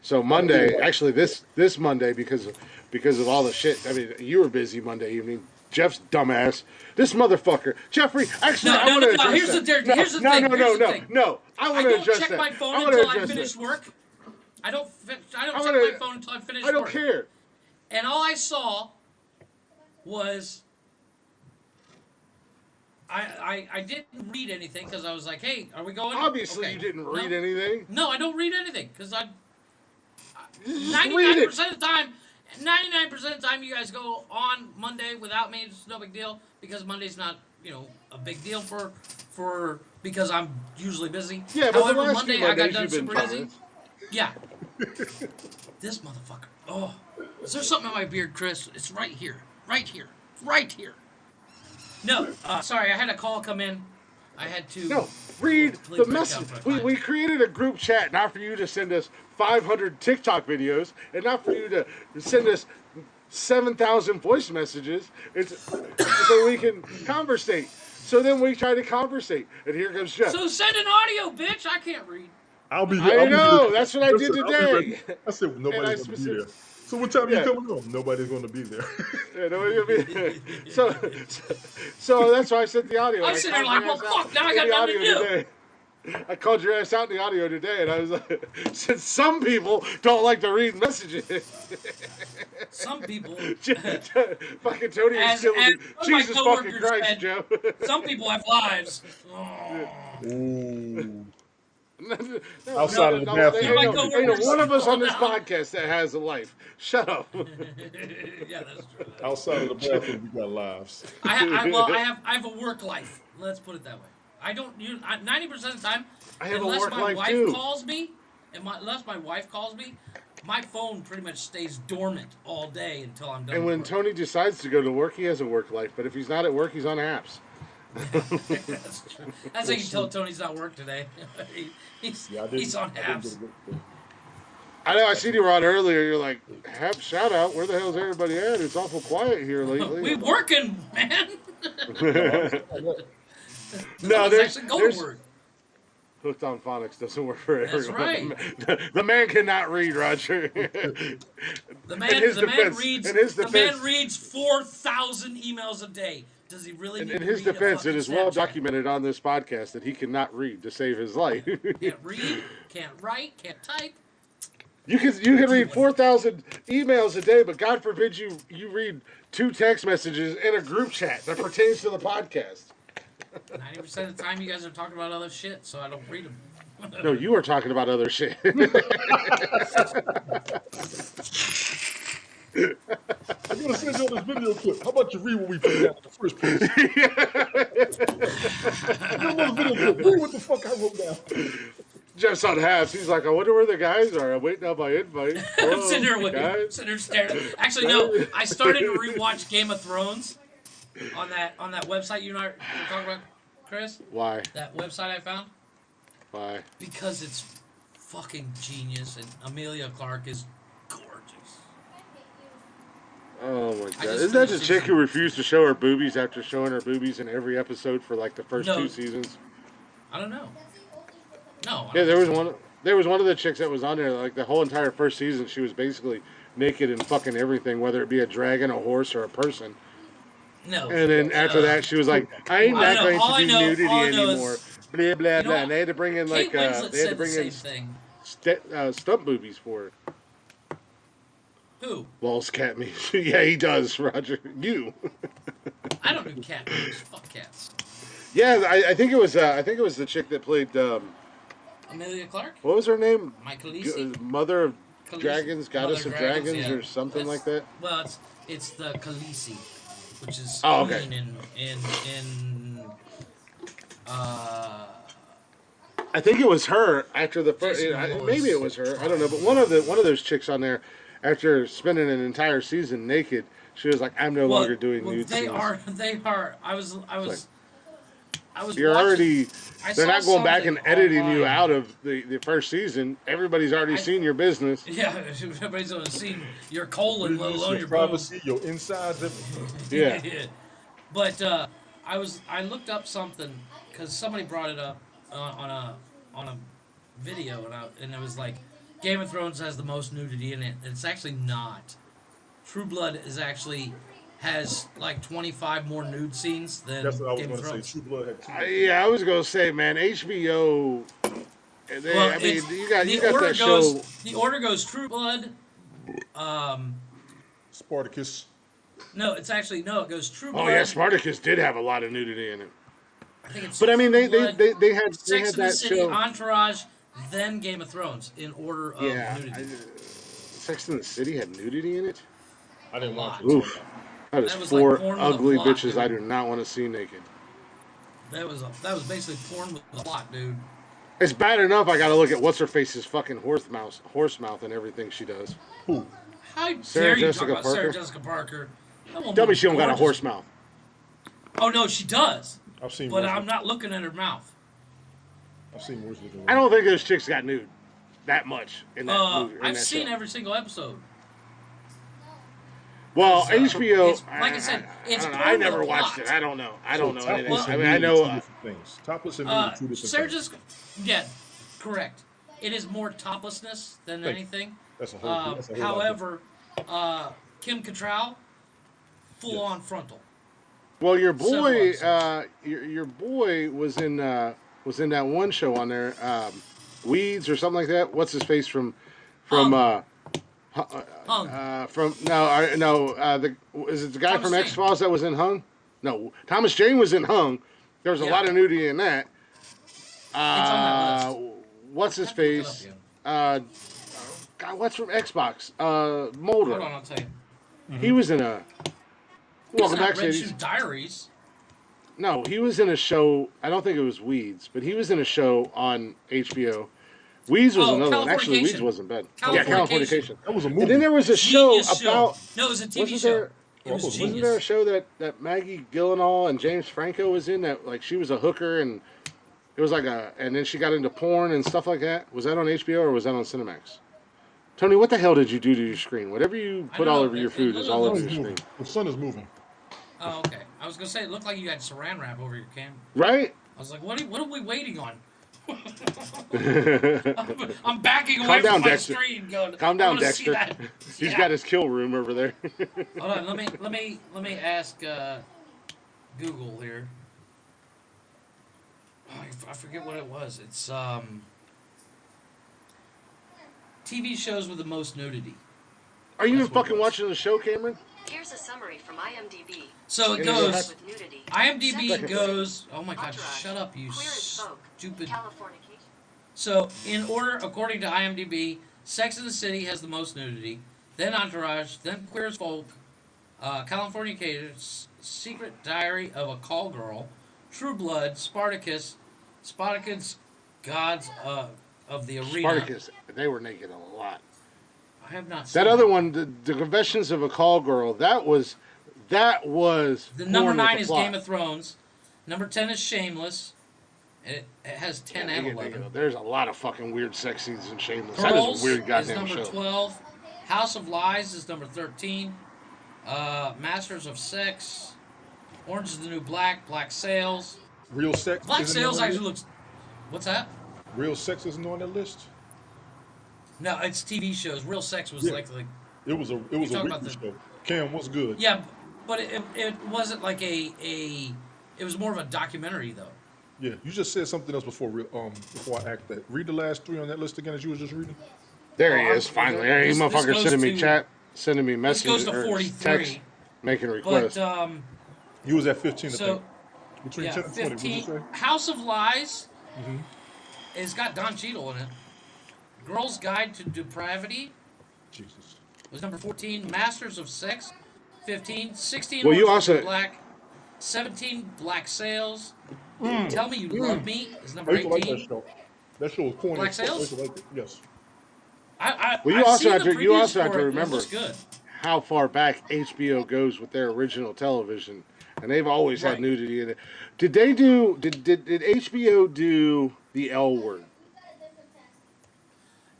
So Monday, actually this Monday, because of all the shit. I mean, you were busy Monday evening. Jeff's dumbass. This motherfucker, Jeffrey. Actually, I want to address Here's that. here's the thing. No. I want to address that. I don't check my phone until I finish work. I don't check my phone until I finish work. I don't care. And all I saw was I didn't read anything because I was like, hey, are we going? Obviously, you didn't read anything. No, I don't read anything because 99% of the time. 99% of the time, you guys go on Monday without me. It's no big deal because Monday's not, a big deal for because I'm usually busy. Yeah, but however, the last Monday few I got Mondays done you've been super easy. Yeah. This motherfucker. Oh, is there something in my beard, Chris? It's right here. Right here. Right here. No, sorry, I had a call come in. I had to. No, read the message. We created a group chat, not for you to send us 500 TikTok videos, and not for you to send us 7,000 voice messages. It's so we can conversate. So then we try to conversate, and here comes Jeff. So send an audio, bitch. I can't read. I'll be here. I know. That's what I did today. I said nobody's going to be there. So what time are you coming on? Nobody's going to be there. Yeah, nobody's going to be there. So that's why I sent the audio. I was sitting there like, well, fuck, now I got nothing to do. Today. I called your ass out in the audio today, and I was like, since some people don't like to read messages. Some people. Fucking Tony is killing me. Jesus fucking Christ, said, Joe. Some people have lives. Oh. Ooh. Outside of the bathroom. Ain't one of us on this podcast that has a life. Shut up. Yeah, that's true. Outside of the bathroom, we got lives. I have a work life. Let's put it that way. I don't. 90% of the time, unless my wife calls me, unless my wife calls me, my phone pretty much stays dormant all day until I'm done. And when Tony decides to go to work, he has a work life. But if he's not at work, he's on apps. That's true. That's how you tell Tony's not work today. He's on apps. I know. I seen you on earlier. You're like, shout out. Where the hell's everybody at? It's awful quiet here lately. We working, man. No, there's work. Hooked on Phonics doesn't work for everyone. That's right. The man cannot read, Roger. The man reads 4,000 emails a day. Does he really need to read? In his defense, it is well documented on this podcast that he cannot read to save his life. Can't read, can't write, can't type. You can read 4,000 emails a day, but God forbid you read 2 text messages in a group chat that pertains to the podcast. 90% of the time, you guys are talking about other shit, so I don't read them. No, you are talking about other shit. I'm going to send you all this video clip. How about you read what we put out in the first place? Read what the fuck I wrote down. Jeff's on halves. He's like, I wonder where the guys are. I'm waiting on my invite. I'm sitting there with him. Sitting there staring. Actually, no. I started to rewatch Game of Thrones on that website you were talking about, Chris. Why? That website I found. Why? Because it's fucking genius, and Amelia Clark is gorgeous. Oh my god! Isn't that the chick who refused to show her boobies after showing her boobies in every episode for like the first 2 seasons? I don't know. No. Yeah, there was one. There was one of the chicks that was on there. Like the whole entire first season, she was basically naked and fucking everything, whether it be a dragon, a horse, or a person. No. And then after that, she was like, "I ain't not going to do nudity anymore." Blah blah blah. And they had to bring in like stump boobies for her. Who? Walls cat me. Yeah, he does, Roger. You. I don't do cat movies. Fuck cats. Yeah, I think it was the chick that played Amelia Clark. What was her name? Mother of Dragons, Goddess of Dragons, yeah. Or something like that. Well, it's the Khaleesi, which is queen in I think it was her after the first. Maybe it was her. I don't know, but one of those chicks on there, after spending an entire season naked, she was like, "I'm no longer doing nude scenes." They are. I was. You're already. They're not going back and editing you out of the first season. Everybody's already seen your business. Yeah, everybody's already seen your colon, let alone your privacy, your insides. Yeah. But I looked up something because somebody brought it up on a video, and it was like, Game of Thrones has the most nudity in it. It's actually not. True Blood has like 25 more nude scenes than That's what I was Game of going to say. Thrones. True Blood had 2. Yeah, I was gonna say, man, HBO. Well, I mean, you got that goes, show. The order goes True Blood. Spartacus. No, it goes True Blood. Oh yeah, Spartacus did have a lot of nudity in it. I think it's. But I mean, they had Sex and the that City, show. Entourage, then Game of Thrones in order of nudity. Sex and the City had nudity in it. I didn't watch it. Oof, that is was four like porn with a ugly plot, bitches dude. I do not want to see naked. That was basically porn with a plot, dude. It's bad enough I got to look at what's her face's fucking horse mouth, and everything she does. Who? How Sarah dare you Jessica talk about Sarah Parker? Jessica Parker? Tell me she don't got a gorgeous. horse mouth. Oh no, she does. I've seen. But worse I'm not looking at her mouth. I've seen worse looking. I don't think those chicks got nude that much in that movie. I've seen every single episode. Well, HBO. Like I said, it's I don't know. porn I with never a watched plot. it. I don't know. I don't know anything. Topless I and mean, I nude are know. two different things. Topless and nude are two different Sarah things. yeah, correct. It is more toplessness than anything. That's a whole. That's a whole lot However, Kim Cattrall, full on frontal. Well, your boy, Several your boy was in that one show on there, Weeds or something like that. What's his face from Hung. is it the guy Thomas from Jane. X-Files that was in Hung? No, Thomas Jane was in Hung. There was a lot of nudity in that. It's on that list. What's his face? God, what's from Xbox? Mulder. Hold on, I'll tell you. He was in a. Welcome back, Red ladies. Shoe Diaries. No, he was in a show. I don't think it was Weeds, but he was in a show on HBO. Weeds was another one. Actually, Weeds wasn't bad. Yeah, Californication. That was a movie. And then there was a show Genius about. No, it was a TV Wasn't show. there? It was Wasn't genius. Wasn't there a show that Maggie Gyllenhaal and James Franco was in that like she was a hooker and it was like and then she got into porn and stuff like that? Was that on HBO or was that on Cinemax? Tony, what the hell did you do to your screen? Whatever you put all over your food is all over your screen. The sun is moving. Oh, okay. I was gonna say it looked like you had saran wrap over your camera. Right? I was like, what are we waiting on? I'm backing away Calm down, from my Dexter. screen. Going, Calm I down, wanna see Dexter. that. He's Yeah. got his kill room over there. Hold on, let me ask Google here. Oh, I forget what it was. It's TV shows with the most nudity. Are you even That's what it fucking was. watching the show, Cameron? Here's a summary from IMDb. So it Yeah, goes. With nudity. IMDb goes. Oh my God! Entourage, Shut up, you Queer as Folk, stupid. Californication. So in order, according to IMDb, Sex and the City has the most nudity. Then Entourage. Then Queer as Folk. Californication. Secret Diary of a Call Girl. True Blood. Spartacus. Gods of the Arena. Spartacus. They were naked a lot. I have not seen That other one, the Confessions of a Call Girl, that was The number porn with 9 a is plot. Game of Thrones. Number 10 is Shameless. It has 10 and 11. There's a lot of fucking weird sex scenes in Shameless. That Pearls is a weird is goddamn number show. 12. House of Lies is number 13. Masters of Sex. Orange is the New Black. Black Sails. Real sex. Black isn't Sails on that actually list? looks. What's that? Real sex isn't on that list. No, it's TV shows. Real Sex was Yeah. like It was a talking weekly about the- show. Cam, what's good? yeah, but it wasn't like a. It was more of a documentary though. Yeah, you just said something else before I act that. Read the last 3 on that list again as you were just reading. There he Oh, is, I'm- finally. There, you this motherfucker goes sending me to- chat, sending me This messages goes to or 43. text, making requests. But You was at 15, I so think. Between yeah, 10 and 20, 15. what'd you say? House of Lies. It's got Don Cheadle in it. Girl's Guide to Depravity Jesus. was number 14. Masters of Sex, 15. 16. Well, you Orange is the New also- Black. 17. Black Sails. Tell Me You Love Me is number I used to like 18. that show. That show was corny. Black as fuck. I Sails? used to like it. Yes. Well, you I've also seen have the to- you previews also have for to it. remember- It looks good. How far back HBO goes with their original television, and they've always had Right. nudity in it. Did they do? Did HBO do the L Word?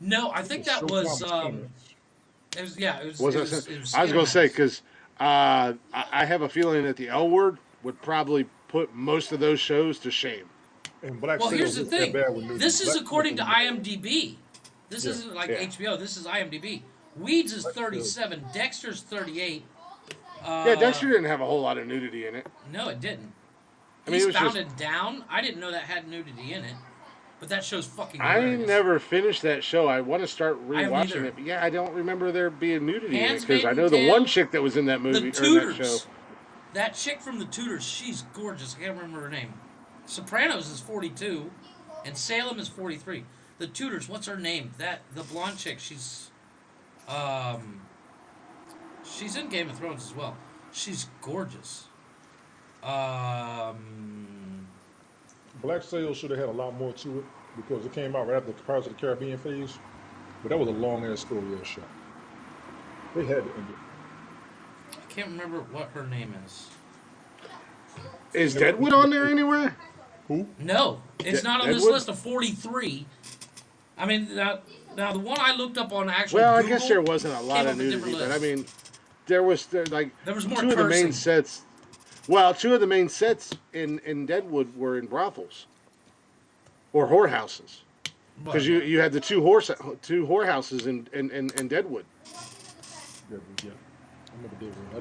No, I think that was. It was yeah. It was. Was it that? was, it was I was going to say Cinemax. because I have a feeling that the L Word would probably put most of those shows to shame. And Black Well, Sails here's the isn't that thing. bad with nudity. This is Black according to Sails isn't IMDb. This isn't like HBO. This is IMDb. Weeds is 37. Dexter's 38. Yeah, Dexter didn't have a whole lot of nudity in it. No, it didn't. I mean, Eastbound and Down. I didn't know that had nudity in it, but that show's fucking hilarious. I never finished that show. I want to start rewatching it. But yeah, I don't remember there being nudity in it because I know the one chick that was in that movie or in that show. That chick from The Tudors, she's gorgeous. I can't remember her name. Sopranos is 42, and Salem is 43. The Tudors, what's her name? The blonde chick. She's in Game of Thrones as well. She's gorgeous. Black Sails should have had a lot more to it because it came out right after the Pirates of the Caribbean phase. But that was a long-ass story-ass shot. They had to end it. I can't remember what her name is. Is Deadwood on there anywhere? Who? No, it's not on this list of 43. I mean, now the one I looked up on actual Well, Google I guess there wasn't a lot of nudity, but I mean, there was more two of the main sets. Well, two of the main sets in Deadwood were in brothels or whorehouses, because you had the two whorehouses in Deadwood. Yeah.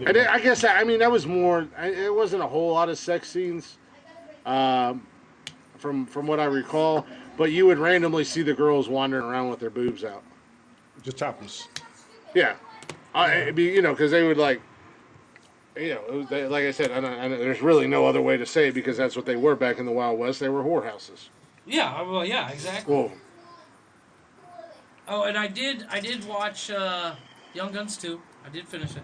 And I guess I mean that was more. It wasn't a whole lot of sex scenes, from what I recall. But you would randomly see the girls wandering around with their boobs out. Just topless. Yeah, it'd be because they would like. Like I said, there's really no other way to say it because that's what they were back in the Wild West. They were whorehouses. Yeah, well, yeah, exactly. Whoa. Oh, and I did watch Young Guns 2. I did finish it.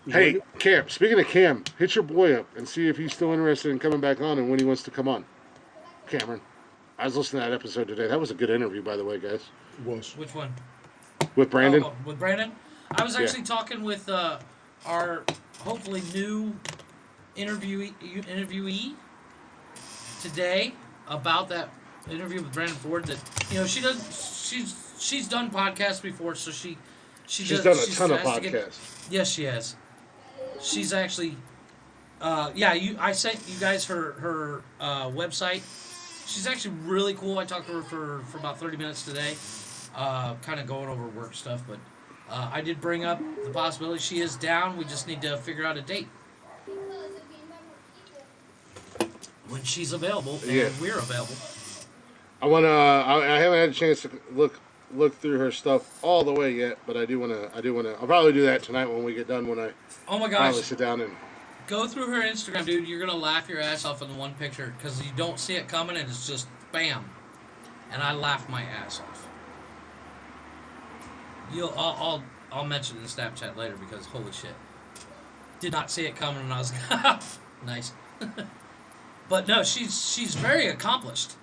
Hey, Cam, speaking of Cam, hit your boy up and see if he's still interested in coming back on and when he wants to come on. Cameron, I was listening to that episode today. That was a good interview, by the way, guys. It was. Which one? With Brandon? With Brandon? I was actually talking with our hopefully new interviewee today about that interview with Brandon Ford. That she's done podcasts before, so she's done a ton of podcasts. Yes, she has. She's actually I sent you guys her website. She's actually really cool. I talked to her for about 30 minutes today, kind of going over work stuff, but I did bring up the possibility she is down. We just need to figure out a date when she's available and we're available. I haven't had a chance to look through her stuff all the way yet, but I do want to. I'll probably do that tonight when we get done. When I finally sit down and go through her Instagram, dude. You're gonna laugh your ass off in the one picture because you don't see it coming and it's just bam, and I laughed my ass off. I'll mention it in Snapchat later because holy shit, did not see it coming and I was like, nice. But no, she's very accomplished.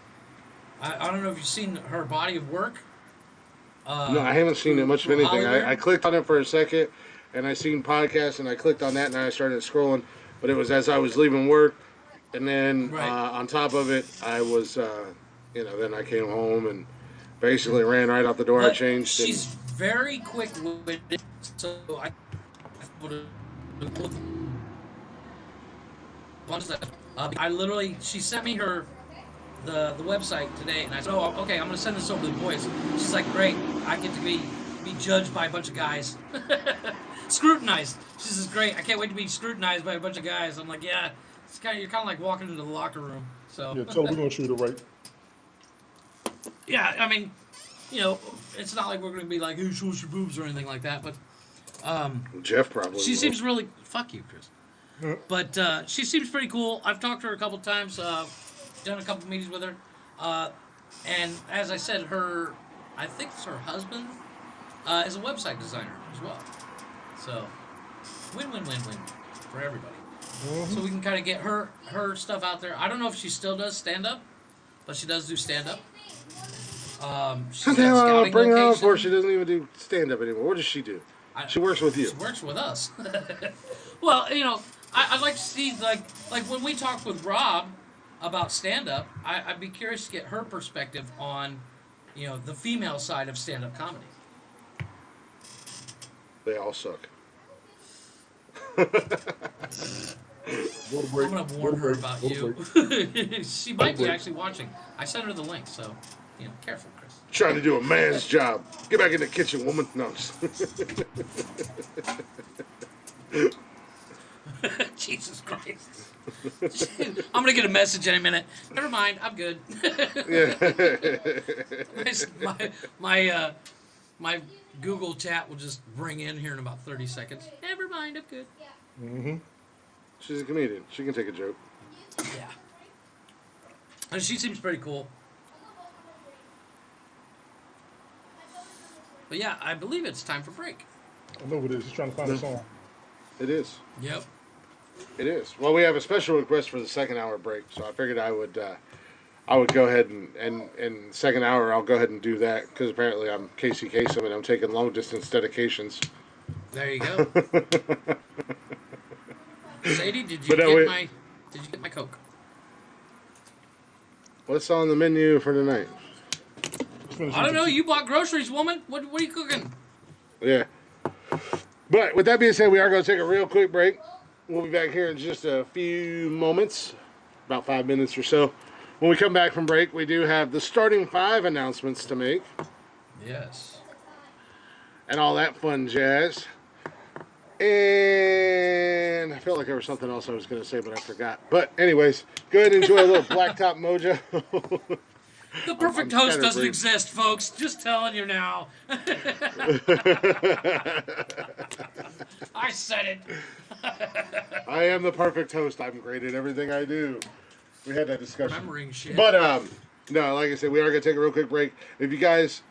I don't know if you've seen her body of work. No, I haven't seen much of anything. I clicked on it for a second, and I seen podcasts, and I clicked on that, and I started scrolling. But it was as I was leaving work, and then on top of it, I was, then I came home and basically ran right out the door. But I changed. She's very quick-witted, so I literally, she sent me the website today, and I said, oh, okay, I'm going to send this over to the boys. She's like, great, I get to be judged by a bunch of guys. Scrutinized. She says, great, I can't wait to be scrutinized by a bunch of guys. I'm like, yeah, you're kind of like walking into the locker room. So yeah, tell her we're going to treat her right. Yeah, I mean, it's not like we're going to be like, hey, show us your boobs or anything like that, but Jeff probably she seems really, fuck you, Chris. But she seems pretty cool. I've talked to her a couple times, done a couple meetings with her, and as I said, I think it's her husband, is a website designer as well. So, win-win-win-win for everybody. Mm-hmm. So we can kind of get her stuff out there. I don't know if she still does stand-up, but she does do stand-up. Sometimes I want to bring her on for she doesn't even do stand-up anymore. What does she do? She works with you. She works with us. Well, I'd like to see, like when we talked with Rob about stand-up, I'd be curious to get her perspective on, the female side of stand-up comedy. They all suck. I'm going to warn her about you. She might be actually watching. I sent her the link, so, careful, Chris. Trying to do a man's job. Get back in the kitchen, woman. No. Jesus Christ. I'm going to get a message any minute. Never mind, I'm good. My Google chat will just ring in here in about 30 seconds. Never mind, I'm good. Mm-hmm. She's a comedian. She can take a joke. Yeah. And she seems pretty cool. But yeah, I believe it's time for break. I know what it is. He's trying to find a song. It is. Yep. It is. Well, we have a special request for the second hour break, so I figured I would go ahead and second hour I'll go ahead and do that because apparently I'm Casey Kasem and I'm taking long distance dedications. There you go. Sadie, did you get my Coke? What's on the menu for tonight? I don't know. You bought groceries, woman. What are you cooking? Yeah. But with that being said, we are going to take a real quick break. We'll be back here in just a few moments, about 5 minutes or so. When we come back from break, we do have the starting 5 announcements to make. Yes. And all that fun jazz. And I felt like there was something else I was going to say, but I forgot. But anyways, go ahead and enjoy a little Blacktop Mojo. The perfect host doesn't exist, folks. Just telling you now. I said it. I am the perfect host. I'm great at everything I do. We had that discussion. Remembering shit. But, no, like I said, we are going to take a real quick break. If you guys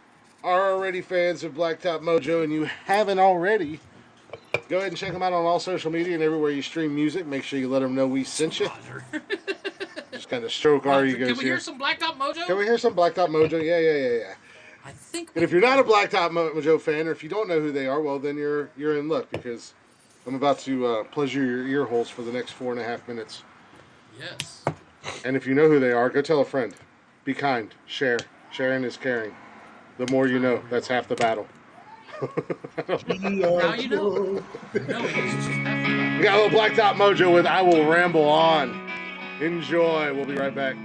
are already fans of Blacktop Mojo and you haven't already, go ahead and check them out on all social media and everywhere you stream music. Make sure you let them know we sent you. Just kind of stroke our egos here. Can we hear some Blacktop Mojo? Can we hear some Blacktop Mojo? Yeah. I think. And if you're not a Blacktop Mojo fan, or if you don't know who they are, well, then you're in luck because I'm about to pleasure your ear holes for the next 4.5 minutes. Yes. And if you know who they are, go tell a friend. Be kind. Share. Sharing is caring. The more you know, that's half the battle. Now you know. No, it's just We got a little Blacktop Mojo with I Will Ramble On. Enjoy. We'll be right back.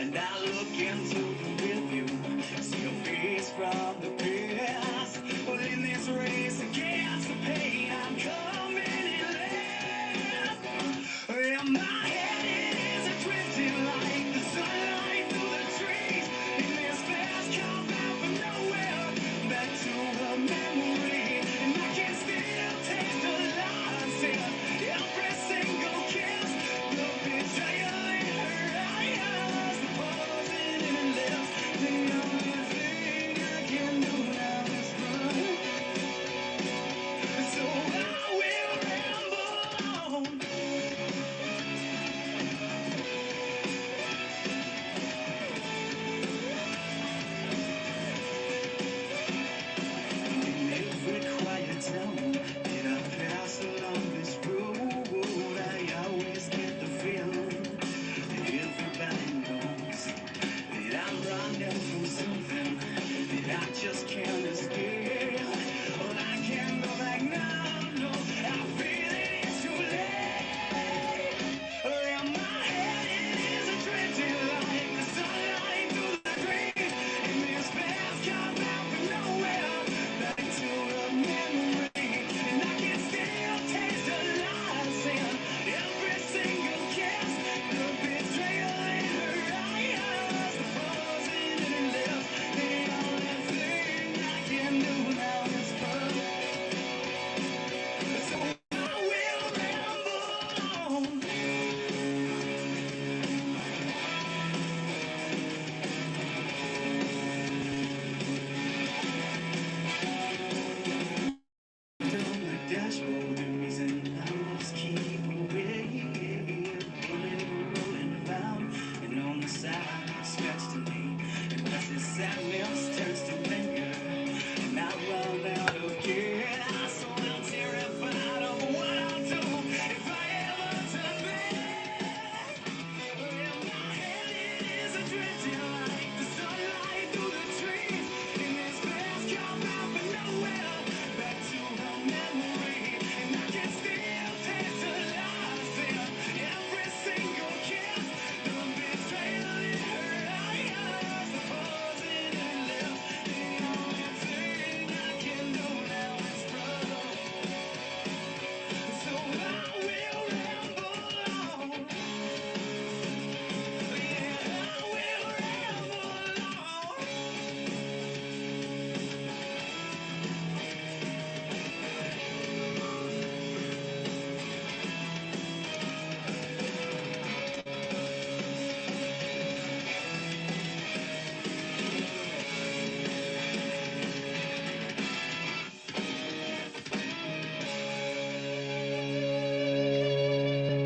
And I look into the rearview, see your face. size gets to me, and as the sadness turns to anger, and I run out of gas, so I'm terrified of what I'll do if I ever turn back. In my head it is a drifting like the sunlight through the trees, and this past come out of nowhere, back to the memory, and I can still taste the lies in every single kiss, the betrayal it hurt, I am the poison it left, the only thing I can do now is struggle, so I will ramble on, yeah, I will ramble on.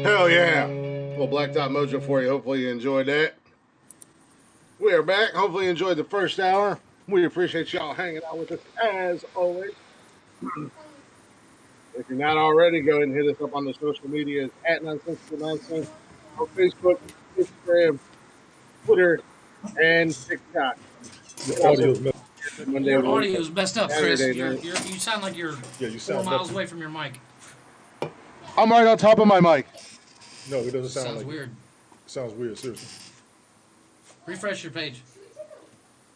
Hell yeah. Well, Black Dot Mojo for you. Hopefully you enjoyed that. We are back. Hopefully you enjoyed the first hour. We appreciate y'all hanging out with us as always. If you're not already, go ahead and hit us up on the social medias at Nonsensical Nonsense on Facebook, Instagram, Twitter, and TikTok. Your audio's messed. Monday, Your Wednesday, audio's messed up, Chris. Saturday You night. sound like you're Yeah, you 4 sound miles better. away from your mic. I'm right on top of my mic. No, it doesn't sound Sounds like weird. It sounds weird, seriously. Refresh your page.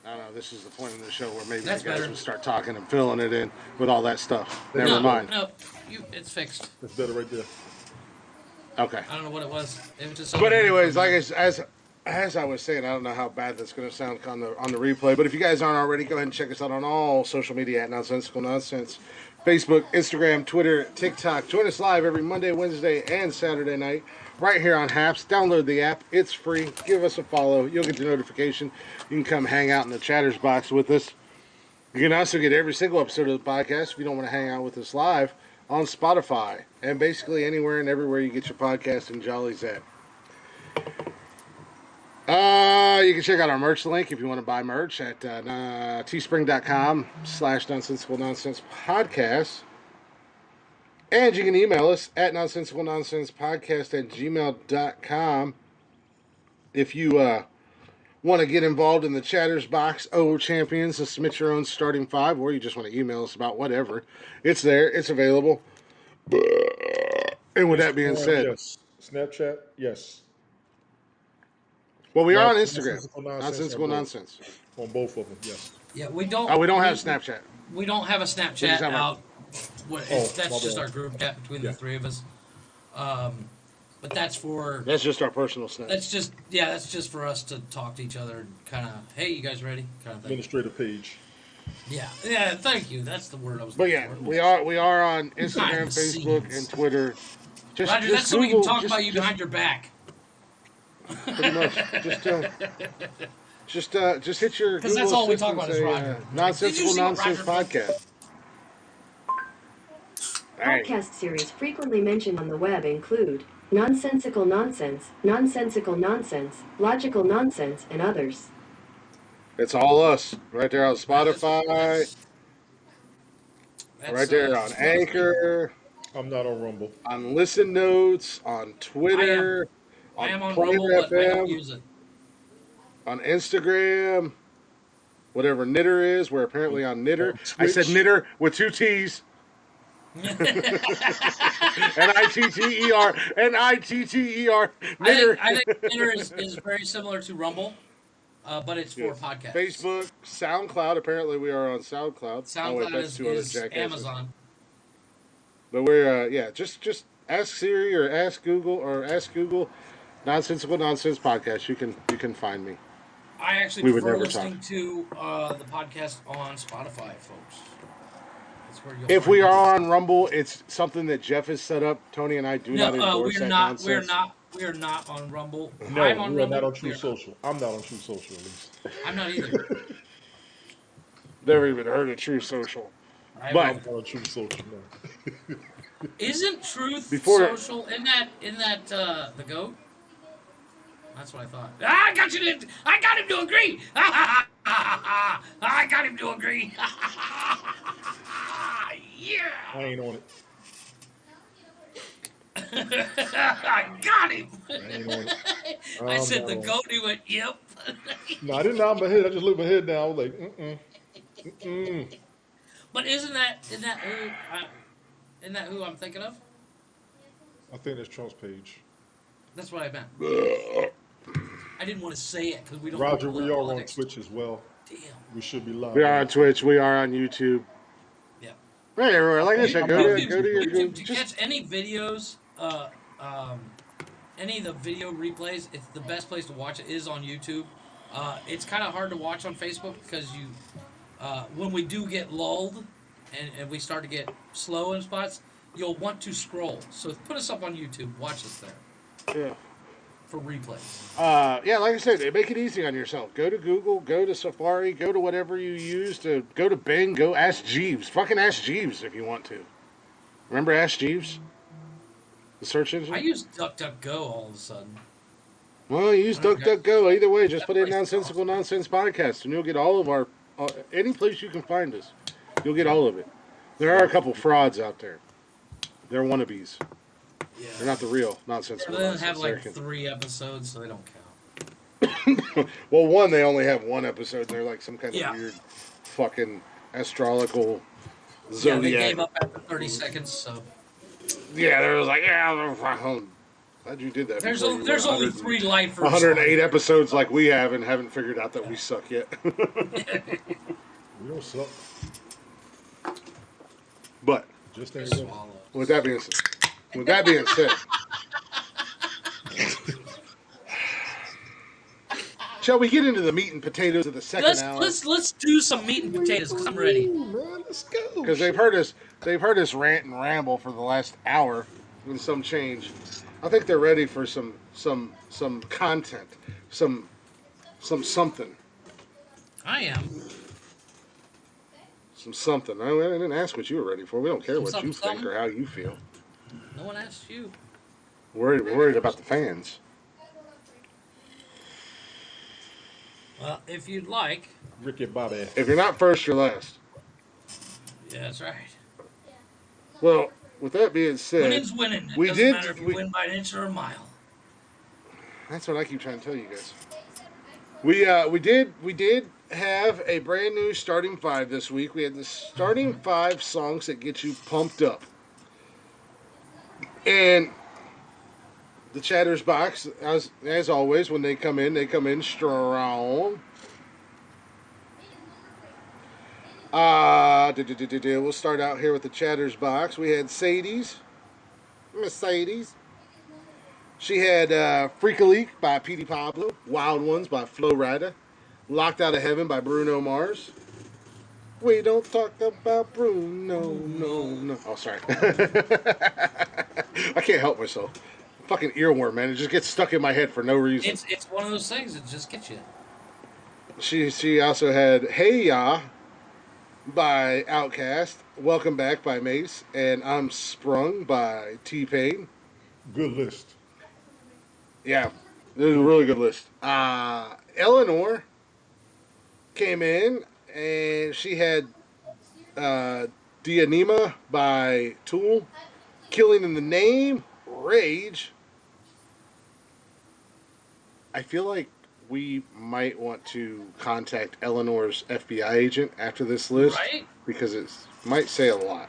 I don't know. This is the point of the show where maybe That's you guys better. would start talking and filling it in with all that stuff. Never No, mind. No, it's fixed. That's better right there. Okay. I don't know what it was. It was just. But anyways, like as I was saying, I don't know how bad that's going to sound on the replay. But if you guys aren't already, go ahead and check us out on all social media at Nonsensical Nonsense, Facebook, Instagram, Twitter, TikTok. Join us live every Monday, Wednesday, and Saturday night right here on Haps. Download the app; it's free. Give us a follow. You'll get the notification. You can come hang out in the chatters box with us. You can also get every single episode of the podcast if you don't want to hang out with us live on Spotify and basically anywhere and everywhere you get your podcast and jollies at. You can check out our merch link if you want to buy merch at teespring.com/Nonsensical Nonsense Podcast. And you can email us at nonsensicalnonsensepodcast@gmail.com if you want to get involved in the chatters box, champions, to submit your own starting five, or you just want to email us about whatever. It's there. It's available. And with that being said, yes. Snapchat, yes. well, we are on Instagram. Nonsensical Nonsensical Nonsense. On both of them, yes. Yeah, we don't. Oh, we don't have Snapchat. We don't have a just Snapchat have our- out. That's my just bad. our group chat between Yeah. the three of us. But that's for. That's just our personal Snap. That's just for us to talk to each other and kind of, hey, you guys ready? Kind of thing. Administrative page. Yeah. Thank you. That's the word I was. But looking yeah, for. we are on Instagram, Behind the Facebook, scenes. and Twitter. Just, Roger, just that's so we can Google- talk just- about you behind your back. Pretty much. Just hit your 'Cause Google that's all we Assistant talk about and is say, Roger. Nonsensical Did you see what Nonsense Roger Podcast. Dang. Podcast series frequently mentioned on the web include Nonsensical Nonsense, Nonsensical Nonsense, Logical Nonsense, and others. It's all us right there on Spotify, That's, right there on Anchor, I'm not on Rumble. on Listen Notes, on Twitter, I am on Player Rumble, but I don't FM, use it. on Instagram, whatever Knitter is. We're apparently on Knitter. I said Twitch. Knitter with two T's. N-I-T-T-E-R. N-I-T-T-E-R. Knitter. I think Twitter is very similar to Rumble, but it's for Yes. podcasts. Facebook, SoundCloud. Apparently, we are on SoundCloud. SoundCloud that's two other is jackasses. Amazon. But we're just ask Siri or ask Google Nonsensical Nonsense Podcast. You can find me. I actually We would prefer never listening talk. to the podcast on Spotify, folks. That's where you'll If find we it. are on Rumble, it's something that Jeff has set up. Tony and I do not endorse we're that not. nonsense. We are not on Rumble. No, I'm on we are Rumble. not on We True are not. Social. I'm not on True Social, at least. I'm not either. Never even heard of True Social. I But- I'm not on True Social, no. isn't Truth Before- Social? In that the goat? That's what I thought. I got you. I got him to agree. I got him to agree. Yeah. I ain't on it. I got him. I ain't on it. I I'm said not the on it. goat. He went, yep. No, I didn't nod my head. I just looked my head down. I was like, But isn't that who I'm thinking of? I think that's Trump's page. That's what I meant. I didn't want to say it because we don't. Roger, we are on politics. Twitch as well. Damn. We should be live. We are on Twitch. We are on YouTube. Yeah. Right everywhere. Like I said, go to YouTube, to just catch any videos, any of the video replays. It's the best place to watch it is on YouTube. It's kind of hard to watch on Facebook because when we do get lulled and we start to get slow in spots, you'll want to scroll. So put us up on YouTube. Watch us there. yeah. For replays. Yeah, like I said, make it easy on yourself. Go to Google, go to Safari, go to whatever you use to go to Bing, go ask Jeeves. Fucking ask Jeeves if you want to. Remember Ask Jeeves? The search engine? I use DuckDuckGo all of a sudden. Well, use DuckDuckGo. Either way, just put in That place is Nonsensical Nonsense Podcast, and you'll get all of our... any place you can find us, you'll get all of it. There are a couple frauds out there. They're wannabes. Yeah. They're not the real Nonsensical They Nonsense. have like They're 3 episodes, so they don't count. well, one, they only have one episode, and they're like some kind of Yeah. weird fucking astrological Yeah, zodiac. they gave up after 30 seconds, so... Yeah, they was like, yeah, glad you did that. There's before you there's were only 100 3 lifers. 108 episodes like we have and haven't figured out that we suck yet. We don't suck. But Just ain't Just ready. swallow. with that being said, shall we get into the meat and potatoes of the second hour? Let's do some meat and potatoes because I'm ready. Ooh, man, let's go. Because they've heard us rant and ramble for the last hour with some change. I think they're ready for some content, some something. I am. Some something. I didn't ask what you were ready for. We don't care Some what you something, think or how you feel. No one asked you. We're worried about the fans. Well, if you'd like. Ricky Bobby. If you're not first, you're last. Yeah, that's right. Well, with that being said, Winning's winning. It we doesn't did- matter if you we- win by an inch or a mile. that's what I keep trying to tell you guys. We did have a brand new starting 5 this week. We had the starting 5 songs that get you pumped up. And the Chatters box, as always, when they come in strong. We'll start out here with the Chatters box. We had Mercedes. She had Freak a Leak by Petey Pablo, Wild Ones by Flo Rida, Locked Out of Heaven by Bruno Mars. We don't talk about Bruno, no. Oh, sorry. I can't help myself. Fucking earworm, man. It just gets stuck in my head for no reason. It's one of those things that just gets you. She also had Hey Ya by Outkast, Welcome Back by Mace, and I'm Sprung by T-Pain. Good list. Yeah, this is a really good list. Eleanor came in and she had Dianima by Tool, Killing in the Name, Rage. I feel like we might want to contact Eleanor's FBI agent after this list, Right? because it might say a lot.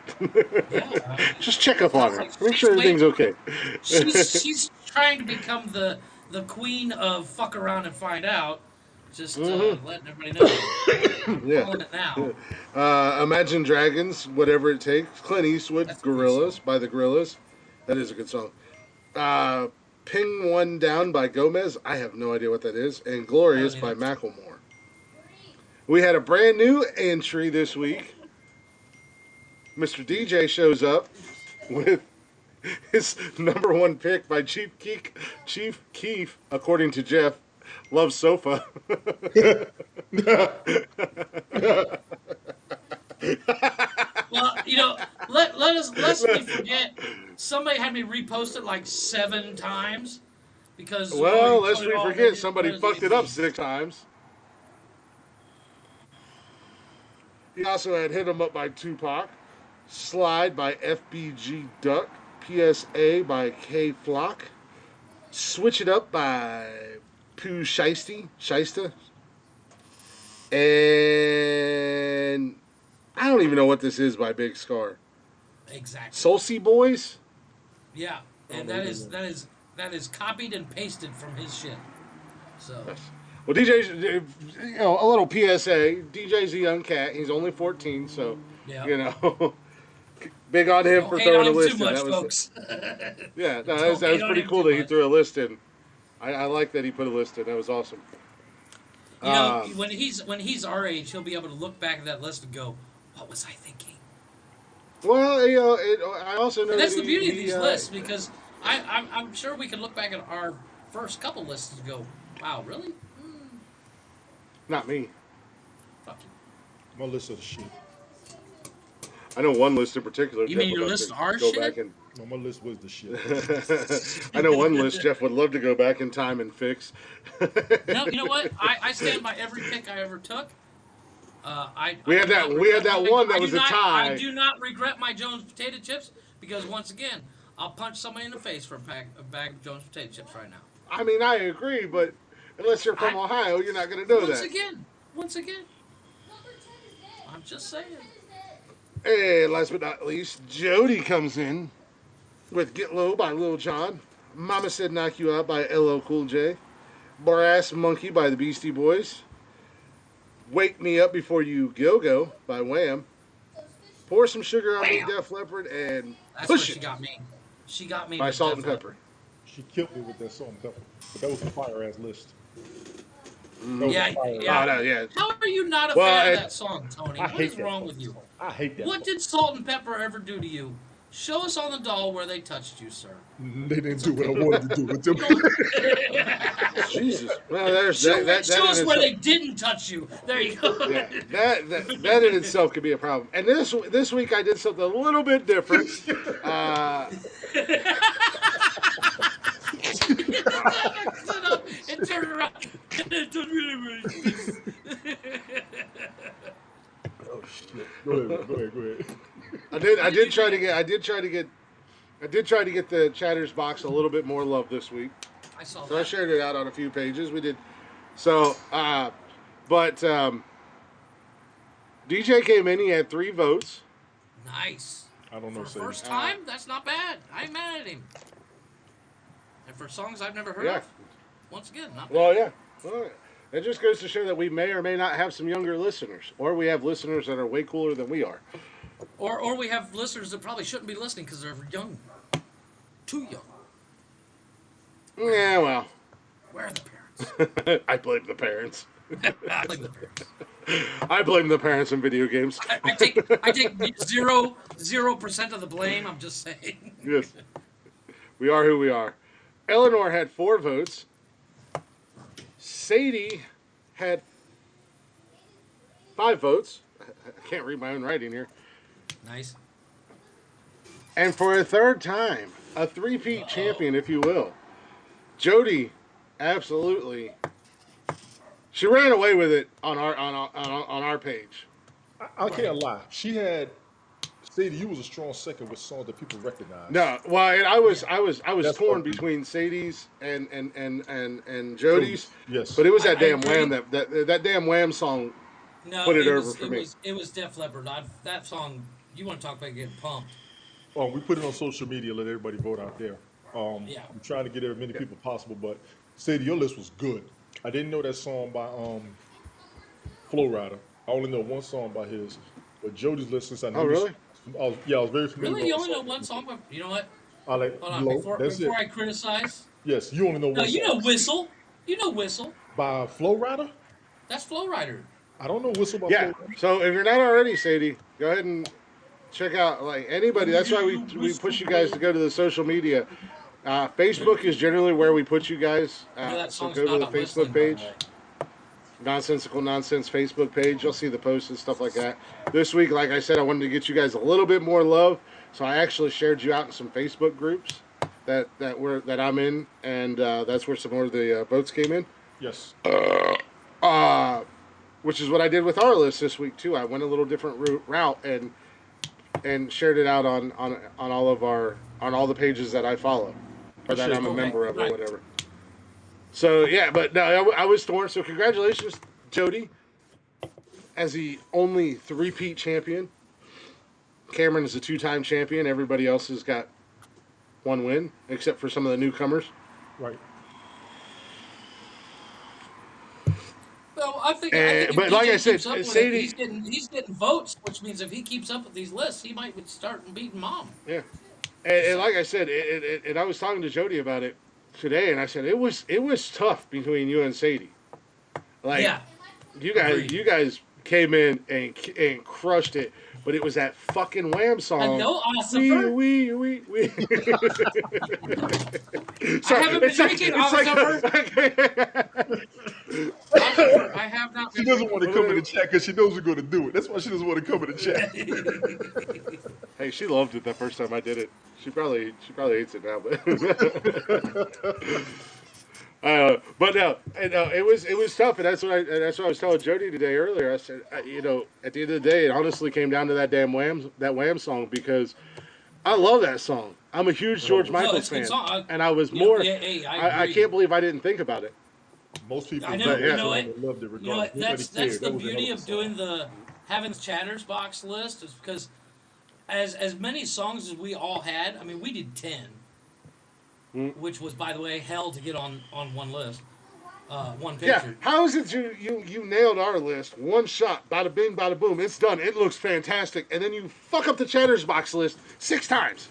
Yeah. Just check up on her. Like, Make sure everything's okay. She's trying to become the queen of fuck around and find out. Just letting everybody know. Yeah. Calling it now. Imagine Dragons, Whatever It Takes. Clint Eastwood, That's a good Gorillas song. by the Gorillas. That is a good song. Ping One Down by Gomez. I have no idea what that is. And Glorious by Macklemore. We had a brand new entry this week. Mr. DJ shows up with his number 1 pick by Chief Keef, according to Jeff, Love Sofa. Well, lest we forget, somebody had me repost it like 7 times. because well, lest we forget, somebody fucked it up 6 times. He also had Hit 'Em Up by Tupac, Slide by FBG Duck, PSA by K Flock, Switch It Up by Pooh Shiesta, and I don't even know what this is by Big Scar. Exactly. Soulsea Boys? Yeah, and that is copied and pasted from his shit. So. Well, DJ's, a little PSA. DJ's a young cat. He's only 14, so, big on him for throwing a list in. That was, yeah, no, that was pretty cool that he threw a list in. I like that he put a list in. That was awesome. When he's our age, he'll be able to look back at that list and go, "What was I thinking?" Well, I also know that's the beauty of these lists, because I'm sure we can look back at our first couple lists and go, "Wow, really?" Not me. Fuck you. My list is shit. I know one list in particular. You mean your list are shit? No, my list was the shit. I know one list Jeff would love to go back in time and fix. No, you know what? I stand by every pick I ever took. We had that one that was a tie. I do not regret my Jones potato chips, because once again, I'll punch somebody in the face for a bag of Jones potato chips right now. I mean, I agree, but unless you're from Ohio, you're not going to know that. Once again, I'm just saying. And last but not least, Jody comes in with Get Low by Lil Jon, Mama Said Knock You Out by LL Cool J, Brass Monkey by the Beastie Boys, Wake Me Up Before You Go by Wham, Pour Some Sugar on Me, Def Leppard, and Push It. She got me. She got me by Salt and Pepper. She killed me with that Salt and Pepper, but that was a fire ass list. Yeah. How are you not a fan of that song, Tony? What is wrong with you? I hate that. What did Salt and Pepper ever do to you? Show us on the doll where they touched you, sir. They didn't do what I wanted to do with them. Jesus. Well, show us where they didn't touch you. There you go. Yeah, that in itself could be a problem. And this week I did something a little bit different. And turn around. Oh shit! Go ahead. I did try to get the Chatters box a little bit more love this week. I saw that. So I shared it out on a few pages. We did. So, DJ came in. He had 3 votes. Nice. I don't know. For first time, that's not bad. I ain't mad at him. And for songs I've never heard of, once again, not bad. Well, yeah. Well, it just goes to show that we may or may not have some younger listeners, or we have listeners that are way cooler than we are. Or we have listeners that probably shouldn't be listening because they're young. Too young. Yeah, well. Where are the parents? I blame the parents. I blame the parents. I blame the parents in video games. I take 0% of the blame. I'm just saying. Yes. We are who we are. Eleanor had 4 votes. Sadie had 5 votes. I can't read my own writing here. Nice. And for a third time, a three-peat champion, if you will, Jody, absolutely. She ran away with it on our page. I can't lie. She had. Sadie, you was a strong second with songs that people recognize. No, well, I was torn between Sadie's and Jody's. Yes, but it was that damn Wham that damn Wham song put it over for me. It was Def Leppard. That song. You want to talk about getting pumped? We put it on social media. Let everybody vote out there. I'm trying to get as many people possible. But Sadie, your list was good. I didn't know that song by Flow Rider. I only know one song by his. But Jody's list, since I know. Oh, really? I was very familiar. Really, you only know one song? You know what? Hold on, before I criticize. Yes, you only know one song. No, you know Whistle. You know Whistle. By Flow Rider? That's Flow Rider. I don't know Whistle by Flow Rider. So if you're not already, Sadie, go ahead and check out anybody. That's why we push you guys to go to the social media. Facebook is generally where we put you guys. So go to the Facebook page. Nonsensical Nonsense Facebook page. You'll see the posts and stuff like that. This week, like I said, I wanted to get you guys a little bit more love, so I actually shared you out in some Facebook groups. that I'm in, and that's where some more of the boats came in. Yes. Which is what I did with our list this week too. I went a little different route and shared it out on all the pages that I follow or that I'm a member of or whatever. So yeah, but no, I was torn. So congratulations, Jody, as the only three-peat champion. Cameron is a 2-time champion. Everybody else has got 1 win, except for some of the newcomers. Right. Well, I think but like I said, Sadie, he's getting votes, which means if he keeps up with these lists, he might start beating Mom. Yeah, and like I said, and I was talking to Jody about it today, and I said it was tough between you and Sadie. Like, yeah, you guys came in and crushed it. But it was that fucking Wham song. I know, Ossifer. We. I haven't been drinking, Ossifer. Ossifer, I have not been. She doesn't want to come in the chat because she knows we're going to do it. That's why she doesn't want to come in the chat. Hey, she loved it the first time I did it. She probably hates it now, but no, it was tough, and that's what I was telling Jody today earlier. I said, at the end of the day, it honestly came down to that damn Wham song because I love that song. I'm a huge George Michael fan, and I was more. I can't believe I didn't think about it. Most people, I know, loved it. You know what? That's the beauty of doing having the Chatters Box list is because as many songs as we all had. I mean, we did 10. Which was, by the way, hell to get on one list, one picture. Yeah, how is it you nailed our list? One shot, bada bing, bada boom, it's done. It looks fantastic, and then you fuck up the Chatters Box list 6 times.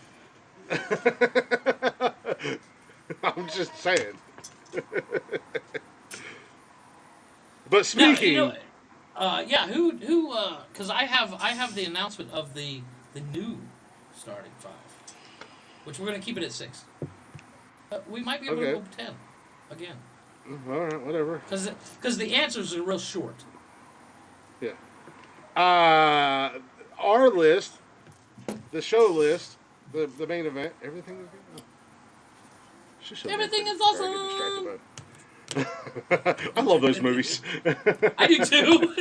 I'm just saying. But speaking, who? Because I have the announcement of the new starting 5, which we're gonna keep it at 6. We might be able to go 10 again. All right, whatever. Because the answers are real short. Yeah. Our list, the show list, the main event, everything is good. Everything is awesome. I love those movies. I do too.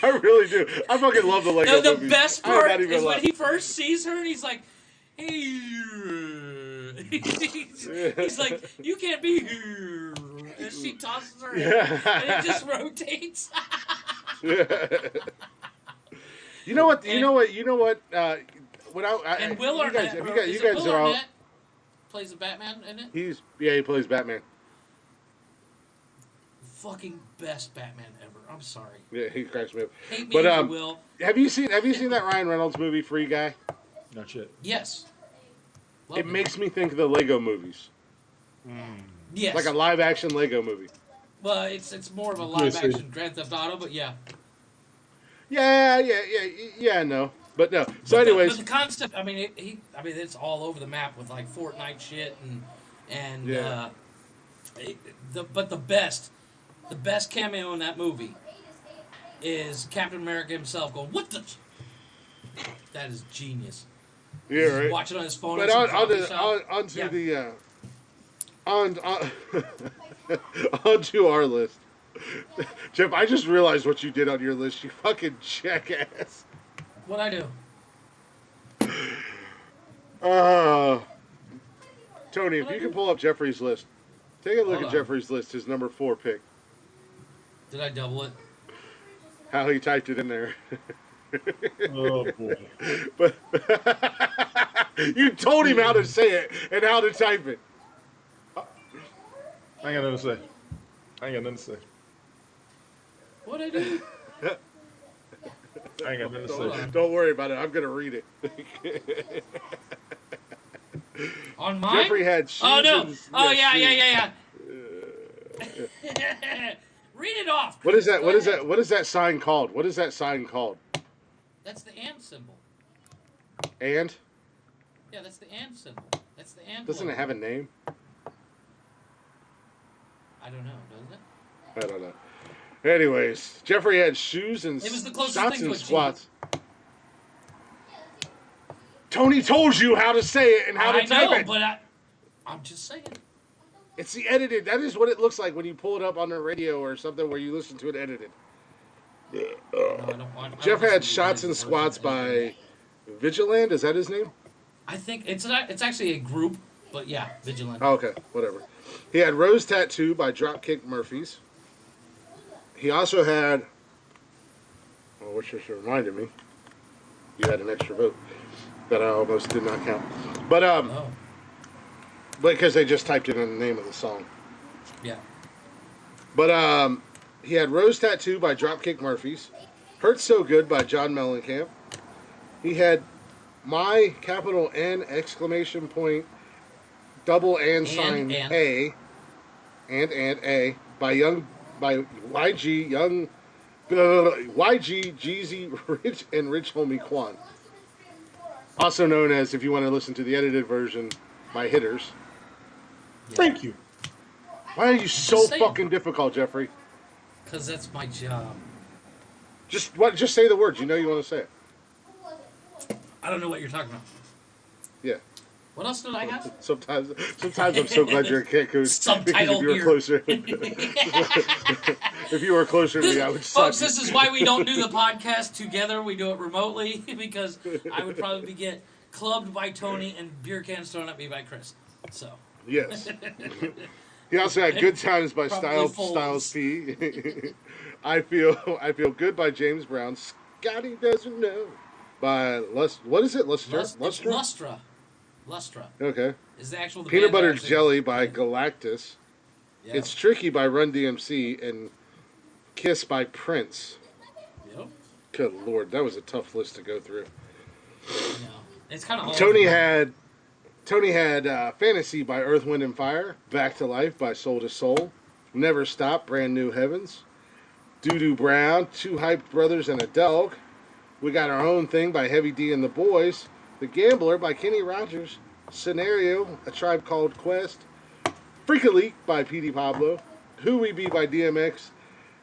I really do. I fucking love the Lego movies. The best part is when he first sees her and he's like, hey. He's like, you can't be here. And she tosses her head, and it just rotates. You know what? When and Will Arnett, you guys are all plays the Batman in it. He plays Batman. Fucking best Batman ever. I'm sorry. Yeah, he cracks me up. Hate me, but Will. Have you seen that Ryan Reynolds movie, Free Guy? Not yet. Yes. It makes me think of the Lego movies. Yes. Like a live action Lego movie. Well, it's more of a live action Grand Theft Auto, but yeah. Yeah, no. But no. So anyways. But the concept, I mean, it's all over the map with like Fortnite shit and but the best cameo in that movie is Captain America himself going, what the? That is genius. Yeah, right. Watch it on his phone. But onto our list. Jeff, I just realized what you did on your list. You fucking jackass. What'd I do? Tony, if you can pull up Jeffrey's list, take a look at Jeffrey's list. His number 4 pick. Did I double it? How he typed it in there. Oh boy! But you told him how to say it and how to type it. I ain't got nothing to say. What'd I do? I ain't got nothing to say. Don't worry about it. I'm gonna read it. On mine? Jeffrey had shoes. Oh no! Yeah. Read it off. What is that? What is that? What is that sign called? What is that sign called? That's the and symbol. And? Yeah, that's the and symbol. That's the and. Doesn't it have a name? I don't know. Doesn't it? I don't know. Anyways, Jeffrey had shoes and it was the closest shots thing and to squats. Tony told you how to say it and how to type it. But I'm just saying. It's the edited. That is what it looks like when you pull it up on the radio or something where you listen to it edited. No, I don't want, Jeff had Shots and Squats by Vigilant. Is that his name? I think it's actually a group, but yeah, Vigilant. Oh, okay, whatever. He had Rose Tattoo by Dropkick Murphys. He also had, which just reminded me, you had an extra vote that I almost did not count. But because they just typed it in the name of the song. Yeah. But he had Rose Tattoo by Dropkick Murphys. Hurt So Good by John Mellencamp. He had My capital N exclamation point double and sign A and A by YG Jeezy Rich and Rich Homie Quan. Also known as, if you want to listen to the edited version, My Hitters. Yeah. Thank you. Why are you so fucking difficult, Jeffrey? Because that's my job. Just say the words. You know you want to say it. I don't know what you're talking about. Yeah. What else did I have? Sometimes I'm so glad you're a kid because if you were closer, if you were closer to me, I would. Folks, this is why we don't do the podcast together. We do it remotely because I would probably get clubbed by Tony and beer cans thrown at me by Chris. So. Yes. He also had Good Times by Styles P. I feel good by James Brown. Scotty Doesn't Know by what is it? Lustra. Okay. Is the actual Peanut Butter Jelly by Galactus. Yep. It's Tricky by Run DMC and Kiss by Prince. Yep. Good Lord, that was a tough list to go through. No, it's kind of Tony had Fantasy by Earth, Wind and Fire, Back to Life by Soul to Soul, Never Stop, Brand New Heavens, Doo Doo Brown, Two Hyped Brothers and a Dog. We Got Our Own Thing by Heavy D and the Boys, The Gambler by Kenny Rogers, Scenario, A Tribe Called Quest, Freak a Leak by P.D. Pablo, Who We Be by DMX,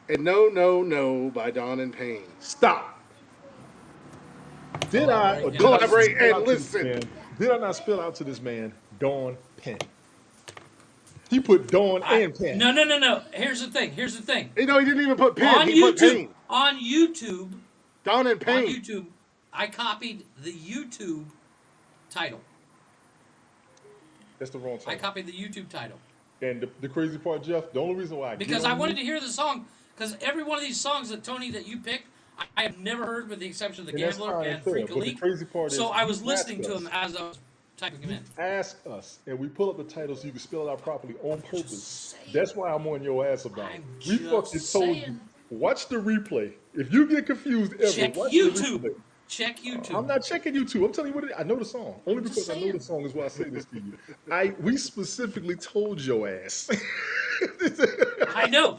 and No No No by Dawn and Payne. Stop. Did I collaborate and listen? Did I not spell out to this man Dawn Penn? He put Dawn and Penn. No. Here's the thing. You know, he didn't even put Penn. He put Payne. On YouTube. Dawn and Payne. On YouTube, I copied the YouTube title. That's the wrong title. I copied the YouTube title. And the crazy part, Jeff, the only reason why because I wanted to hear the song, because every one of these songs that Tony that you picked, I have never heard with the exception of The Gambler and Freak a Leak. So I was listening to them as I was typing them in. Ask us, and we pull up the title so you can spell it out properly on purpose. That's why I'm on your ass about it. We fucking told you. Watch the replay. If you get confused ever, watch YouTube. The replay. Check YouTube. I'm not checking YouTube. I'm telling you what I know the song. Only because I know the song is why I say this to you. We specifically told your ass. I know,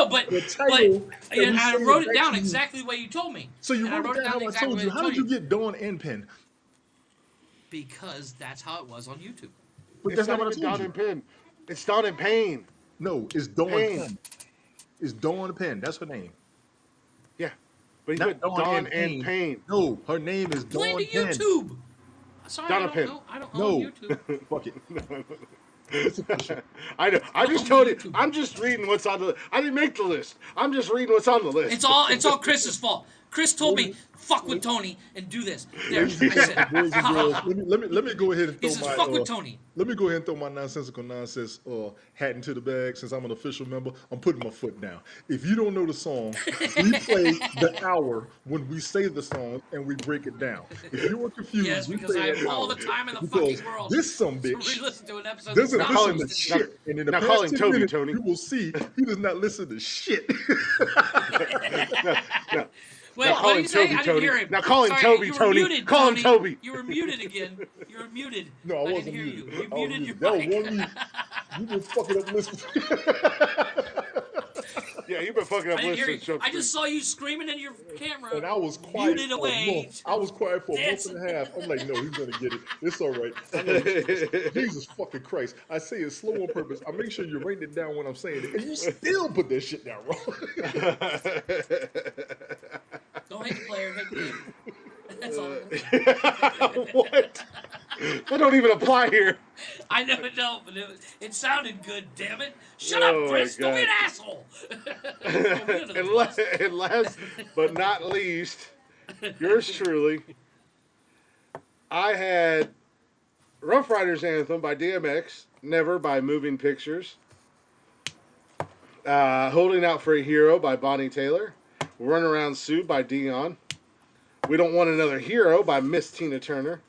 but I wrote it down exactly the way you told me. So you wrote it down how I told you. How did you get Dawn and Penn? Because that's how it was on YouTube. But that's not what I told Dawn you. And Penn. It's Dawn and Payne. No, it's Dawn Penn. It's Dawn Penn. That's her name. Yeah. But he put Dawn and Payne. No, her name is Dawn Penn. Play to YouTube. Sorry, Donna Penn. I don't own YouTube. Fuck it. I know. I just told you. I'm just reading what's on the. I didn't make the list. I'm just reading what's on the list. It's all Chris's fault. Chris told me, "Fuck with Tony and do this." There, I said, let me go ahead and throw my. Fuck with Tony. Let me go ahead and throw my nonsensical nonsense hat into the bag. Since I'm an official member, I'm putting my foot down. If you don't know the song, we play the hour when we say the song and we break it down. If you were confused, yes, because I have all the time in the fucking world. This some bitch to listen to an episode doesn't listen to shit. And in the past 10 minutes, Tony. You will see he does not listen to shit. No. Wait, what did you say? I didn't hear him. Now call him Toby, Tony. Muted, call him Toby. You were muted again. You were muted. No, I wasn't muted. muted. You muted your that mic. was 1 week. You've been fucking up listening. Yeah, you've been fucking up listening. I just saw you screaming in your camera. And I was quiet muted for away. a month. I was quiet for a month and a half. I'm like, no, he's going to get it. It's all right. Jesus fucking Christ. I say it slow on purpose. I make sure you're writing it down when I'm saying it. And you still put that shit down wrong. Don't hate the player, hate the game. That's all. What? That don't even apply here. I know it don't, but it sounded good. Damn it! Shut up, Chris. Don't be an asshole. And last but not least, yours truly. I had Rough Riders Anthem by DMX, Never by Moving Pictures, Holding Out for a Hero by Bonnie Taylor, Run Around Sue by Dion, We Don't Want Another Hero by Miss Tina Turner,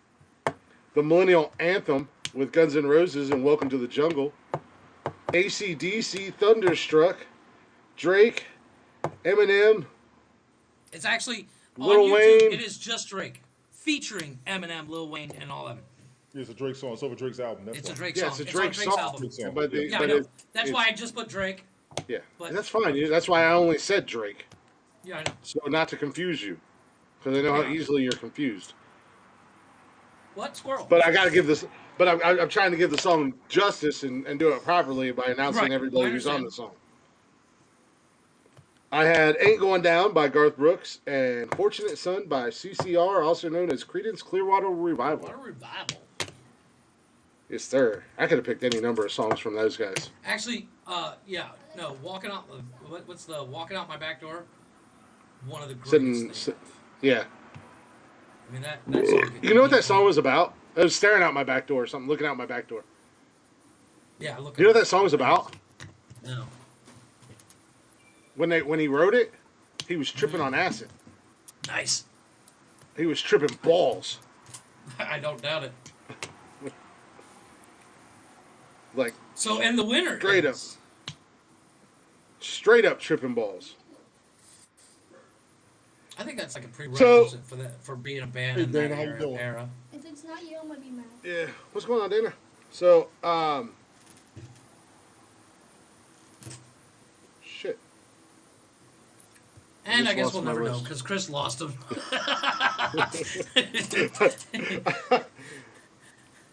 The Millennial Anthem with Guns N' Roses and Welcome to the Jungle, AC/DC Thunderstruck, Drake, Eminem. It's actually Lil on YouTube. Wayne. It is just Drake featuring Eminem, Lil Wayne, and all of them. It's a Drake song. It's over Drake's album. That's It's why. a Drake Yeah, song. it's a It's Drake on Drake's song. album. But Yeah, I know. That's why I just put Drake. Yeah, But- that's fine. That's why I only said Drake. Yeah, I know. So not to confuse you, because I know how Yeah. easily you're confused. What squirrel? But I got to give this. But I'm trying to give the song justice and do it properly by announcing Right, everybody I who's on understand. the song. I had "Ain't Going Down" by Garth Brooks and "Fortunate Son" by CCR, also known as Creedence Clearwater Revival. What a revival. Yes, sir. I could have picked any number of songs from those guys. Actually, yeah, no, walking out. What's the walking out my back door? One of the greatest things. Yeah. I mean that song. You know what that song was about? I was staring out my back door or something, looking out my back door. Yeah, look. You know what that song was about? No. When he wrote it, he was tripping on acid. Nice. He was tripping balls. I don't doubt it. Like So, and the winner Straight up. is- straight up tripping balls. I think that's like a prerequisite for being a band Hey, in that Dana, how you doing? era. If it's not you, I'm gonna be mad. Yeah. What's going on, Dana? So, shit. And just I guess lost we'll my never know list. because Chris lost him.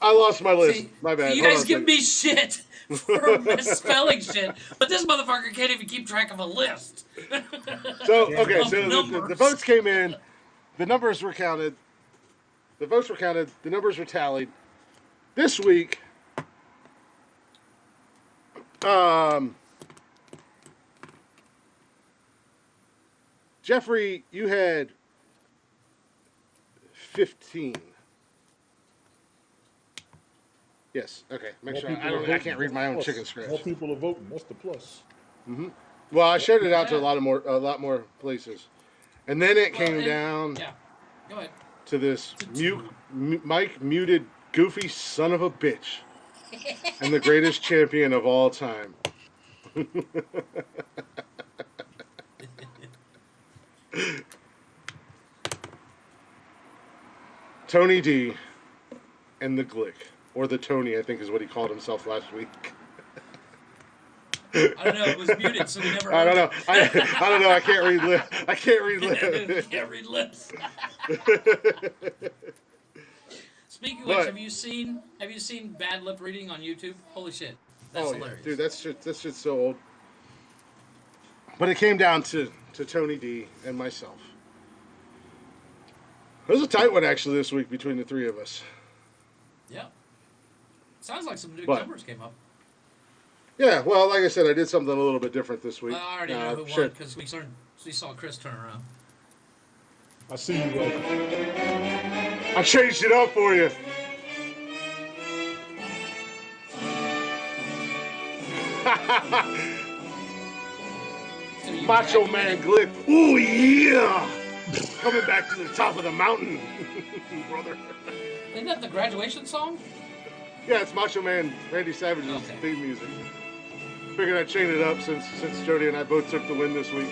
I lost my list. See, My bad. You Hold guys on a give second. me shit for misspelling shit, but this motherfucker can't even keep track of a list. So, okay, Of so the numbers. votes came in, the numbers were counted, the votes were counted, the numbers were tallied. This week, Jeffrey, you had 15. Yes. Okay. Make More sure. people I are don't. I voting. can't read my own Plus. chicken scratch. More people are voting. That's the plus. Well, I shared it out to a lot more places, and then it came and- down Yeah, go ahead. to this Mike muted goofy son of a bitch, and the greatest champion of all time. Tony D and the Glick, or the Tony, I think is what he called himself last week. I don't know. It was muted, so we never. I don't heard know. I don't know. I can't read lips. I can't read it. lips. Can't read lips. Speaking of But- which, have you seen bad lip reading on YouTube? Holy shit, that's Oh, hilarious. yeah. Dude, that's just so old. But it came down to Tony D and myself. It was a tight one actually this week between the three of us. Yeah. Sounds like some big But- numbers came up. Yeah, well, like I said, I did something a little bit different this week. Well, I already know who won shit. because we saw Chris turn around. I see you. I changed it up for you. So you Macho graduated- Man Glick. Ooh, yeah! Coming back to the top of the mountain, brother. Isn't that the graduation song? Yeah, it's Macho Man Randy Savage's Okay. theme music. Figured I'd chain it up since Jody and I both took the win this week.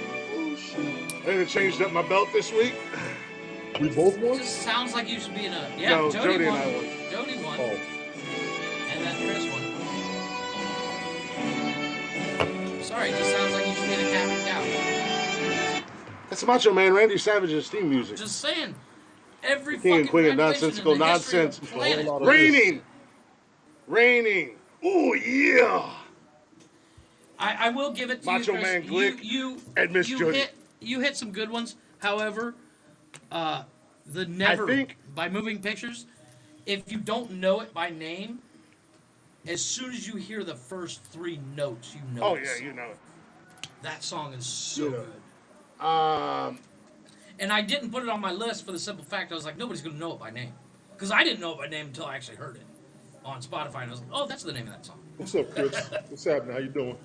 I even changed up my belt this week. We both It won? just sounds like you should be in a. Yeah, No, Jody Jody won. and I won. Jody won. Oh. And then Chris won. Sorry, it just sounds like you should be in a cat and cow. That's Macho Man Randy Savage's theme music. Just saying. Every King and fucking Queen of graduation Nonsensical in the history of Nonsense. the planet. A whole lot of Raining. Ooh, yeah. I will give it to Macho you, Chris. Man Glick and Miss Jody. You hit some good ones. However, the Never think- by Moving Pictures, if you don't know it by name, as soon as you hear the first 3 notes, you know. Oh yeah, you know it. That song is so You know good. And I didn't put it on my list for the simple fact I was like, nobody's gonna know it by name, because I didn't know it by name until I actually heard it on Spotify, and I was like, oh, that's the name of that song. What's up, Chris? What's happening? How you doing?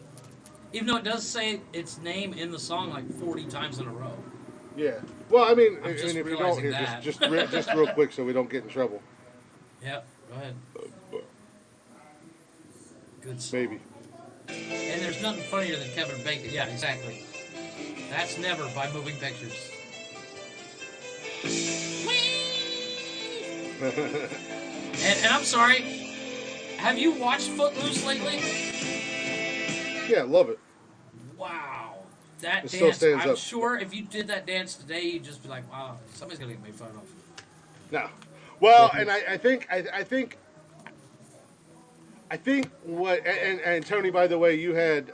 Even though it does say its name in the song like 40 times in a row. Yeah. Well, I mean, I'm just and if you don't, realizing here, that. just real quick, so we don't get in trouble. Yep. Go ahead. Good song. Maybe. And there's nothing funnier than Kevin Bacon. Yeah, exactly. That's Never by Moving Pictures. and I'm sorry. Have you watched Footloose lately? Yeah, love it. Wow. That It still dance, stands I'm up. sure if you did that dance today, you'd just be like, wow, somebody's going to get made fun of. No. Well, and I think what and Tony, by the way, you had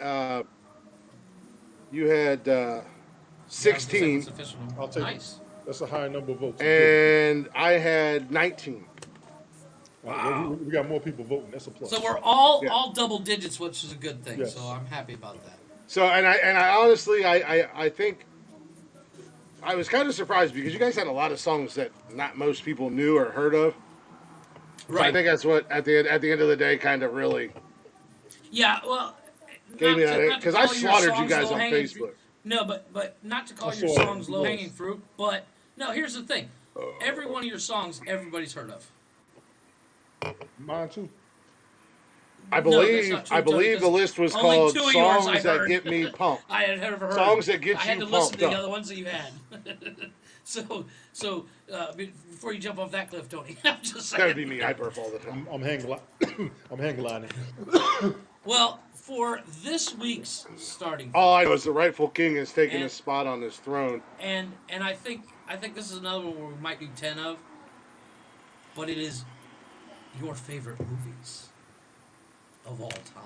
16, Yeah, official. I'll take Nice. it. That's a high number of votes. and I had 19. Wow. We got more people voting. That's a plus. So we're all Yeah. all double digits, which is a good thing. Yes. So I'm happy about that. So and I honestly I think I was kind of surprised because you guys had a lot of songs that not most people knew or heard of. So I think that's what at the end of the day kind of really Yeah, well, gave me that, because I slaughtered you guys on Facebook. No, but not to call I your saw it. songs low hanging fruit. But no, here's the thing: every one of your songs, everybody's heard of. Mine too. I No, that's believe not true, I Tony, believe the because list was only called 2 of yours I Songs That heard. Get Me Pumped. I had never heard. Songs that get I had you to listen to pumped the up. other ones that you had. so before you jump off that cliff, Tony, I'm just It's gotta saying. be me. I burp all the time. I'm hang I'm hang gliding. Well, for this week's starting, All I know is the rightful king is taking And- his spot on this throne. and I think this is another one where we might do 10 of, but it is your favorite movies of all time.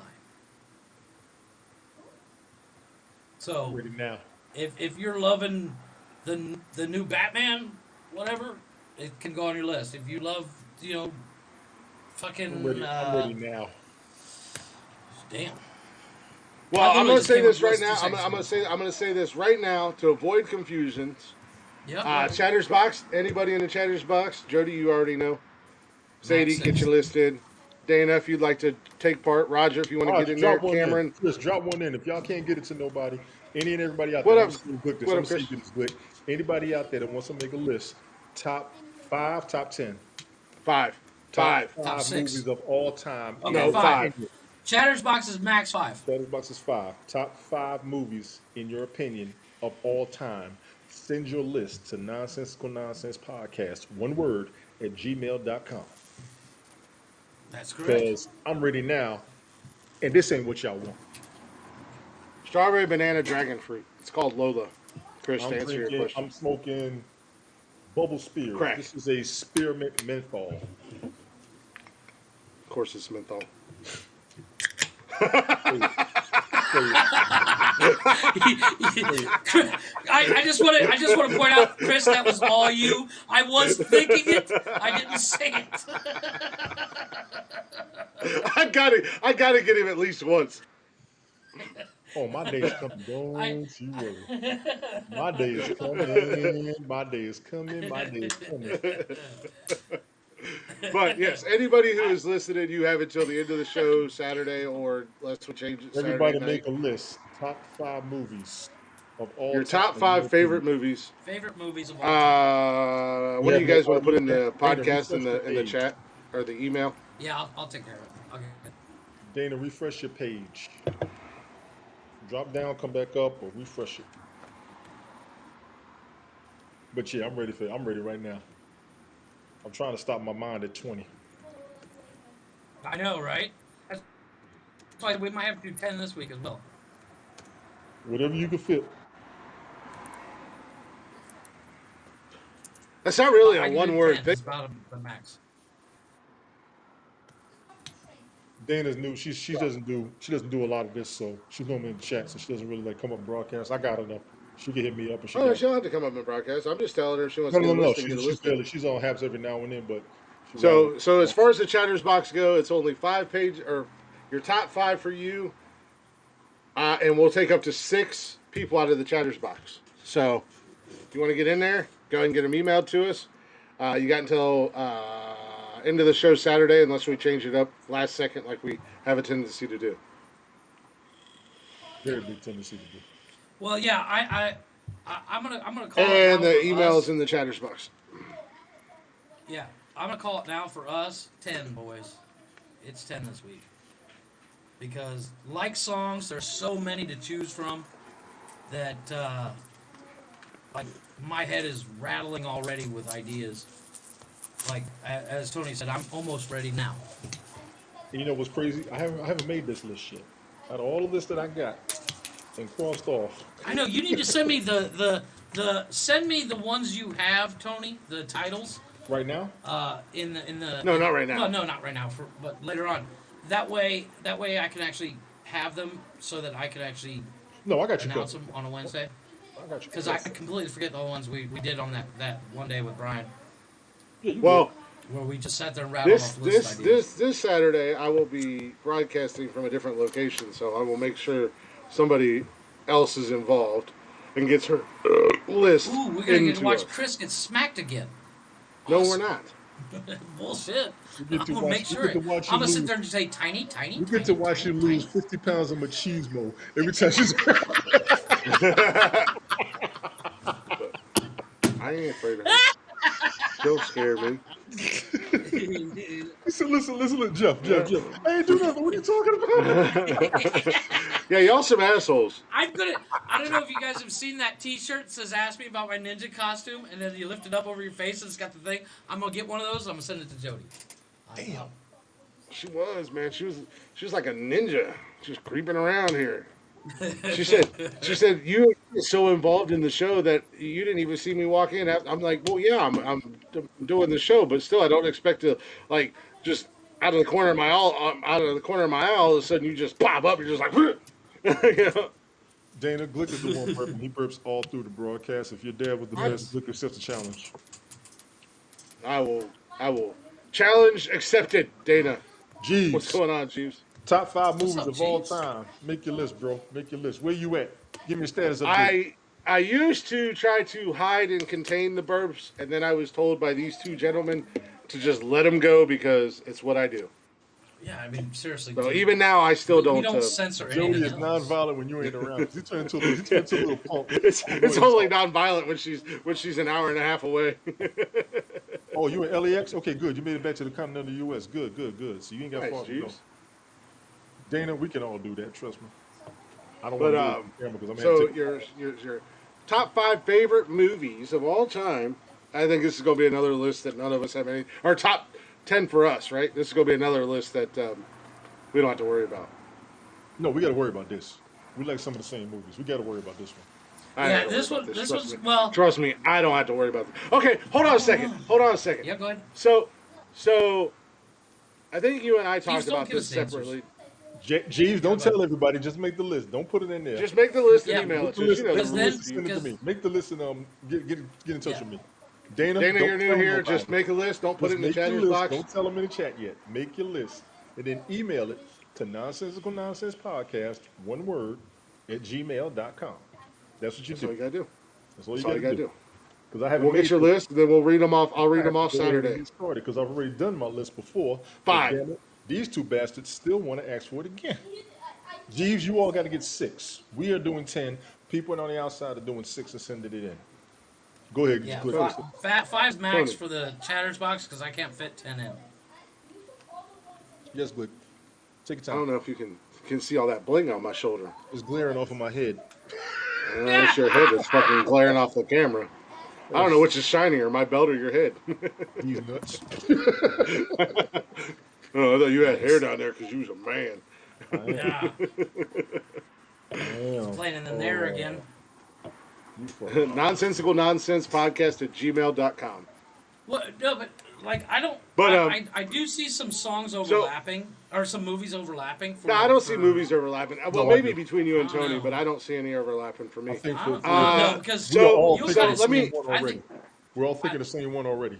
So Ready now. if you're loving the new Batman, whatever, it can go on your list. If you love, fucking I'm ready now. damn. Well, I I'm literally gonna just say came this up with right this now. 2 seconds ago. I'm gonna say this right now to avoid confusions. Yep. Chatters Box. Anybody in the Chatters Box? Jody, you already know. Sadie, Max get you six. listed. Dana, if you'd like to take part. Roger, if you want All to right, get in there. drop one Cameron. in. Chris, drop one in. If y'all can't get it to nobody, any and everybody out What there, up? I'm just gonna book this. What I'm up, gonna see Chris? this quick. Anybody out there that wants to make a list, top 5, top 10, Five. top Top 6. movies of all time. Okay, No, five. five. Chatter's Box is max 5. Box is 5. Top 5 movies, in your opinion, of all time. Send your list to Nonsensical Nonsense Podcast, one word, at gmail.com. That's correct. Because I'm ready now, and this ain't what y'all want. Strawberry banana dragon fruit. It's called Lola. Chris, to answer your question. I'm smoking Bubble Spear. Crack. This is a spearmint menthol. Of course, it's menthol. I just want to point out, Chris, that was all you. I was thinking it. I didn't say it. I gotta get him at least once. Oh, my day is coming. Don't you worry. My day is coming. My day is coming. My day is coming. But yes, anybody who is listening, you have until the end of the show, Saturday, or let's change it. Everybody Saturday make night. a list. Top 5 movies of all Your time. top 5 favorite movies. Favorite movies of all time. What do you guys want to put in the Dana, podcast in refresh the your page. chat or the email? Yeah, I'll take care of it. Okay. Dana, refresh your page. Drop down, come back up, or refresh it. But yeah, I'm ready right now. I'm trying to stop my mind at 20. I know, right? That's why we might have to do 10 this week as well. Whatever you can fit. That's not really I a can do one-word 10. thing. It's about the max. Dana's new. She doesn't do a lot of this, so she's normally in the chat, so she doesn't really come up and broadcast. I got enough. She can hit me up and she. Oh, she don't have to come up and broadcast. I'm just telling her if she wants to get a No. listing, get a listing. She's on Habs every now and then, but So as far as the chatters box go, it's only 5 pages, or your top 5 for you, and we'll take up to 6 people out of the chatters box. So if you want to get in there, go ahead and get them emailed to us. You got until end of the show Saturday, unless we change it up last second like we have a tendency to do. Very big tendency to do. Well, yeah, I'm gonna call it. And now the for emails us. in the chatters box. Yeah, I'm gonna call it now for us. 10 boys, it's 10 this week. Because like songs, there's so many to choose from that like my head is rattling already with ideas. Like as Tony said, I'm almost ready now. And you know what's crazy? I haven't made this list yet. Out of all of this that I got and crossed off. I know you need to send me send me the ones you have, Tony, the titles. Right now? In the No, not right now. Well, no, not right now. But later on. That way I can actually have them so that I can actually No, I got you announce covered. them on a Wednesday. I got you. Because I completely forget the ones we did on that one day with Brian, Well, where we just sat there and rattled off list ideas. this Saturday, I will be broadcasting from a different location, so I will make sure somebody else is involved and gets her list. Ooh, we're gonna get to watch us. Chris get smacked again. No, we're not. Bullshit. We I'm get to gonna watch- make we sure. get to watch I'm you gonna sit lose. there and just say tiny. We get to watch you lose 50 pounds of machismo every time she's. I ain't afraid of her. Don't scare me. Listen, Jeff. I ain't do nothing. What are you talking about? Yeah, y'all some assholes. I don't know if you guys have seen that T-shirt that says "Ask me about my ninja costume," and then you lift it up over your face and it's got the thing. I'm gonna get one of those. I'm gonna send it to Jody. Damn. She was, man. She was like a ninja. She was creeping around here. She said you were so involved in the show that you didn't even see me walk in. I'm like, well, yeah, I'm doing the show, but still, I don't expect to like just out of the corner of my eye, all of a sudden you just pop up. You're just like, you know? Dana, Glick is the one burping. He burps all through the broadcast. If your dad was the best, Glick accepts the challenge. I will. Challenge accepted, Dana. Jeeves. What's going on, Jeeves? Top 5 What's movies up, of all Jeeves? time. Make your list, bro. Make your list. Where you at? Give me a status update. I used to try to hide and contain the burps, and then I was told by these two gentlemen to just let them go because it's what I do. Yeah, I mean seriously. So dude, even now, I still we don't. don't censor Jody anything is else. non-violent when you ain't around. He turned into a little punk. It's only non-violent when she's an hour and a half away. Oh, you in LAX? Okay, good. You made it back to the continental U.S. Good. So you ain't got Nice, far to go. Jeeves. Dana, we can all do that. Trust me. I don't But want to do it because I'm so gonna take your top 5 favorite movies of all time. I think this is going to be another list that none of us have any. Or top 10 for us, right? This is going to be another list that we don't have to worry about. No, we got to worry about this. We like some of the same movies. We got to worry about this one. I Yeah, don't this worry about one- this Trust one's- me. well- Trust me, I don't have to worry about this. Okay, hold on a second. Yeah, go ahead. So, I think you and I talked don't about give this us answers. separately. Jeeves, don't tell everybody. Just make the list. Don't put it in there. Just make the list Yeah, and email Make it the to us. list, You know make the the then- rules. list, send it to because- me. Make the list and get in touch Yeah. with me. Dana, Dana, don't you're new tell here. nobody. Just make a list. Don't put Just it in the make your chatter's list. box. Don't tell them in the chat yet. Make your list and then email it to nonsensical nonsense podcast, one word, at gmail.com. That's what you That's all do. you gotta do. That's all That's you all you got to gotta do. do. Because I haven't We'll made get your this. list, and then we'll read them off. I'll read them off Go ahead and Saturday. get started because I've already done my list before. But 5. damn it, these two bastards still want to ask for it again. Jeeves, you all got to get 6. We are doing 10. People on the outside are doing 6 and sending it in. Go ahead. Yeah, Go ahead. five's max Tony. for the chatters box because I can't fit 10 in. Yes, good. Take your I don't time. know if you can see all that bling on my shoulder. It's glaring off of my head. It's your head that's fucking glaring off the camera. I don't know which is shinier, my belt or your head. These nuts. Oh, I thought you had hair down there because you was a man. Yeah, Damn. playing in there again. You fucking- Nonsensical Nonsense Podcast at gmail.com. Well, no, but like I don't. But, I do see some songs overlapping or some movies overlapping. For, No, I don't see for- movies overlapping. Well, No, I maybe do. between you and I don't Tony, know. but I don't see any overlapping for me. I think I for, don't, for- no, because we are all you thinking guys. the let me- same one I already. think We're all thinking the same one already.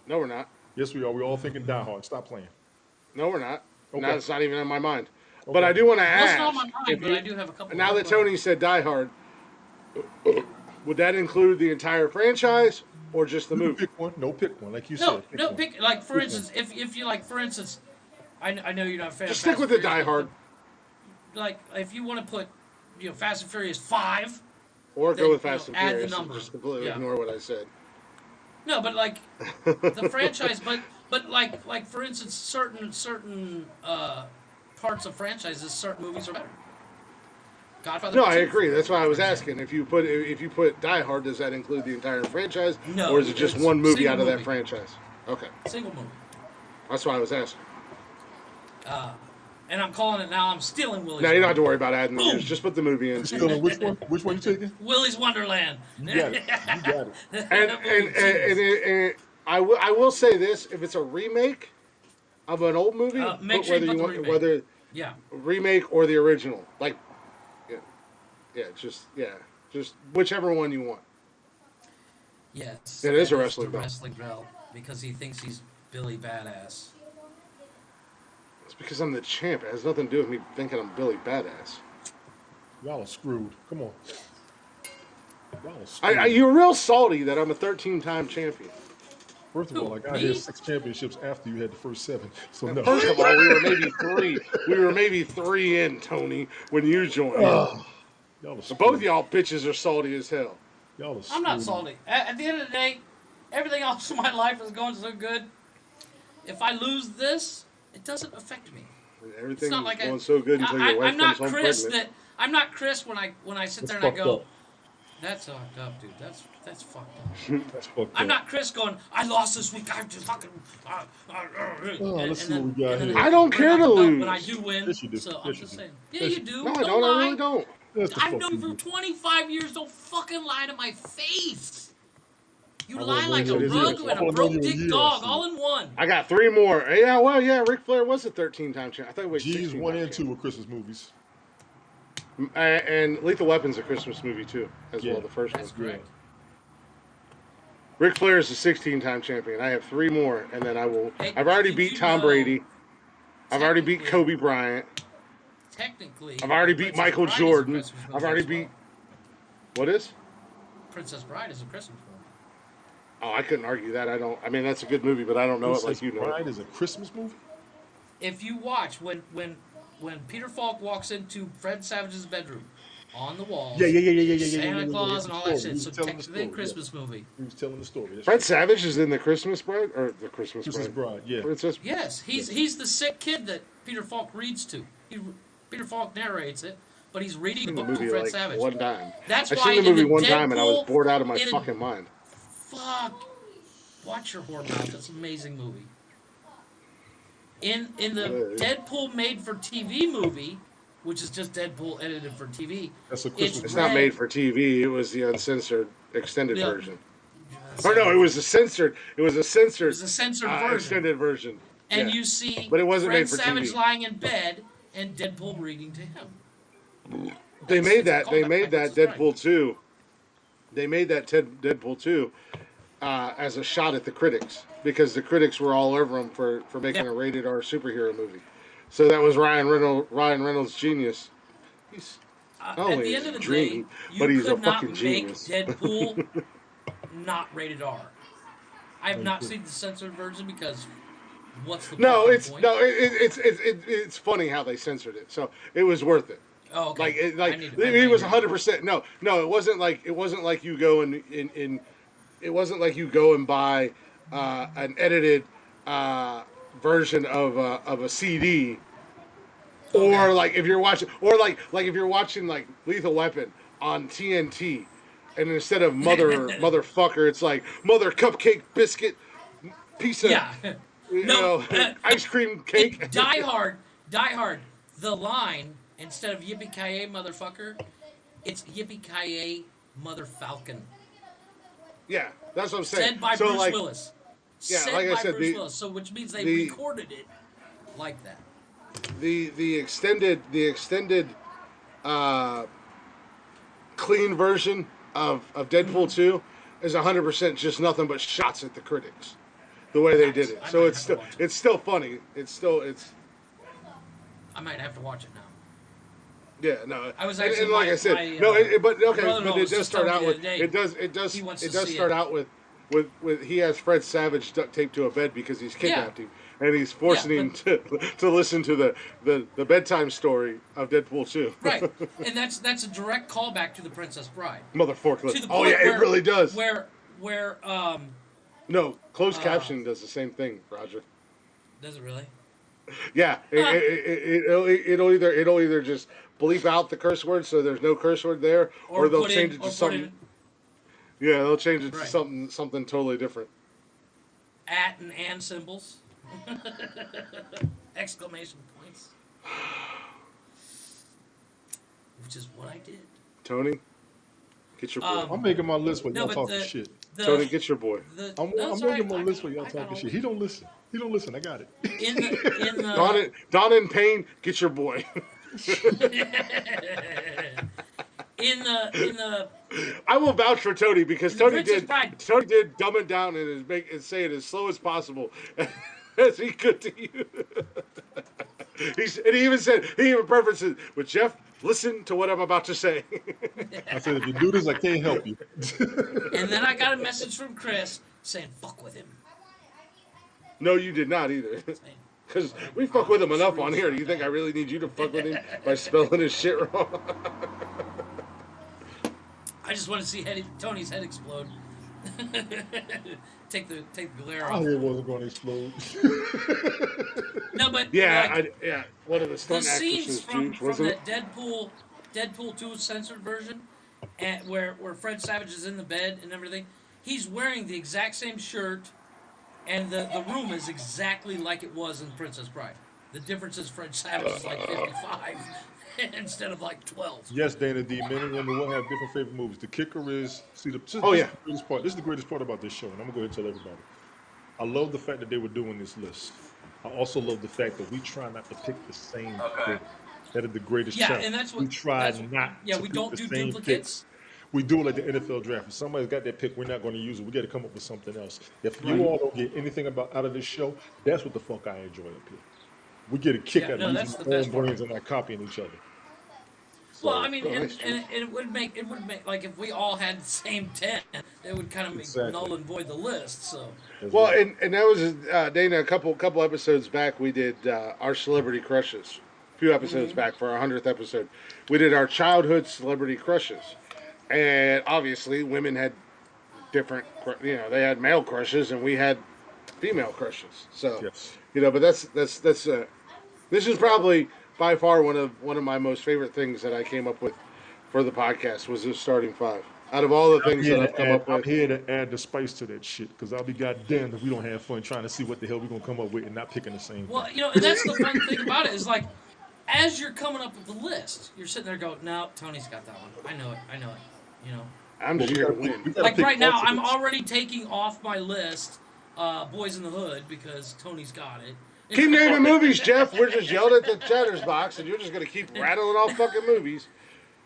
No, we're not. Yes, we are. We're all thinking Die Hard. Stop playing. No, we're not. Okay. Now it's not even in my mind. Okay. But I do want to Well, it's ask. not on my mind, if but you- I do have a couple. Now that Tony said Die Hard, would that include the entire franchise or just the You can movie? pick one. No, pick one. Like you No, said. no, one. pick like for instance, if you like for instance, I know you're not a fan. Just of stick Fast with and the Die Furious, Hard. but, like if you want to put, Fast and Furious 5. Or Then, go with Fast and add the Furious. number. Just completely Yeah. ignore what I said. No, but like the franchise, but like for instance, certain parts of franchises, certain movies are better. Godfather. No, I 2, agree. That's why I was for asking. If you put Die Hard, does that include the entire franchise, No, or is it just it's one movie single out of that movie. franchise? Okay, example. Single movie. that's why I was asking. And I'm calling it now. I'm stealing Willie's. Now you don't have to worry about adding the Boom. years. Just put the movie in. Still on which one? Which one you taking? Willy's Wonderland. You got it. You got it. And I will say this: if it's a remake of an old movie, Make put sure whether you put the want remake. whether Yeah. remake or the original, like just whichever one you want. Yes. It is a that wrestling the belt. wrestling belt because he thinks he's Billy Badass. It's because I'm the champ. It has nothing to do with me thinking I'm Billy Badass. Y'all are screwed. Come on. Y'all are screwed. You're real salty that I'm a 13-time champion. First of all, I got Me? here 6 championships after you had the first 7. So no. First of all, we were maybe three. We were maybe 3 in, Tony, when you joined. Y'all are screwed. Both y'all bitches are salty as hell. Y'all are screwed. I'm not salty. At the end of the day, everything else in my life is going so good. If I lose this, it doesn't affect me. Everything's It's not like going so good until your wife I'm not comes home Chris pregnant. I'm not Chris when I sit That's there and I fucked go, up. that's fucked up, dude. That's fucked up. That's fucked I'm up. not Chris going, I lost this week. I have to fucking. let's see what we got here. I don't care to lose. But I do win. Yes, you do. So I'm Yes, just you do. saying. Yeah, Yes, you you do. No, I Don't don't. lie. I really don't. That's the I've fuck known you you for do. 25 years. Don't fucking lie to my face. You I lie won't like know a you in rug years. and I a won't know broke you in dick years. dog all in one. I got 3 more. Yeah, Ric Flair was a 13-time champ. I thought he was G's 16 1 and 2 were Christmas movies. And Lethal Weapon's a Christmas movie too, as Yeah. well. The first That's one. correct. Ric Flair is a 16-time champion. I have 3 more, and then I will. Hey, I've already did beat you Tom know- Brady. I've already beat Technically- Kobe Bryant. Technically, I've already beat Princess Michael Bride is a Jordan. Christmas movie I've already as well. beat. What is? Princess Bride is a Christmas movie. Oh, I couldn't argue that. I mean, that's a good movie, but I don't know it like Princess you know. Bride is a Christmas movie? If you watch when Peter Falk walks into Fred Savage's bedroom, on the walls, Santa Claus and all that shit. So technically a Christmas movie. He was telling the story. That's Fred right. Savage is in the Christmas Bride or the Christmas Princess Bride. Bride, yeah. Princess. Yes, he's the sick kid that Peter Falk reads to. Peter Falk narrates it, but he's reading the Seen the book to movie Fred like Savage. one time. That's I've why seen the in movie the one time and I was Deadpool- bored out of my in a- fucking mind. Fuck. Watch your whore mouth. That's an amazing movie. In the Deadpool made for TV movie, which is just Deadpool edited for TV. That's a Christmas It's movie. not made for TV. It was the uncensored extended Yeah. version. Or no, it was a censored. It was a censored. It was a censored version. Extended version. And Yeah. you see But it wasn't Fred made for Savage TV. lying in bed and Deadpool reading to him. They It's- made it's a that. They callback, made that it's right. Deadpool 2. They made that Deadpool 2 as a shot at the critics because the critics were all over him for making Yeah. a rated R superhero movie. So that was Ryan Reynolds' genius. He's At always the end of the dreamy, day, you but he's a could not fucking make genius. Deadpool not rated R. I have not seen the censored version because what's the No, fucking it's point? no, it's funny how they censored it. So it was worth it. Oh, okay. Like I like need to- I it was need to- 100%. No, it wasn't like you go and it wasn't like you go and buy an edited version of a CD, or Okay. like if you're watching, or like if you're watching like Lethal Weapon on TNT, and instead of motherfucker, it's like mother cupcake biscuit piece of Yeah. you No, know, ice cream cake. In Die Hard. The line instead of yippee ki motherfucker, it's yippee ki mother falcon. Yeah, that's what I'm saying. Said by so Bruce like, Willis. Yeah, Said like I by said, Bruce the- Willis. So which means they the- recorded it like that. the extended clean version of Deadpool 2 is 100% just nothing but shots at the critics. the way they did it. So it's still funny. It's. I might have to watch it now. Yeah, no. I was actually and like I said, but it does start out with start out with he has Fred Savage duct taped to a bed because he's kidnapped him, and he's forcing him to listen to the bedtime story of Deadpool 2. Right, and that's a direct callback to the Princess Bride. Motherforklift. Oh yeah, it really does. Where no, closed caption does the same thing, Roger. Does it really? Yeah, it'll either just bleep out the curse word so there's no curse word there, or they'll change it to something. Yeah, they'll change it to something totally different. At and symbols. Exclamation points. Which is what I did. Tony, get your boy. I'm making my list while y'all talking shit. Tony, get your boy. I'm making my list while y'all talking shit. He don't listen. I got it. In the Don in pain, get your boy. in the I will vouch for Tony because Tony did dumb it down and say it as slow as possible as he could to you. He even preferences with Jeff. Listen to what I'm about to say. I said, if you do this, I can't help you. And then I got a message from Chris saying, "Fuck with him." No, you did not either. Because we fuck with him enough on here. Do you think I really need you to fuck with him by spelling his shit wrong? I just want to see Tony's head explode. take the glare I off. knew it wasn't going to explode. No, but one of the stunt scenes actresses, from that Deadpool 2 censored version, and where Fred Savage is in the bed and everything, he's wearing the exact same shirt, and the room is exactly like it was in Princess Bride. The difference is Fred Savage is like 55 instead of like 12. Yes, Dana D. Men and women will have different favorite movies. The kicker is, the greatest part. This is the greatest part about this show, and I'm gonna go ahead and tell everybody. I love the fact that they were doing this list. I also love the fact that we try not to pick the same thing. That is the greatest challenge. And that's what we try not. Yeah, to we pick don't the do same duplicates. Pick. We do it like the NFL draft. If somebody's got that pick, we're not going to use it. We got to come up with something else. If you all don't get anything out of this show, that's what the fuck I enjoy up here. We get a kick out of using our own brains and not copying each other. So, well, I mean, and it would make like if we all had the same 10, it would kind of make null and void the list. So. Well, and that was Dana. A couple episodes back, we did our celebrity crushes. A few episodes back for our 100th episode, we did our childhood celebrity crushes, and obviously women had different. They had male crushes, and we had female crushes. So but this is probably by far one of my most favorite things that I came up with for the podcast was this starting five. Out of all the things that I've come up with, I'm here to add the spice to that shit because I'll be goddamned if we don't have fun trying to see what the hell we're gonna come up with and not picking the same. Well, and that's the fun thing about it is like, as you're coming up with the list, you're sitting there going, "No, Tony's got that one. I know it. I'm just here to win. Like right now, I'm already taking off my list, Boys in the Hood because Tony's got it. Keep naming movies, Jeff. We're just yelling at the chatter's box, and you're just gonna keep rattling off fucking movies.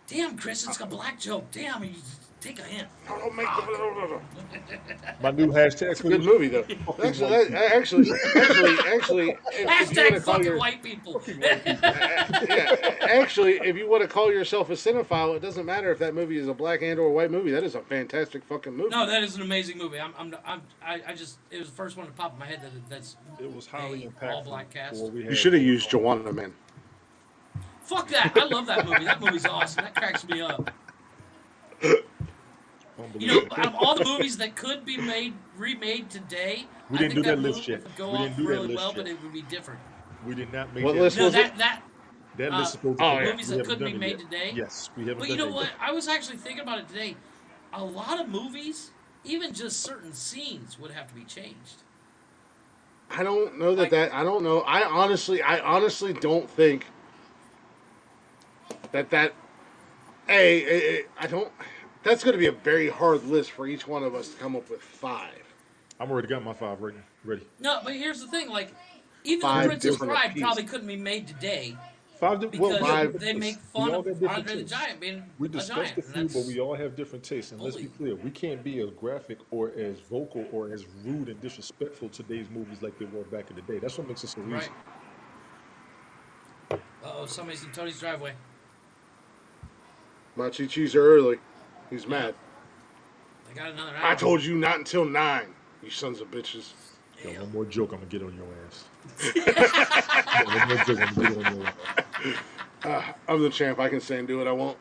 Damn, Chris, it's a black joke. Damn, you take a hint. My new hashtag. It's a good movie, though. Actually, hashtag fucking white people. Actually, if you want to call yourself a cinephile, it doesn't matter if that movie is a black and or white movie. That is a fantastic fucking movie. No, that is an amazing movie. I just it was the first one to pop in my head it was highly impactful. All black cast. You should have used Joanna Man. Fuck that! I love that movie. That movie's awesome. That cracks me up. Out of all the movies that could be remade today, we didn't do that list yet. Would go off really well, but it would be different. We did not make what that list. No, was it? That list is supposed to be movies that couldn't be made today. Yes, we haven't. But you know what? I was actually thinking about it today. A lot of movies, even just certain scenes, would have to be changed. I don't know I don't know. I honestly don't think that. I don't. That's going to be a very hard list for each one of us to come up with 5. I'm already got my 5 ready. No, but here's the thing: like, even The Princess Bride probably couldn't be made today. because they make fun of different Andre the tastes. Giant being We a discussed giant. a few, but we all have different tastes. And let's be Bully. clear, we can't be as graphic or as vocal or as rude and disrespectful to today's movies like they were back in the day. That's what makes us so Right. easy. Uh-oh, somebody's in Tony's driveway. Machi Cheese early. He's mad. They got another I hour. told you not until 9, you sons of bitches. Yo, one more joke, I'm gonna get on your ass. One more joke, I'm gonna get on your ass. I'm the champ. I can say and do what I want.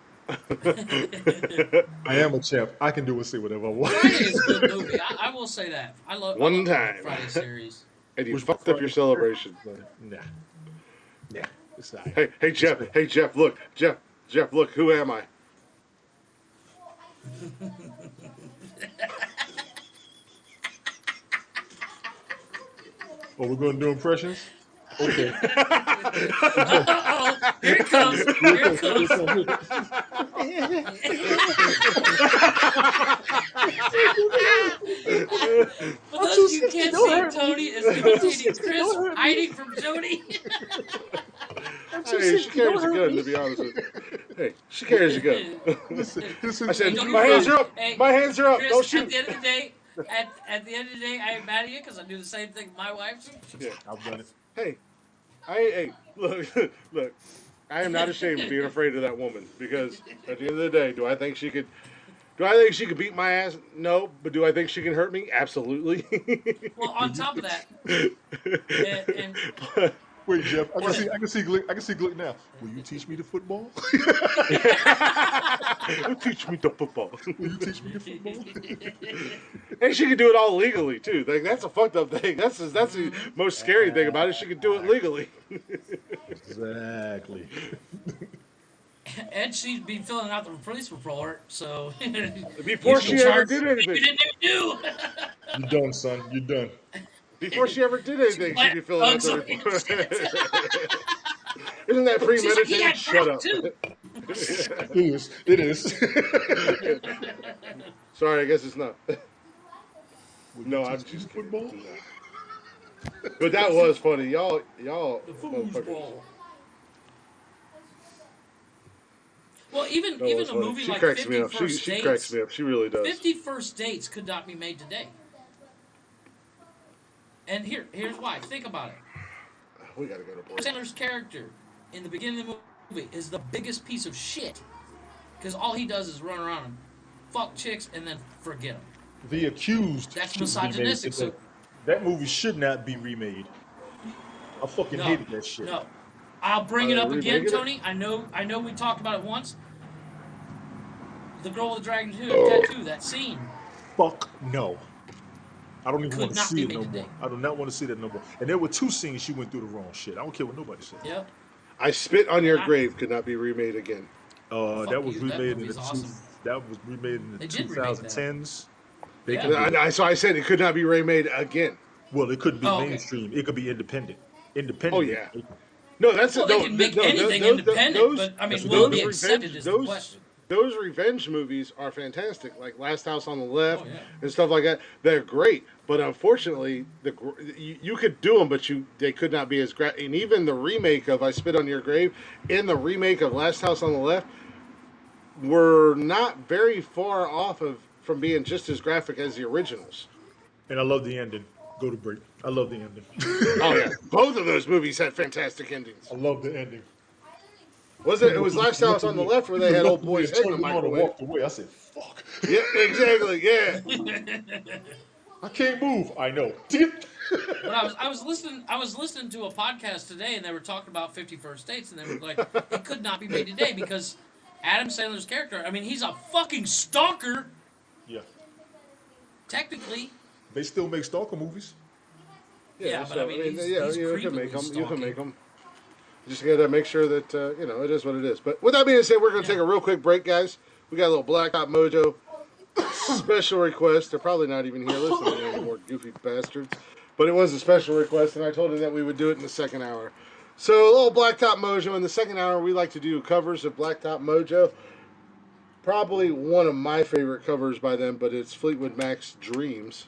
I am a champ. I can do and say whatever I want. Friday is a good movie. I will say that. I love One the time. Friday series. And you Which fucked up your celebration. Nah. It's all right. Hey Jeff, look. Jeff, look, who am I? Oh, we're gonna do impressions? Okay. Uh-oh, here it comes. Here it comes. For those of you who can't see, Tony is imitating Chris hiding from Jody. Hey, she carries a gun, to be honest with you. Hey, she carries a gun. I said, Don't my get hands me are wrong. up. Hey, My hands are up. Chris, Don't at shoot. the end of the day, at the end of the day, I ain't mad at you because I do the same thing with my wife. Yeah. I've done it. Hey, look. I am not ashamed of being afraid of that woman because at the end of the day, do I think she could beat my ass? No, but do I think she can hurt me? Absolutely. Well, on top of that, and Wait, Jeff, I can see Glick now. Will you teach me the football? Teach me the football. Will you teach me the football? And she could do it all legally too. Like that's a fucked up thing. That's the most scary thing about it. She could do it legally. Exactly. and she'd be filling out the police report, so Before she ever did you anything. didn't even do. You're done, son. You're done. Before she ever did anything, she'd be filling out the report. Isn't that premeditated? Shut up. It is. Sorry, I guess it's not. Will No, you I'm teach me just the kidding. football. But that was funny. Y'all The motherfuckers. foosball. Well, even That was a funny. movie She like cracks 50 me up. First She Dates. cracks me up. She really does. 50 First Dates could not be made today. And here's why. Think about it. We gotta go to break. Sandler's character in the beginning of the movie is the biggest piece of shit. Because all he does is run around and fuck chicks and then forget them. The Accused. That's should be remade. misogynistic, so- That movie should not be remade. I fucking hated that shit. No. I'll bring it Are up they again, remaking it? Tony. I know we talked about it once. The girl with the dragon Oh. tattoo, that scene. Fuck no. I don't even Could want to not see be it made no today. more. I do not want to see that no more. And there were 2 scenes she went through the wrong shit. I don't care what nobody said. Yep. I Spit on Your Grave could not be remade again. Fuck That was you, that remade in movie's the awesome. that was remade in the They did remake that. 2010s. Yeah. So I said it could not be remade again. Well, it couldn't be Oh, okay. mainstream. It could be independent. Independent. Oh, yeah. No, that's Well, they can make anything independent, but I mean, will it be accepted is the question. Those revenge movies are fantastic, like Last House on the Left Oh, yeah. and stuff like that. They're great, but unfortunately, you could do them, but they could not be as great. And even the remake of I Spit on Your Grave, in the remake of Last House on the Left, were not very far off from being just as graphic as the originals. And I love the ending. Go to break. I love the ending. Oh yeah, both of those movies had fantastic endings. I love the ending. Was it? It was Last House on the Left where they had old boys head in the turned around and microwave. walked away. I said, "Fuck! Yeah, exactly. Yeah. I can't move." I know. But I was listening to a podcast today, and they were talking about 50 First Dates, and they were like, it could not be made today because Adam Sandler's character. I mean, he's a fucking stalker. Yeah. Technically. They still make stalker movies. Yeah, but I mean, he's you can creepily make them. You can stalking. make them. Just gotta make sure that it is what it is. But with that being said, we're gonna take a real quick break, guys. We got a little Black Hot Mojo special request. They're probably not even here listening anymore, goofy bastards. But it was a special request, and I told them that we would do it in the second hour. So a little Black Top Mojo in the second hour. We like to do covers of Black Top Mojo. Probably one of my favorite covers by them, but it's Fleetwood Mac's "Dreams."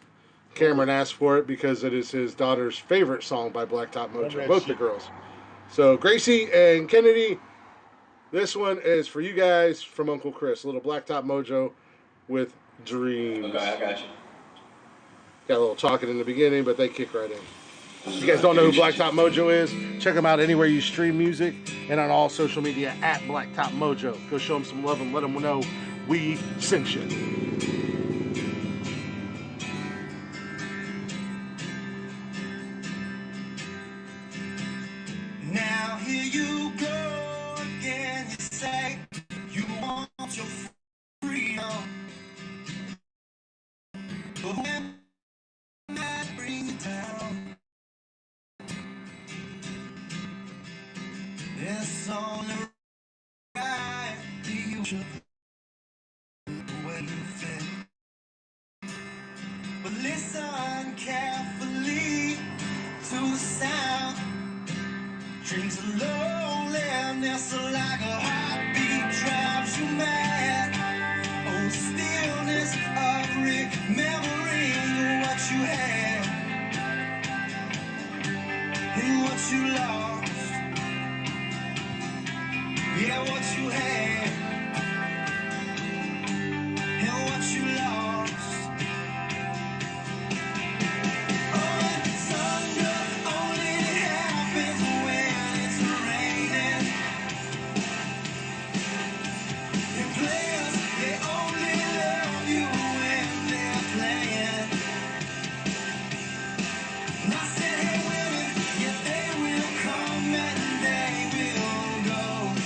Cameron asked for it because it is his daughter's favorite song by Black Top Mojo. Both the girls. So Gracie and Kennedy, this one is for you guys from Uncle Chris. A little Blacktop Mojo with Dreams. Okay, I got you. Got a little talking in the beginning, but they kick right in. If you guys don't know who Blacktop Mojo is, check them out anywhere you stream music and on all social media at Blacktop Mojo. Go show them some love and let them know we sent you. Now here you go again. You say you want your freedom, but when that brings you down, it's only right that you should where you fit. But listen carefully to the sound. Dreams of loneliness are like a heartbeat drives you mad. Oh, the stillness of remembering what you had and what you lost. Yeah, what you had and what you lost. Oh, and thunder only happens when it's raining. And players, they only love you when they're playing. And I said, hey, women, yeah, they will come and they will go.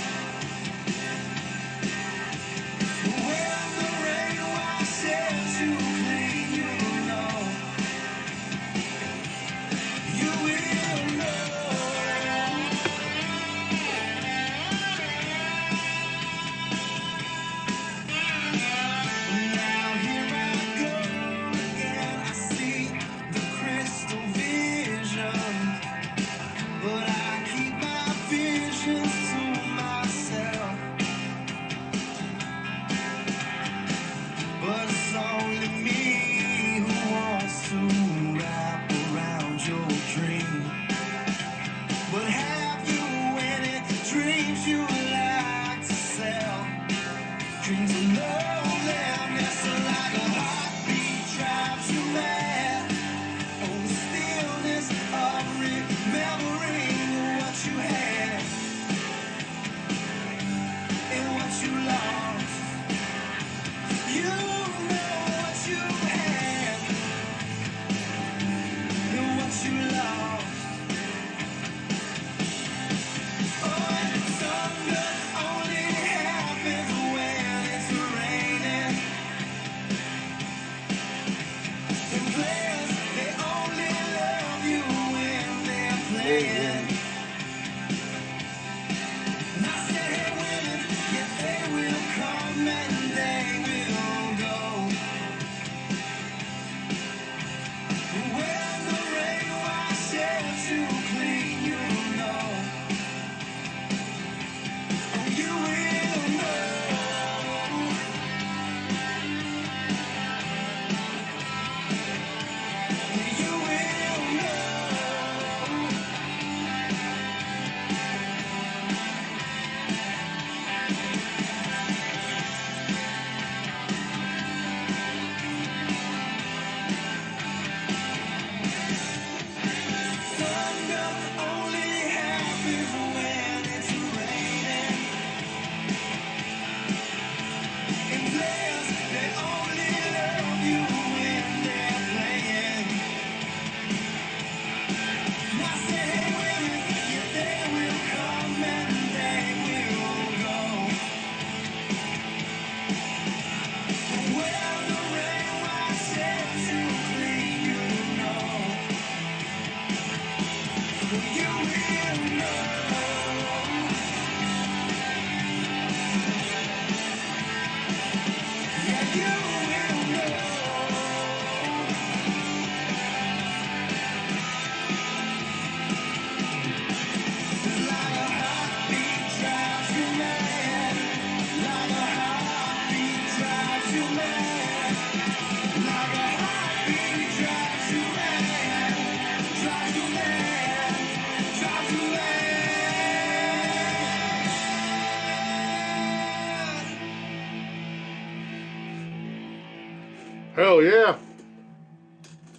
Hell yeah.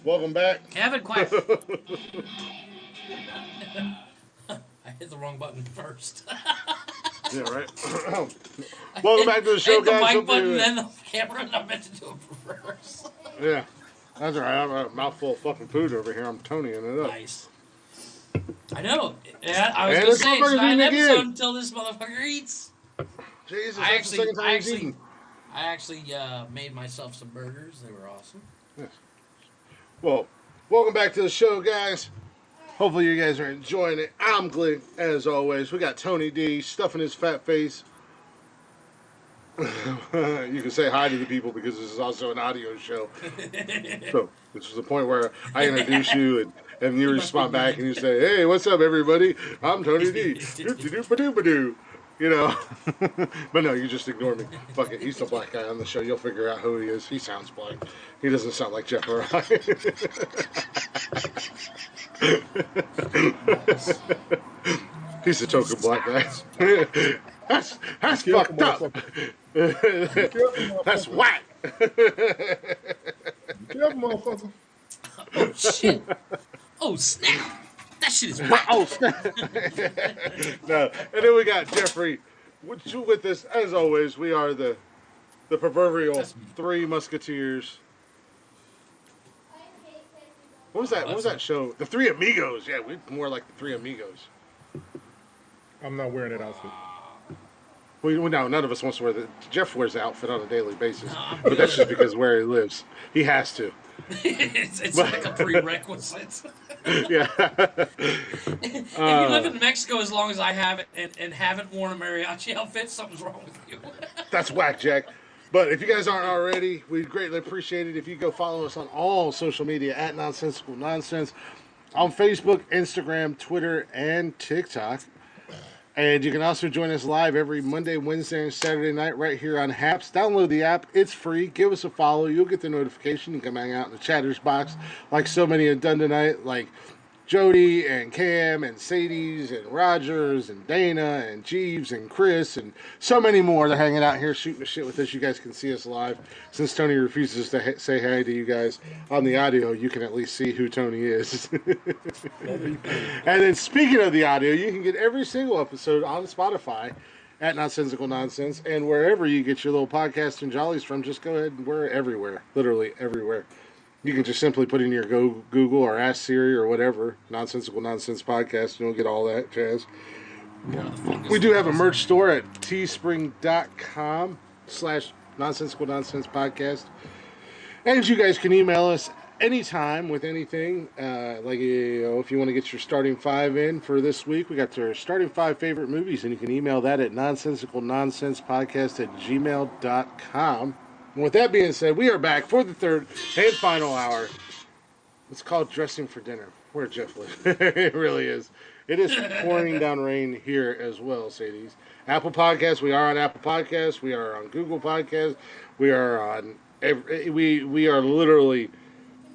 Welcome back. Kevin, quiet. I hit the wrong button first. Yeah, right. Welcome back to the show, guys. I hit the mic button, then the camera, and I meant to do it reverse. Yeah, that's all right. I have a mouthful of fucking food over here. I'm Tonying it up. Nice. I know. Yeah, I was And going to say, it's not an again. episode until this motherfucker eats. Jesus, I that's the second time he's eaten. actually made myself some burgers. They were awesome. Yes. Well, welcome back to the show, guys. Hopefully you guys are enjoying it. I'm Glenn, as always. We got Tony D stuffing his fat face. You can say hi to the people because this is also an audio show. So this is the point where I introduce you and you respond back and you say, "Hey, what's up, everybody? I'm Tony D." Doo-doo-doo-ba-doo-ba-doo. You know, but no, you just ignore me. Fuck it, he's the black guy on the show. You'll figure out who he is. He sounds black. He doesn't sound like Jeff or I. He's a token black guy. That's fucked up. That's whack. Careful, motherfucker. Oh, shit. Oh, snap. That shit is whack. Oh, snap. No, and then we got Jeffrey with us. As always, we are the proverbial Three Musketeers. What was that? What was that show? The Three Amigos. Yeah, we're more like the Three Amigos. I'm not wearing that outfit. No, none of us wants to wear the. Jeff wears the outfit on a daily basis, but that's just because where he lives, he has to. it's like a prerequisite. Yeah. If you live in Mexico as long as I have and haven't worn a mariachi outfit, something's wrong with you. That's whack, Jack. But if you guys aren't already, we'd greatly appreciate it if you go follow us on all social media at Nonsensical Nonsense on Facebook, Instagram, Twitter, and TikTok. And you can also join us live every Monday, Wednesday, and Saturday night right here on Haps. Download the app. It's free. Give us a follow. You'll get the notification. You can come hang out in the chatters box like so many have done tonight, like Jody and Cam and Sadie's and Rogers and Dana and Jeeves and Chris and so many more. They're hanging out here shooting the shit with us. You guys can see us live. Since Tony refuses to say hi to you guys on the audio, you can at least see who Tony is. And then speaking of the audio, you can get every single episode on Spotify at Nonsensical Nonsense and wherever you get your little podcasts and jollies from. Just go ahead and we're everywhere, literally everywhere. You can just simply put in your Google or Ask Siri or whatever, Nonsensical Nonsense Podcast, and you'll get all that jazz. We do have a merch store at teespring.com/Nonsensical Nonsense Podcast. And you guys can email us anytime with anything. Like, if you want to get your starting five in for this week, we got our starting five favorite movies, and you can email that at nonsensicalnonsenspodcast@gmail.com. And with that being said, we are back for the third and final hour. It's called Dressing for Dinner. Where Jeff lives. It really is. It is pouring down rain here as well, Sadie's. Apple Podcasts. We are on Apple Podcasts. We are on Google Podcasts. We are on... We are literally...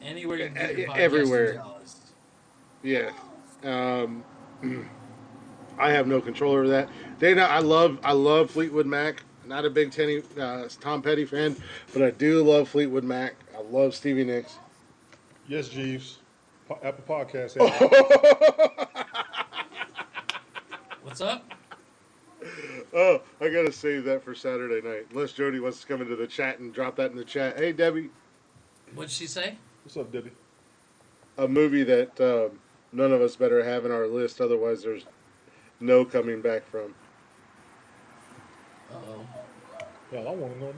Anywhere you can get your podcast everywhere. Yeah. I have no control over that. Dana, I love Fleetwood Mac. Not a big Tom Petty fan, but I do love Fleetwood Mac. I love Stevie Nicks. Yes, Jeeves. Apple Podcast. What's up? Oh, I gotta save that for Saturday night. Unless Jody wants to come into the chat and drop that in the chat. Hey, Debbie. What'd she say? What's up, Debbie? A movie that none of us better have in our list, otherwise there's no coming back from. Uh-oh. Yeah, I want to know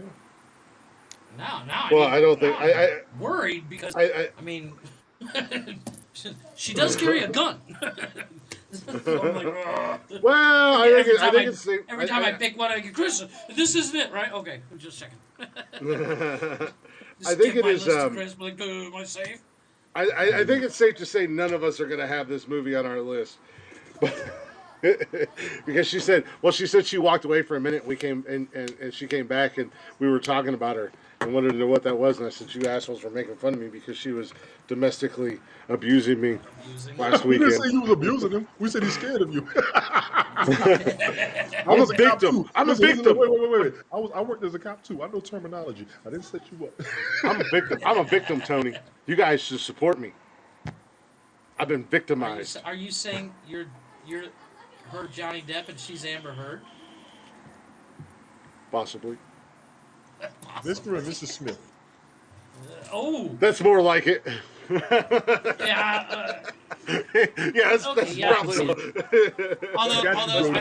now. Now Well, I don't think... I'm worried because, I mean... she does carry a gun. So I'm like, well, I think it's safe. Every time I pick one, I get Chris. This isn't it, right? Okay, I'm just checking. I think it is. Chris, like, am I safe? I think it's safe to say none of us are going to have this movie on our list. Because she said she walked away for a minute. We came and she came back and we were talking about her and wanted to know what that was. And I said, you assholes were making fun of me because she was domestically abusing me last We didn't weekend. say you was abusing him. We said he's scared of you. I'm a victim. I'm a victim. Wait. I worked as a cop too. I know terminology. I didn't set you up. I'm a victim. I'm a victim, Tony. You guys should support me. I've been victimized. Are you saying you're her Johnny Depp and she's Amber Heard? Possibly. Mr. and Mrs. Smith. Oh. That's more like it. Yeah. Yeah, that's Yeah, probably. Although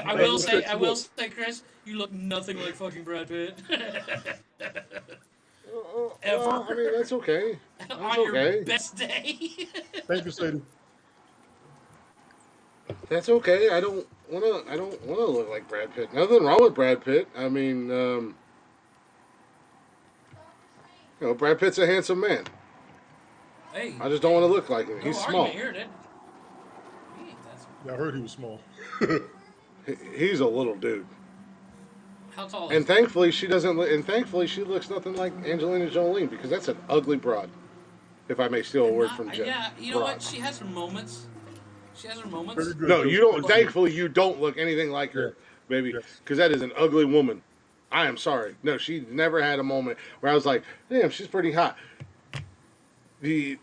I will say, Chris, you look nothing like fucking Brad Pitt. Ever. Well, I mean, that's okay. That's On okay. your best day. Thank you, Sadie. That's okay. I don't wanna look like Brad Pitt. Nothing wrong with Brad Pitt. I mean, Brad Pitt's a handsome man. Hey. I just don't want to look like him. No He's argument small. here, that's Yeah, I heard he was small. He's a little dude. how tall is And thankfully she doesn't. And thankfully she looks nothing like Angelina Jolie because that's an ugly broad. If I may steal a word from Jeff. Yeah, you know what? She has her moments. She has her moments. Very good. No, you don't. Thankfully, you don't look anything like her, baby, because that is an ugly woman. I am sorry. No, she never had a moment where I was like, "Damn, she's pretty hot." The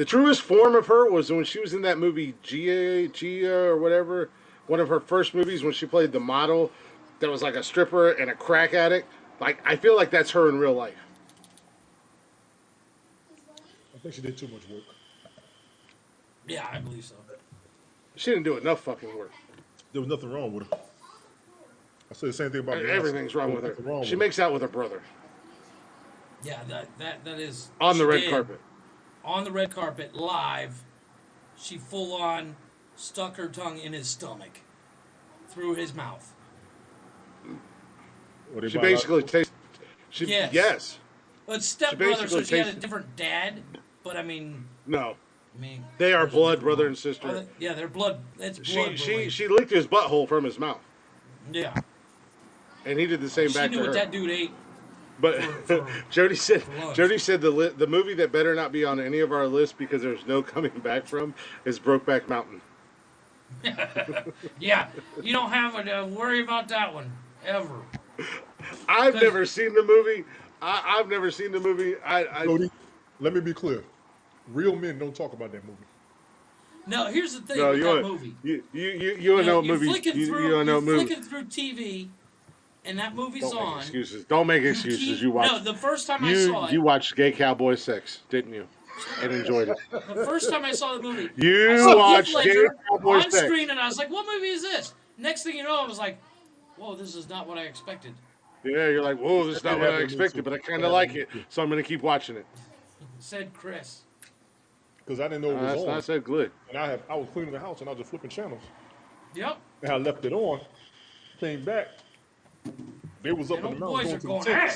truest form of her was when she was in that movie Gia or whatever, one of her first movies when she played the model that was like a stripper and a crack addict. Like I feel like that's her in real life. I think she did too much work. Yeah, I believe so. She didn't do enough fucking work. There was nothing wrong with her. I said the same thing about Beyonce. Everything's wrong with her. She makes out with her brother Yeah, that is on the she red did. carpet. On the red carpet, live, she full on stuck her tongue in his stomach, through his mouth. She basically tastes. Yes. Yes. But stepbrother, so basically she had a tasted- different dad. But I mean, No. there's They are a blood, different brother one. and sister. Yeah, they're blood. It's blood. She licked his butthole from his mouth, Yeah. and he did the same She back knew to what her. that dude ate. But Jody said lunch. the movie that better not be on any of our lists because there's no coming back from is Brokeback Mountain. Yeah, you don't have to worry about that one ever. I've never seen the movie. I've never seen the movie. Cody, let me be clear. Real men don't talk about that movie. No, here's the thing No, with you that want movie. you You're know movies. flicking You through, know you're movies. flicking through TV, and that movie's Don't on. make excuses. Don't make excuses. You watched. No, the first time I saw it. You watched Gay Cowboy Sex, didn't you? And enjoyed it. The first time I saw the movie, I You saw watched Heath Gay Ledger Cowboy on Sex. screen, and I was like, "What movie is this?" Next thing you know, I was like, "Whoa, this is not what I expected." Yeah, you're like, whoa, this is not what I expected, but I kind of like it, so I'm going to keep watching it. Said Chris. Because I didn't know it was on. I said good. And I was cleaning the house and I was just flipping channels. Yep. And I left it on, came back. They was up And in the them boys mountains are going to going, the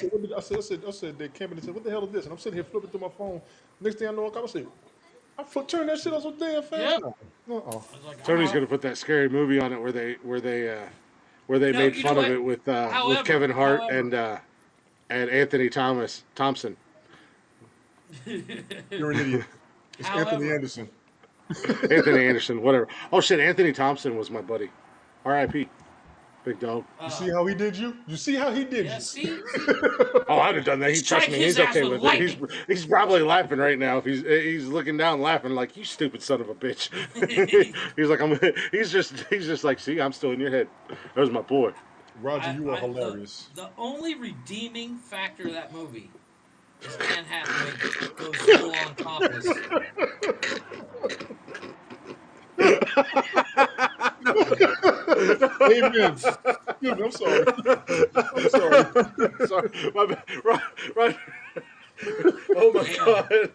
tent. I said, they camping. They said, what the hell is this? And I'm sitting here flipping through my phone. Next thing I know, I said, turn that shit on so damn fast. Yep. No. I was like, Tony's I'm going out. to put that scary movie on it where they No, made you fun know of what? it with However- Kevin Hart however- and Anthony Thompson. You're an idiot. It's Anthony However- Anderson. Anthony Anderson, whatever. Oh shit, Anthony Thompson was my buddy. R.I.P. Big dog. You see how he did you? You see how he did Yeah, you? see? Oh, I'd have done that. He Strike trust me. his He's ass okay with with it. lightning. He's probably laughing right now. If he's looking down, laughing like you stupid son of a bitch. He's like He's just like, see, I'm still in your head. That was my boy. Roger, you are I- hilarious. The only redeeming factor of that movie is Anne Hathaway goes full on topless. Amen. I'm sorry. I'm sorry. Sorry, my bad. Right. Oh my god.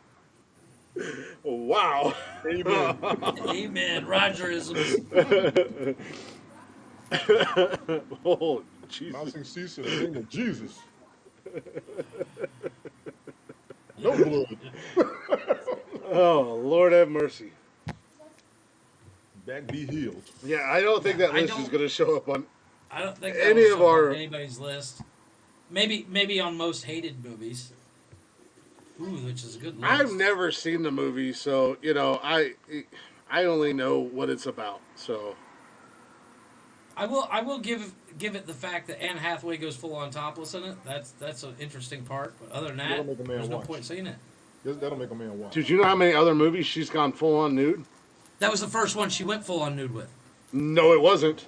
Wow. Amen. Amen. Rogerisms. Oh, Jesus. Mousing cease in the name of Jesus. No blood. Oh, Lord have mercy. Back be healed. Yeah, I don't think that list is going to show up on I don't think any of our anybody's list. Maybe on most hated movies. Ooh, which is a good list. I've never seen the movie, so I only know what it's about. So I will give it the fact that Anne Hathaway goes full on topless in it. That's an interesting part. But other than That'll that, make a man there's no watch. point seeing it. That'll make a man watch. did you know how many other movies she's gone full on nude? That was the first one she went full on nude with. No, it wasn't.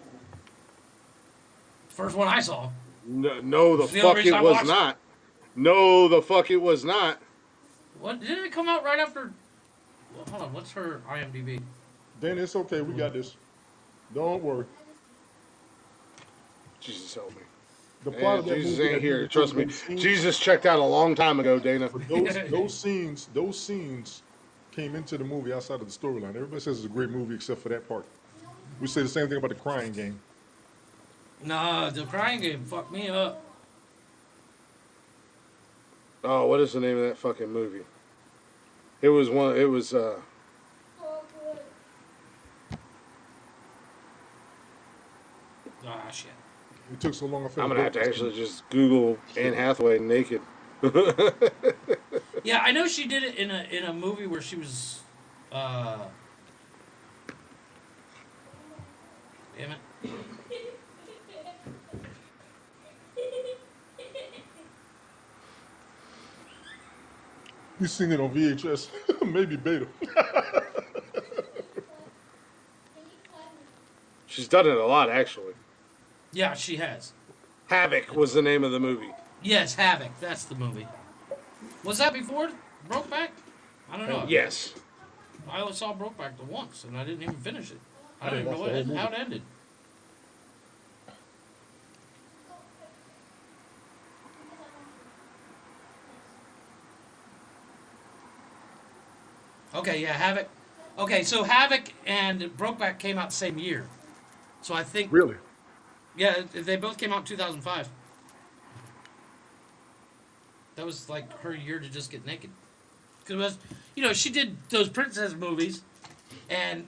First one I saw. No, the It's the only fuck reason it I was watched it. not. No, the fuck it was not. What didn't it come out right after? Well, hold on, what's her IMDb? Then it's okay. We got this. Don't worry. Jesus help me. The plot of that Jesus movie ain't that here. you Trust me. those scenes- Jesus checked out a long time ago, Dana. Those scenes came into the movie outside of the storyline. Everybody says it's a great movie except for that part. We say the same thing about the Crying Game. Nah, the Crying Game fucked me up. Oh, what is the name of that fucking movie? It was Ah, shit. It took so long. I I'm gonna have to actually just Google Anne Hathaway naked. Yeah, I know she did it in a movie where she was. Damn it. You seen it on VHS, maybe beta. She's done it a lot, actually. Yeah, she has. Havoc was the name of the movie. Yes, Havoc. That's the movie. Was that before Brokeback? I don't know. Yes. I only saw Brokeback the once, and I didn't even finish it. I don't didn't even know watch the whole how it ended. Okay, yeah, Havoc. Okay, so Havoc and Brokeback came out the same year. So I think... Really? Yeah, they both came out in 2005. That was like her year to just get naked. Because, she did those princess movies, and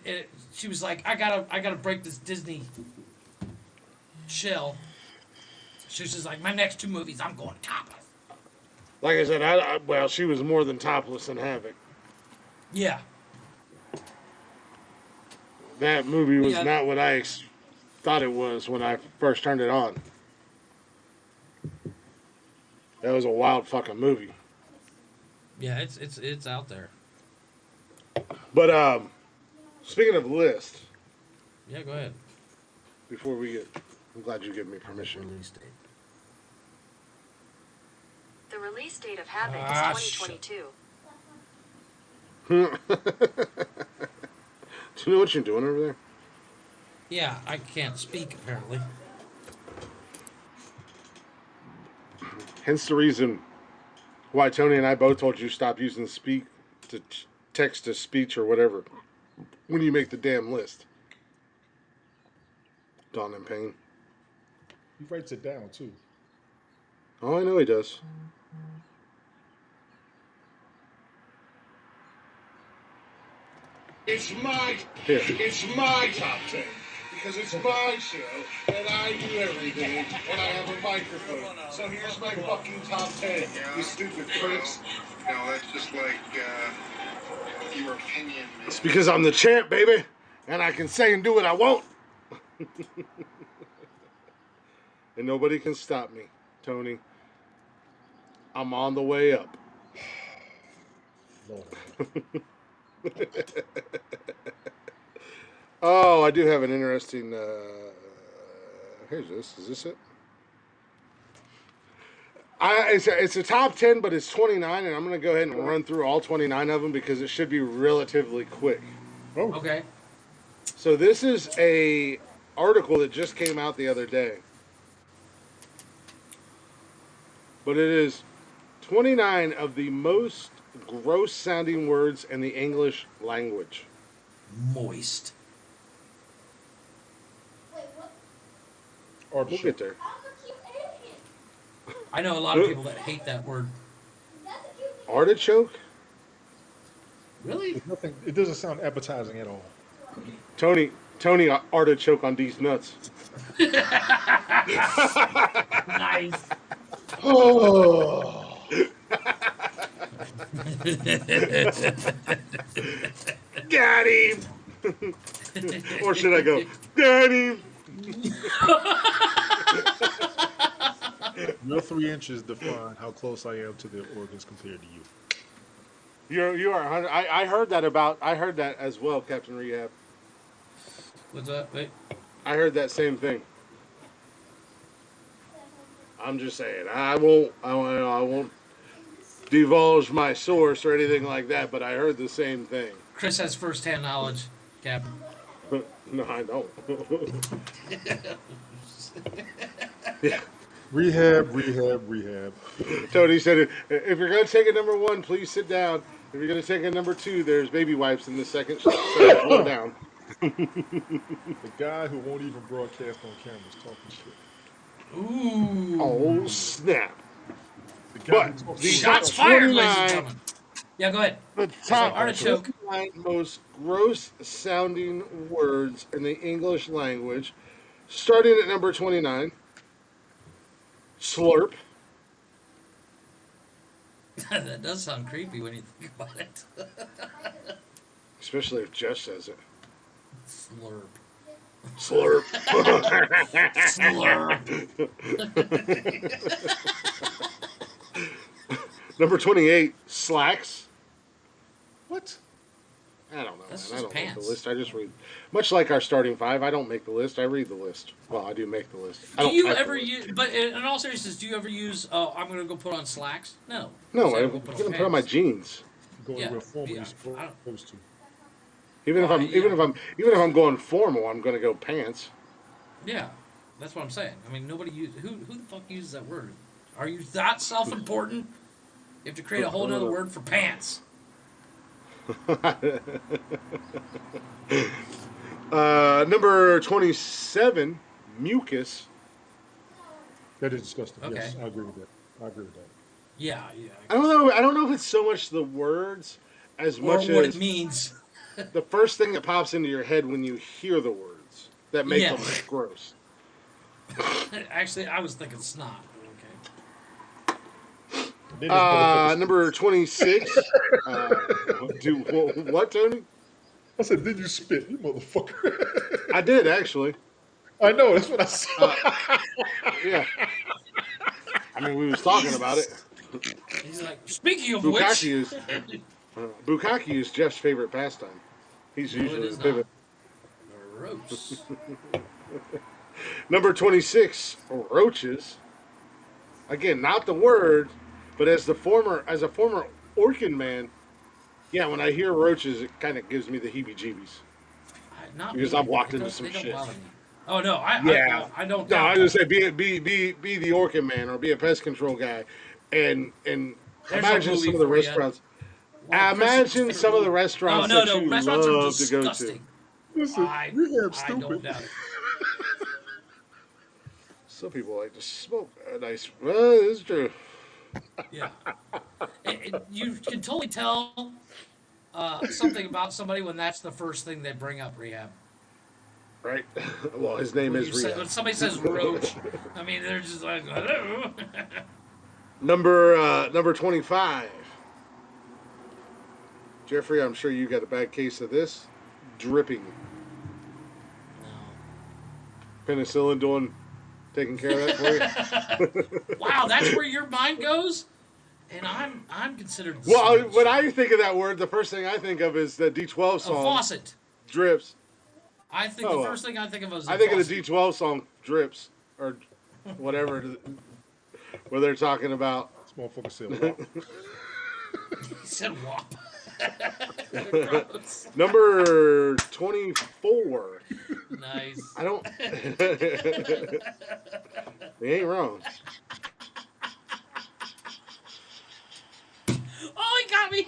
she was like, I gotta break this Disney shell. She was just like, my next two movies, I'm going topless. Like I said, she was more than topless in Havoc. Yeah. That movie was Yeah. not what I thought it was when I first turned it on. That was a wild fucking movie. Yeah, it's out there. But speaking of list, Yeah, go ahead. before we get, I'm glad you gave me permission. Release date. The release date of Havoc Ah, is 2022. Do you know what you're doing over there? Yeah, I can't speak apparently. Hence the reason why Tony and I both told you stop using text to speech or whatever when you make the damn list. Dawn and Pain. He writes it down too. Oh, I know he does. It's my Here. top 10 because it's my show and I do everything and I have a microphone. So here's my fucking top 10. You stupid pricks. No, that's just like your opinion. It's because I'm the champ, baby, and I can say and do what I want. And nobody can stop me, Tony. I'm on the way up. Lord. Oh, I do have an interesting. Here's this. Is this it? It's a top 10, but it's 29, and I'm going to go ahead and run through all 29 of them because it should be relatively quick. Oh, Okay. So this is a article that just came out the other day. But it is 29 of the most gross sounding words in the English language. Moist. or We'll get there. I know a lot of people that hate that word. Artichoke? Really? It's nothing. It doesn't sound appetizing at all. Tony artichoke on these nuts. Nice. Oh, Got him. Or should I go? Got him. your 3 inches define how close I am to the organs compared to you. You are 100. I heard that as well, Captain Rehab. What's up? Wait. I heard that same thing. I'm just saying. I won't divulge my source or anything like that, but I heard the same thing. Chris has first-hand knowledge, Captain. No, I don't. Rehab. Tony said, if you're going to take a number one, please sit down. If you're going to take a number two, there's baby wipes in the second floor down. The guy who won't even broadcast on camera is talking shit. Ooh. Oh, snap. The guy But who talks the shit. Shots fired, ladies 29 and gentlemen. Yeah, go ahead. The So, top artichoke. 29 most gross sounding words in the English language, starting at number 29. Slurp. That does sound creepy when you think about it. Especially if Jeff says it. Slurp. Slurp. Slurp. Number 28, slacks. What? I don't know. That's Man. I just don't make pants. the list. I just read. Much like our starting five, I don't make the list. I read the list. Well, I do make the list. I Do don't you type the ever list. use? But in all seriousness, do you ever use? Oh, I'm gonna go put on slacks. No. No, Say, I'm go gonna put on my pants. jeans. Going Yeah, real formal, yeah, you're I don't- supposed to. Even if Oh, I'm yeah. even if I'm going formal, I'm gonna go pants. Yeah, that's what I'm saying. I mean, nobody use who the fuck uses that word? Are you that self-important? You have to create a whole other word for pants. Number 27, mucus. That is disgusting. Okay. Yes, I agree with that. Yeah. I don't know. I don't know if it's so much the words as Or much what as it means. the first thing that pops into your head when you hear the words that make Yeah. them gross. Actually, I was thinking snot. Okay. Then this motherfucker- Number 26. What, Tony? I said, did you spit, you motherfucker? I did actually. I know, that's what I saw. Yeah. I mean, we was talking about it. He's like, speaking of which, Bukkake is Jeff's favorite pastime. He's No, it usually is the pivot. gross. Number 26, roaches. Again, not the word, but as a former Orkin man, yeah, when I hear roaches, it kind of gives me the heebie-jeebies. Not Because me. I've walked They into don't- some they don't shit. bother me. Oh no, I don't. No, doubt I just that. say be the Orkin man or be a pest control guy, and There's imagine a movie some of the for ya. restaurants. Well, Imagine some of the Oh restaurants no, that you restaurants are love to go to. disgusting. Listen, I rehab I don't stupid. doubt it. Some people like to smoke a nice. Well, it's true. Yeah, you can totally tell something about somebody when that's the first thing they bring up. Rehab. Right? Well, his name When, is Rehab. when somebody says roach, I mean they're just like hello. Number 25. Jeffrey, I'm sure you got a bad case of this. Dripping. Penicillin taking care of that for you. Wow, that's where your mind goes, and I'm considered. the Well, sludge. when I think of that word, the first thing I think of is the D12 A song. faucet. Drips. I think Oh, the well. first thing I think of is. I think of the D12 song, Drips, or whatever, where they're talking about. This motherfucker said, wow. He said wop. Gross. Number 24. Nice. I don't. They ain't wrong. Oh, he got me.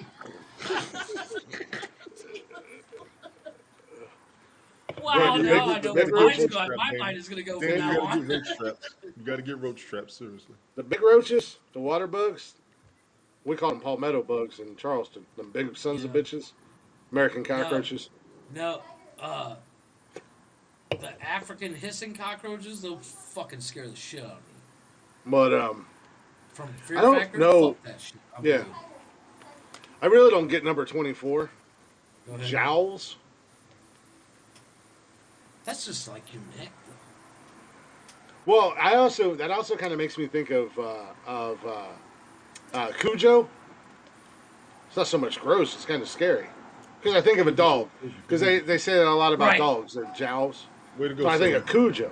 Wow, Right, now I know big where mine's roaches? going. My mind is going to go from Dan, now you gotta on. get roach traps. You gotta get roach traps, seriously. The big roaches, the water bugs, we call them palmetto bugs in Charleston. Them big sons of Yeah. bitches. American cockroaches. No. Uh, the African hissing cockroaches, they'll fucking scare the shit out of me. But From Fear I don't Factor, know. fuck that shit. I'm Yeah, good. I really don't get number 24. Go ahead. Jowls. That's just like your neck. Well, that also kind of makes me think of Cujo. It's not so much gross; it's kind of scary. Because I think of a dog. Because they say that a lot about Right. dogs. They're jowls. Way to go, So I think son. of Cujo.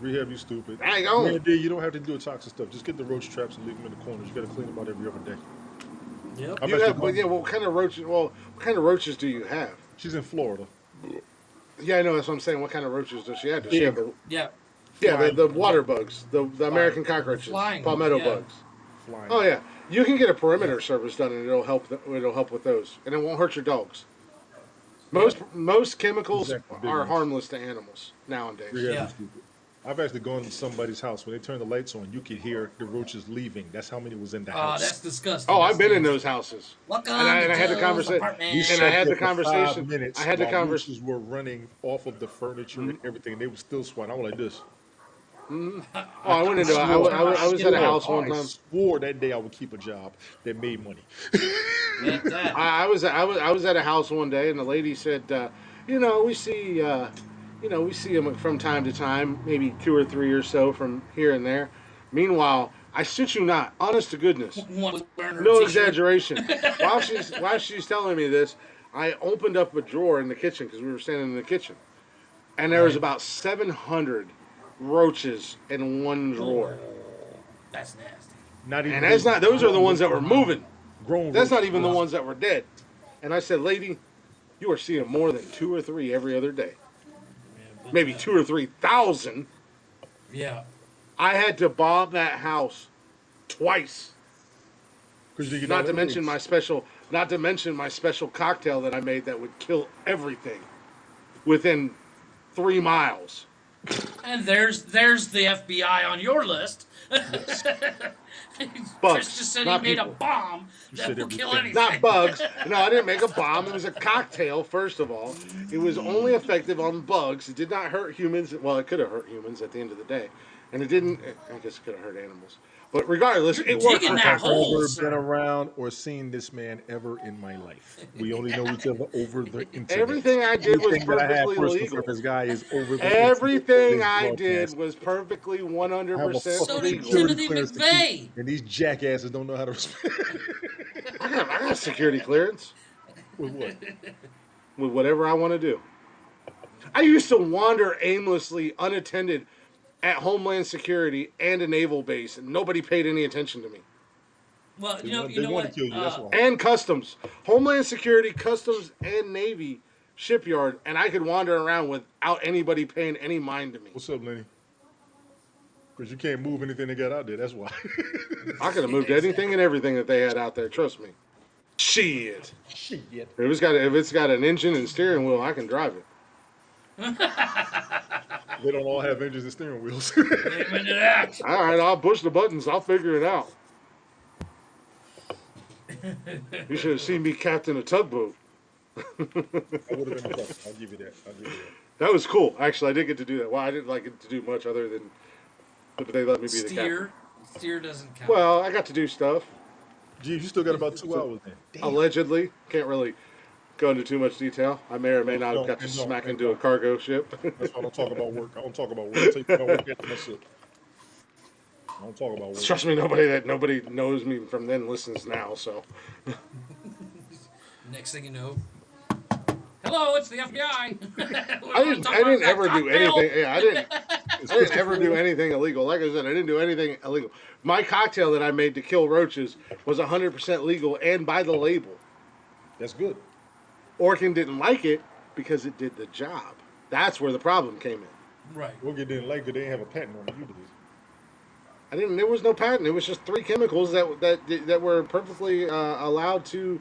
Rehab, you stupid. Dang on. Man, dude, you don't have to do toxic stuff. Just get the roach traps and leave them in the corners. You got to clean them out every other day. Yep. I've You actually have, but gone- yeah. Well, what kind of roaches? Well, what kind of roaches do you have? She's in Florida. Yeah, I know. That's what I'm saying. What kind of roaches does she have? Does she have the Yeah. the water bugs, the American cockroaches, Flying, palmetto yeah. bugs? Flying. Oh yeah, you can get a perimeter service done, and it'll help. It'll help with those, and it won't hurt your dogs. Most chemicals Exactly, big are ones. harmless to animals nowadays. Rehab, Yeah. you stupid. I've actually gone to somebody's house. When they turn the lights on, you could hear the roaches leaving. That's how many was in the Oh, house. that's disgusting. Oh, That's I've been in nasty. those houses, Welcome and I had the to conversation. apartment. We And sat I had there the for 5 conversation. minutes I had the while conversation. roaches were running off of the furniture and everything. And they were still swatting. I was like this. Oh, I went into. I was at a house one I time. swore that day I would keep a job that made money. Get that. I was at a house one day, and the lady said, we see we see them from time to time, maybe 2 or 3 or so from here and there. Meanwhile, I shit you not, honest to goodness, One was wearing her no t-shirt. exaggeration. while she's telling me this, I opened up a drawer in the kitchen because we were standing in the kitchen, and there was about 700 roaches in one drawer. That's nasty. Not even. And that's not; those are the ones that were moving. grown. That's not roaches. even the ones that were dead. And I said, lady, you are seeing more than 2 or 3 every other day. Maybe 2 or 3,000. Yeah. I had to bomb that house twice. 'Cause you get Not all to the mention eggs. my special cocktail that I made that would kill everything within 3 miles. And there's the FBI on your list. Bugs, Chris just said he not made a people. bomb You that said will kill everything. anything. Not bugs. No, I didn't make a bomb. It was a cocktail, first of all. It was only effective on bugs. It did not hurt humans. Well, it could have hurt humans at the end of the day. And it didn't, I guess it could have hurt animals. But regardless, it worked. digging for that cocktails. hole. Never sir. been around or seen this man ever in my life. We only know each other over the internet. Everything I did was Anything that I have perfectly personal legal. for this guy is over the Everything internet. I This did broadcast. was perfectly I have a 100% So fucking did legal. security Timothy clearance to McVeigh. keep, and these jackasses don't know how to respect. I got security clearance With what? with whatever I want to do. I used to wander aimlessly, unattended, at Homeland Security and a naval base, and nobody paid any attention to me. Well, They you know want what? to kill you. That's why. And Customs, Homeland Security, Customs, and Navy shipyard, and I could wander around without anybody paying any mind to me. What's up, Lenny? Because you can't move anything they got out there. That's why. I could have moved anything and everything that they had out there. Trust me. Shit. Shit. If it's got an engine and steering wheel, I can drive it. They don't all have engines and steering wheels. Amen to that. All right, I'll push the buttons. I'll figure it out. You should have seen me captain a tugboat. I would have been impressed. I'll give you that. I'll give you that. That was cool. Actually, I did get to do that. Well, I didn't like it to do much other than but they let me be the captain. Steer doesn't count. Well, I got to do stuff. Geez, you still got about 2 hours then. Damn. Allegedly. Can't really go into too much detail. I may or may not have got to smack into a cargo ship. That's why I don't talk about work. I don't talk about work. I'll tell you about work after that shit. I don't talk about work. Trust me, nobody knows me from then listens now, so. Next thing you know, hello, it's the FBI. I didn't ever do anything. Yeah, I didn't ever do anything illegal. Like I said, I didn't do anything illegal. My cocktail that I made to kill roaches was 100% legal and by the label. That's good. Orkin didn't like it because it did the job. That's where the problem came in. Right. Orchid didn't like it. They didn't have a patent on it. You did. I didn't. There was no patent. It was just 3 chemicals that were perfectly allowed to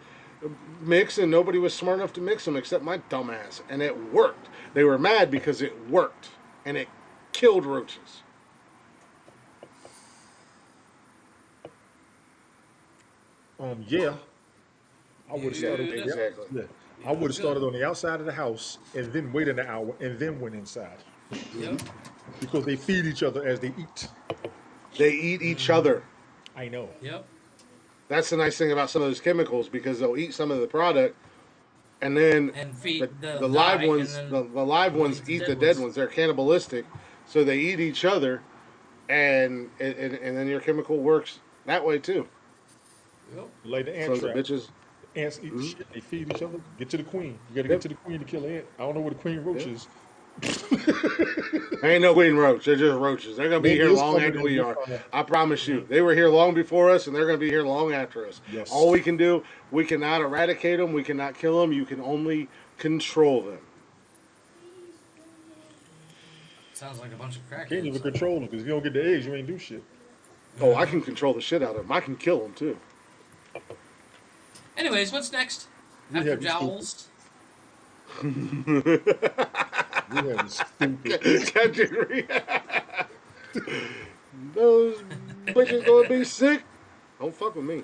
mix, and nobody was smart enough to mix them except my dumbass. And it worked. They were mad because it worked, and it killed roaches. Yeah. I would have started. Exactly. Yeah, I would have started on the outside of the house and then waited an hour and then went inside Yep. because they feed each other as they eat. They eat each other. I know. Yep. That's the nice thing about some of those chemicals because they'll eat some of the product, and then And feed the live ones, the live ones eat the dead ones. They're cannibalistic, so they eat each other, and then your chemical works that way too. Yep. Like the So ant the trap. bitches, Ants eat the shit. They feed each other. Get to the queen. You got to get to the queen to kill an ant. I don't know where the queen roach is. there ain't no queen roach. They're just roaches. They're gonna be here long after we are. I promise you. They were here long before us, and they're gonna be here long after us. Yes. All we can do, we cannot eradicate them. We cannot kill them. You can only control them. Sounds like a bunch of crackheads. Can't even control them because if you don't get the eggs, you ain't do shit. Oh, I can control the shit out of them. I can kill them too. Anyways, what's next? We After have jowls. We have stupid. Those bitches gonna be sick. Don't fuck with me.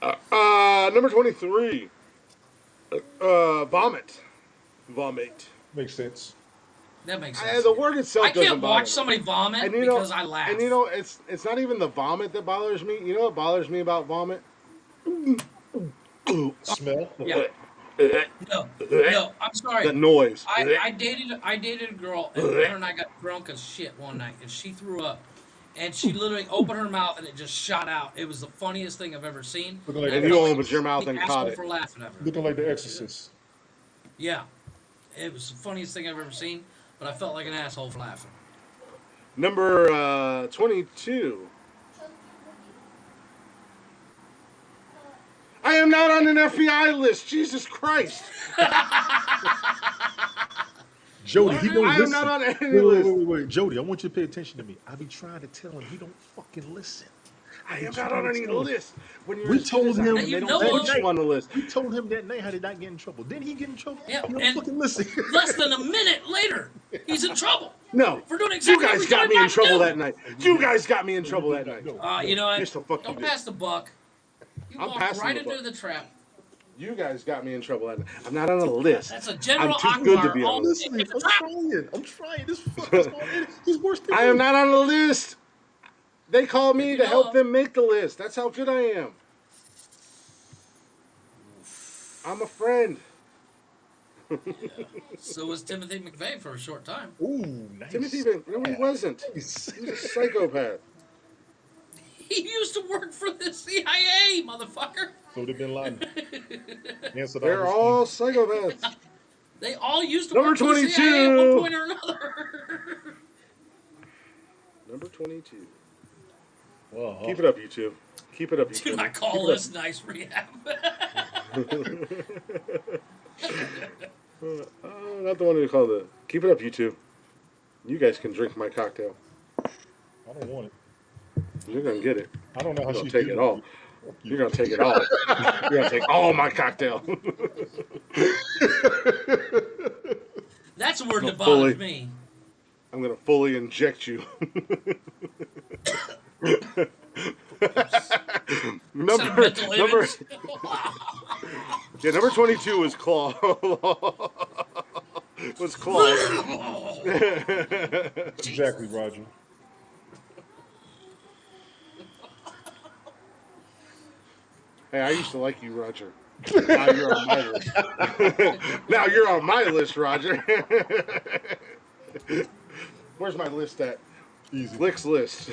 Number 23. Vomit. Vomit. Makes sense. That makes sense. The word itself I doesn't can't bother watch me. somebody vomit And you because know, I laugh. And you know, it's not even the vomit that bothers me. You know what bothers me about vomit? Smell. Yeah. No, I'm sorry. The noise. I dated a girl, and her and I got drunk as shit one night, and she threw up, and she literally opened her mouth and it just shot out. It was the funniest thing I've ever seen. Looking like And the- you felt opened your mouth the and asshole caught it. for laughing at her. Looking like the Exorcist. Yeah, it was the funniest thing I've ever seen, but I felt like an asshole for laughing. Number 22. I am not on an FBI list. Jesus Christ. Jody, he don't I am listen. not on any Wait, list. wait. Jody, I want you to pay attention to me. I be trying to tell him he don't fucking listen. I am not on any list. When you're We as good as told I him- am, You they know don't what? put you on the list. We told him that night how did not get in trouble. Didn't he get in trouble? Yeah, he don't and fucking listen. less than a minute later, he's in trouble. No. For doing exactly You guys what we got told me him in not to trouble do. that night. You guys got me in trouble that night. You know what? Yes, the fuck you Don't did. pass the buck. You I'm walked passing right the into buck. the trap. You guys got me in trouble that night. I'm not on a list. That's a General I'm too good to Akbar be on all a list. Listen, it's a I'm trap. trying. I'm trying. This fucker's already. He's worse than I me. am not on the list. They call me You to know. help them make the list. That's how good I am. I'm a friend. So was Timothy McVeigh for a short time. Ooh, nice. Timothy, no, he wasn't. Nice. He was a psychopath. He used to work for the CIA, motherfucker. So they've been lying. Answered They're all all psychopaths. They all used to Number work for the CIA at 22. one point or another. Number 22. Well, Keep it up, you two. Keep it up, you Do two. not call this nice rehab. Not the one who called it. Keep it up, you two. You guys can drink my cocktail. I don't want it. You're gonna get it. I don't know how You're gonna she's take it all. You're gonna take it all. You're gonna take all my cocktail. That's a word that fully- bothers me. I'm gonna fully inject you. number, Sentimental number, image. yeah, number 22 was Claw. was Claw. Exactly, Roger. Hey, I used to like you, Roger. Now you're on my list. Now you're on my list, Roger. Where's my list at? Easy. Lick's list.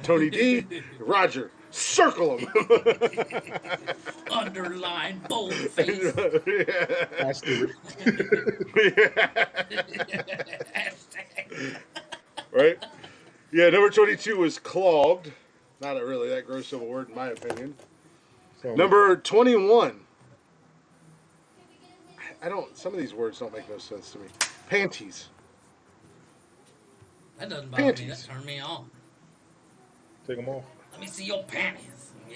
Tony D, Roger. Circle them. Underline, boldface. Asterisk. Right? Yeah, number 22 was clogged. Not a really that gross of a word, in my opinion. So, Number 21. Some of these words don't make no sense to me. Panties. That doesn't bother me. That Panties. turned me on. take them off. Let me see your panties. Yeah.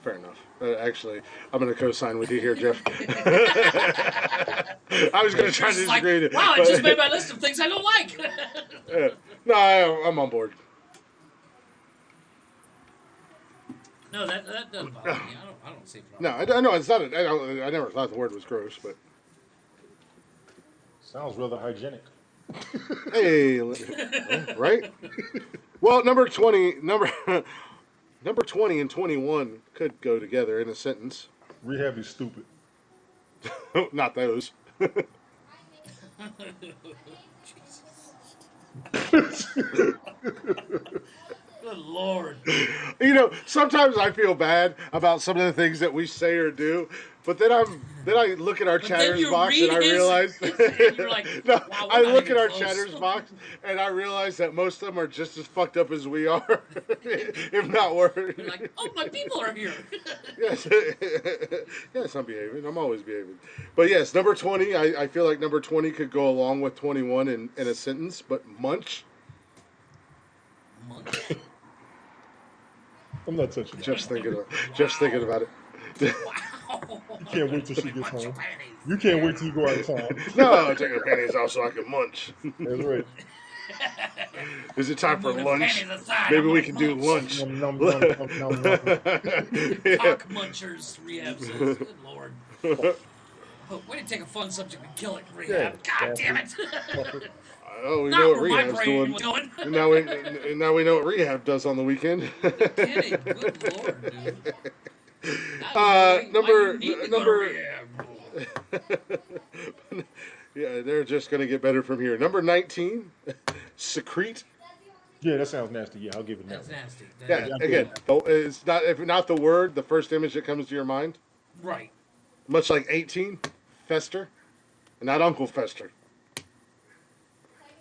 Fair enough. Actually, I'm going to co-sign with you here, Jeff. I was going to try to It's like, disagree. wow, I just made my list of things I don't like. No, I'm on board. No, that doesn't bother me. I don't see a No, problem. I know it's not. I never thought the word was gross, but Sounds rather hygienic. hey, right? Well, number 20, number 20 and 21 could go together in a sentence. Rehab is stupid. Not those. Good Lord. You know, sometimes I feel bad about some of the things that we say or do, but then I look at our But then chatters you box and I read his- realize and you're like, no, wow, I we're not look at even our close. chatters box and I realize that most of them are just as fucked up as we are, if not worse. You're like, oh, my people are here. Yes, yes, I'm behaving. I'm always behaving. But yes, number 20. I feel like number 20 could go along with 21 in a sentence. But munch, Munch. I'm not touching that. just thinking about it. Wow. You can't wait till she gets Munch your home. panties. You can't wait till you go out of town. No, I'll take her panties off so I can munch. That's right. Is it time for Move the lunch? panties aside, Maybe I'm we gonna can do munch. lunch. Nom, nom, nom, nom, nom, nom. Cock munchers rehab says. Good Lord. Oh, way to take a fun subject and kill it, rehab. Yeah, God damn it. Oh, we Not know what where my rehab's brain doing. was going. And now we know what rehab does on the weekend. Kidding. Good Lord, dude. Now you know why you need to go to rehab. Yeah, they're just gonna get better from here. Number 19, secrete. Yeah, that sounds nasty. Yeah, I'll give it That's that. nasty. Yeah, again, it's not if not the word, the first image that comes to your mind. Right. Much like 18, Fester, and not Uncle Fester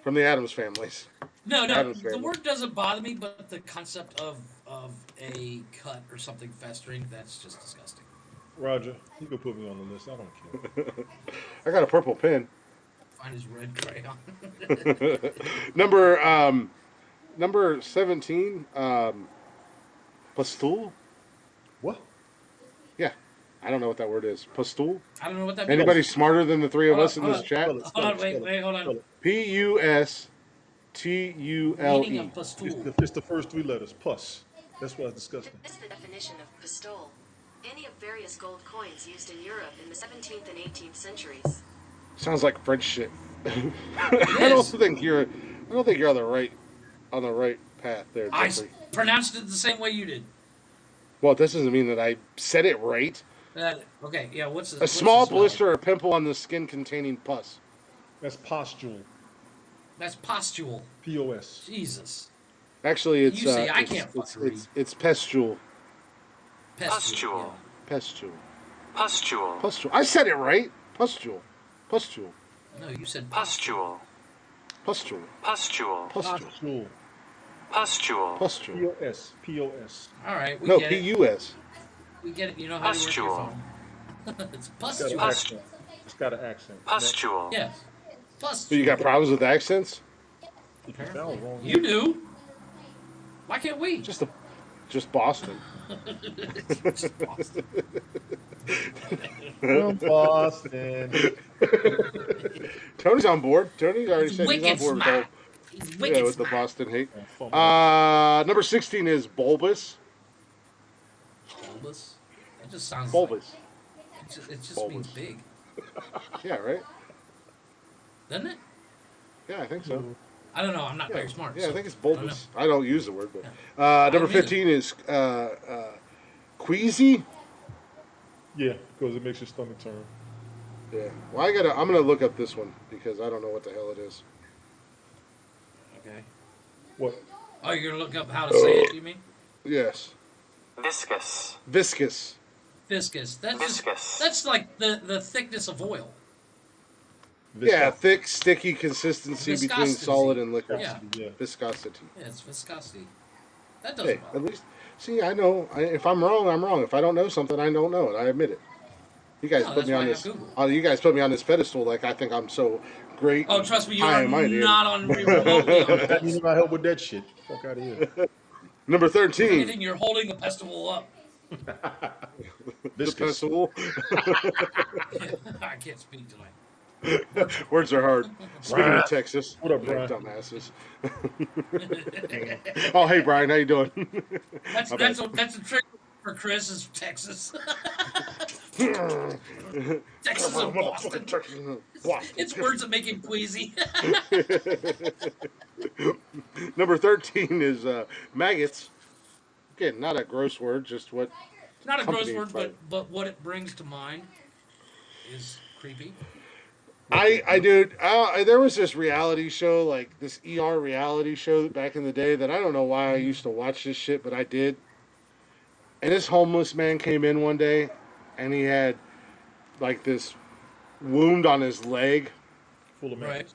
from the Addams families. No, Adam's the family. word doesn't bother me, but the concept of a cut or something festering, that's just disgusting. Roger, you can put me on the list. I don't care. I got a purple pen. Find his red crayon. Number 17, Pastul. What? Yeah, I don't know what that word is. Pastul. I don't know what that means. Anybody smarter than the three of Hold us on, in hold this chat? Spell it, Hold spell on, it, spell wait, it, hold spell on. it. P-U-S-T-U-L-E. Meaning of pastool. It's the first three letters. Pus. That's why it's disgusting. This is the definition of pistole. Any of various gold coins used in Europe in the 17th and 18th centuries. Sounds like French shit. I don't think you're on the right path there, I Jeffrey. pronounced it the same way you did. Well, this doesn't mean that I said it right. Okay, yeah, what's A small blister or pimple on the skin containing pus. That's pustule. That's postule. P-O-S. Jesus. Actually, it's You say I it's, can't it's, fucking it's, it's pestule. Pustule. Pestule. Pustule. Pustule. I said it right. Pustule. Pustule. Yeah. No, you said Pustule. Pustule. Pustule. Pustule. Pustule. Pustule. Pustule. P-O-S. P-O-S. All right, we No, get it. P-U-S. We get it. You know how to work your Pustule. phone. It's It's got pustule. an accent. It's got an accent. Pustule. Yes. So Pustule. you got problems with accents? If you sound wrong, You do. Why can't we? Just Boston. Just Boston. from Boston. Tony's on board. Tony's already He's said he's on wicked board with, smart. the, He's wicked with the smart. Boston hate. From Boston. Number 16 is bulbous. Bulbous. That just sounds Bulbous. Like, it just Bulbous. means big, Yeah, right? doesn't it? Yeah, I think so. I don't know. I'm not Yeah, very smart. yeah, I so think it's I don't bulbous. I don't use the word, but don't number either. 15 is queasy. Yeah, because it makes your stomach turn. Yeah. Well, I'm gonna look up this one because I don't know what the hell it is. know. Okay. What? Oh, you're gonna look up how to say it? You mean Yes. Viscous. Viscous. viscous? That's Viscous. that's like the thickness of oil. Yeah, thick, sticky consistency between Viscosity. solid and liquid. Yeah. Yeah. Viscosity. Yeah, it's viscosity. That doesn't Hey, bother at me. least, see, I know. If I'm wrong, I'm wrong. If I don't know something, I don't know it. I admit it. You guys No, put that's me why on I this. have Google. You guys put me on this pedestal like I think I'm so great. Oh, trust me, you high are and mighty. not on remotely on That this. you not help with that shit. Fuck out of here. Number If 13. anything, you're holding the festival up. The Viscous. pedestal. I can't speak tonight. Words are hard. Speaking of Texas. What up, Brian? Dumbasses. Oh, hey, Brian. How you doing? That's My that's bad. a, that's a trick. For Chris is Texas. Texas and Boston. It's words that make him queasy. Number 13 is maggots. Again, not a gross word, just what. Not a gross word, but what it brings to mind is creepy. Dude, there was this reality show, like this ER reality show back in the day that I don't know why I used to watch this shit, but I did. And this homeless man came in one day, and he had like this wound on his leg. Full of maggots.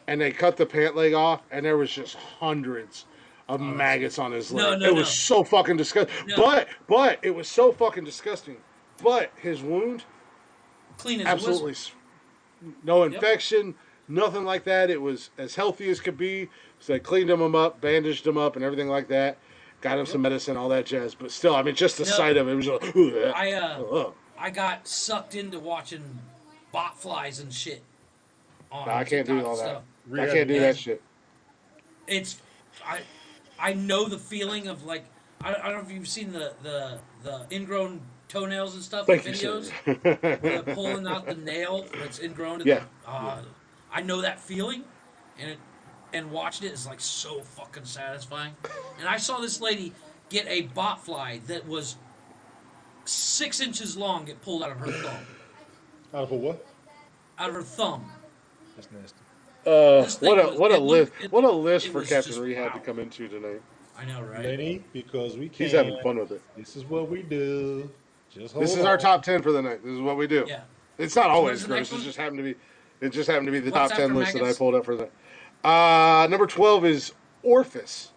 And they cut the pant leg off, and there was just hundreds of maggots on his leg. It was so fucking disgusting. No. But it was so fucking disgusting. But his wound, clean as absolutely no infection, nothing like that. It was as healthy as could be. So they cleaned him up, bandaged him up, and everything like that. Got him some medicine, all that jazz. But still, I mean, just the sight of it was like, I got sucked into watching bot flies and shit. I can't do all that. I can't do that shit. It's I know the feeling of like I don't know if you've seen the ingrown toenails and stuff in videos. Where they're pulling out the nail that's ingrown. I know that feeling, and watching it is like so fucking satisfying. And I saw this lady get a bot fly that was 6 inches long get pulled out of her thumb. Out of a what? Out of her thumb. That's nasty. What a list for Captain Rehab to come into tonight. I know, right? Lenny, because we can. He's having fun with it. This is what we do. This is our top 10 for the night. This is what we do. Yeah. It's not always gross. It just happened to be the top 10 list that I pulled up for that. Number 12 is orifice.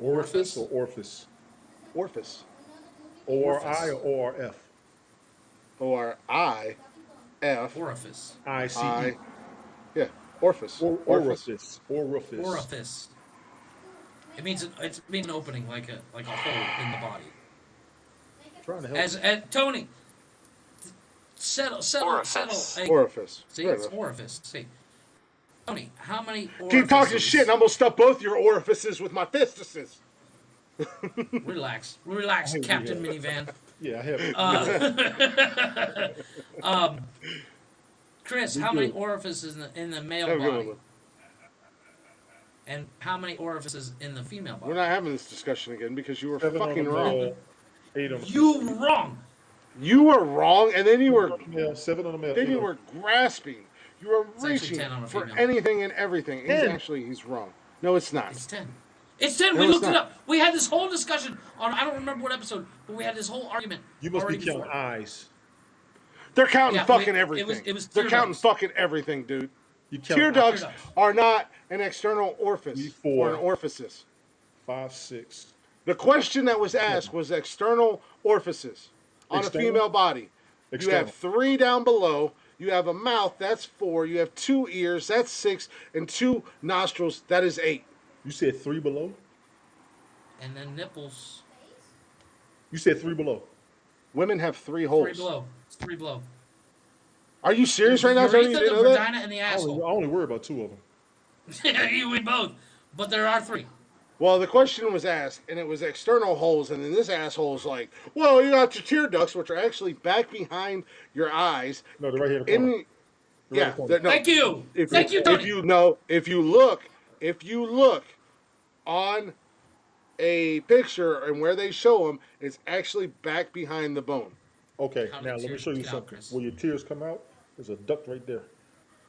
Orifice or orifice? Orifice. O-R-I or O-R-F? O-R-I-F. Orifice. I-C-E. Yeah. Orifice. Orifice. Orifice. It means an opening, like a hole in the body. Trying to help. As Tony, settle. Orifice. Orifice. See, it's orifice. See, Tony, how many orifices? Keep talking shit, and I'm gonna stuff both your orifices with my fistuses. Relax, Captain Minivan. Yeah, I have. Chris, how many orifices in the male body? And how many orifices in the female body? We're not having this discussion again because you were fucking wrong. 8 on the You were wrong. You were wrong, and then you were 7 on the male. Then you were grasping. You were reaching for anything and everything. He's wrong. No, it's not. It's 10. It's 10. We looked it up. We had this whole discussion on, I don't remember what episode, but we had this whole argument. You must be counting eyes. They're counting fucking everything. They're counting fucking everything, dude. Tear ducts are not an external orifice or an orifice. 5, 6. The question that was asked was external orifices on a female body. You have 3 down below. You have a mouth, that's 4. You have 2 ears, that's 6. And 2 nostrils, that is 8. You said 3 below? And then nipples. You said 3 below. Women have 3 holes. 3 below. It's 3 below. Are you serious right now? The vagina and the asshole. I only worry about 2 of them. You win both. But there are 3. Well, the question was asked, and it was external holes, and then this asshole is like, well, you got your tear ducts, which are actually back behind your eyes. No, they're right here in the corner. Thank you. Thank you, Tony. If you look on a picture and where they show them, it's actually back behind the bone. Okay, now let me show you something. Where your tears come out, there's a duct right there.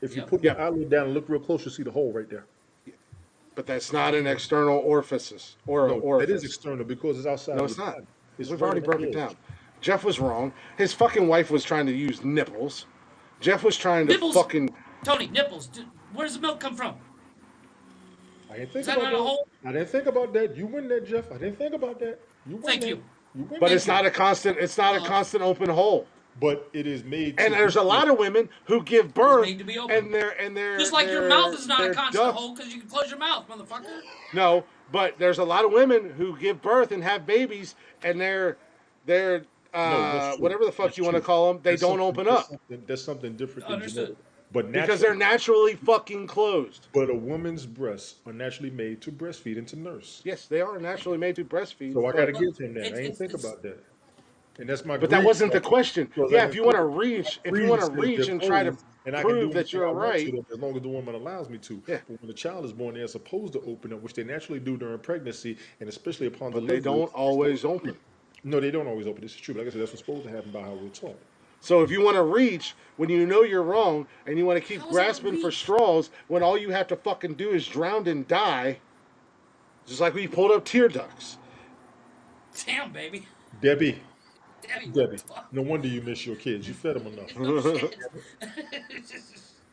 If you put your eyelid down and look real close, you'll see the hole right there. But that's not an external orifice orifice. It is external because it's outside. No, it's not. We've already broke it down. Jeff was wrong. His fucking wife was trying to use nipples. Jeff was trying to fucking... Tony, nipples. Where does the milk come from? I didn't think about that. I didn't think about that. You win that, Jeff. I didn't think about that. You win Thank that. you. But it's not a constant. It's not a constant open hole. But it is made. And there's a lot of women who give birth, to be open. and they're just like your mouth is not a constant hole because you can close your mouth, motherfucker. No, but there's a lot of women who give birth and have babies, and they're whatever the fuck you want to call them, they don't open up. That's something different. Understood. But because they're naturally fucking closed. But a woman's breasts are naturally made to breastfeed and to nurse. Yes, they are naturally made to breastfeed. So I but- got to give him that. I didn't think about that. And that's my But that grief. wasn't the question. Because Yeah, I'm if you want to important. reach, if you Freedom want to says reach they're and try to closed, and I can do prove that anything you're I want to right, them as long as the woman allows me to. Yeah. But when the child is born, they're supposed to open up, which they naturally do during pregnancy, and especially upon but delivery. they don't always open. No, they don't always open. This is true. But like I said, that's what's supposed to happen by how we're taught. So if you want to reach when you know you're wrong and you want to keep How is that grasping for reach? straws when all you have to fucking do is drown and die, just like we pulled up tear ducts. Damn, baby. Debbie, Debbie. Debbie, no wonder you miss your kids. You fed them enough.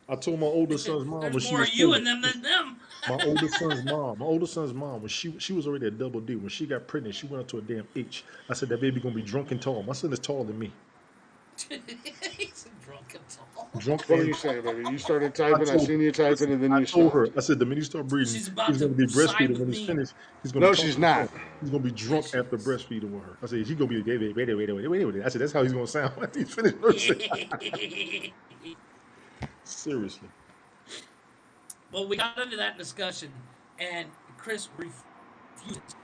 I told my older son's mom when There's she more was of you pregnant. in them than them. My older son's mom, when she was already a double D. When she got pregnant, she went up to a damn H. I said, that baby gonna be drunk and tall. My son is taller than me. He's drunk and tall. Drunk What are and you saying, baby? You started typing, I told- seen you typing, and then I you told stopped. her, I said, the minute you start breathing, She's he's about going to to be side breastfeeding. with When he's me. finished, he's going to No, she's not. He's going to be drunk Yes, she after is. breastfeeding with her. I said, he's going to be, wait. I said, that's how he's going to sound after he's finished nursing. Seriously. Well, we got into that discussion, and Chris refused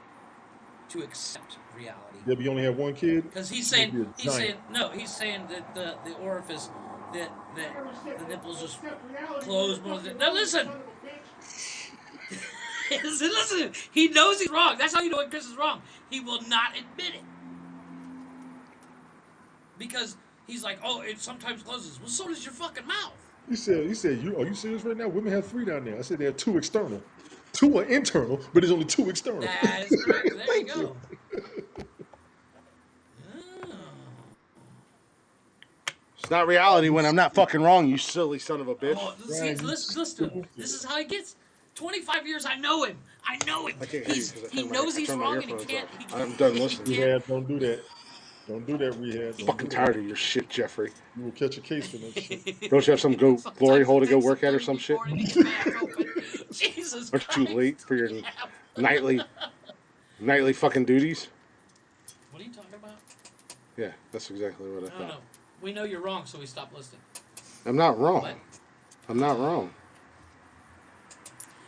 to accept reality Debbie only had one kid. because he's You'd be saying a giant. he's saying that the orifice that the nipples just close more than. Now listen. Listen, he knows he's wrong. That's how you know when Chris is wrong. He will not admit it. Because he's like, oh, it sometimes closes. Well, so does your fucking mouth. He said, are you serious right now? Women have 3 down there. I said, there are 2 external. 2 are internal, but there's only 2 external. That is correct. There you go. Oh. It's not reality when I'm not fucking wrong, you silly son of a bitch. Oh, see, listen to him. This is how he gets. 25 years, I know him. I know him. I can't hear you He's, 'cause I he turned knows I he's turned my wrong and he earphones can't. off. He can't I'm done he listening. can't- Rehab, don't do that. Don't do that, Rehab. Don't Fucking do tired that. of your shit, Jeffrey. You will catch a case for that shit. Don't you have some Sometimes glory hole to it go takes work at or some some shit? morning to get back open. Jesus Aren't you Christ. late for your nightly fucking duties? What are you talking about? Yeah, that's exactly what I I don't thought. know. We know you're wrong, so we stop listening. I'm not wrong. What? I'm not wrong.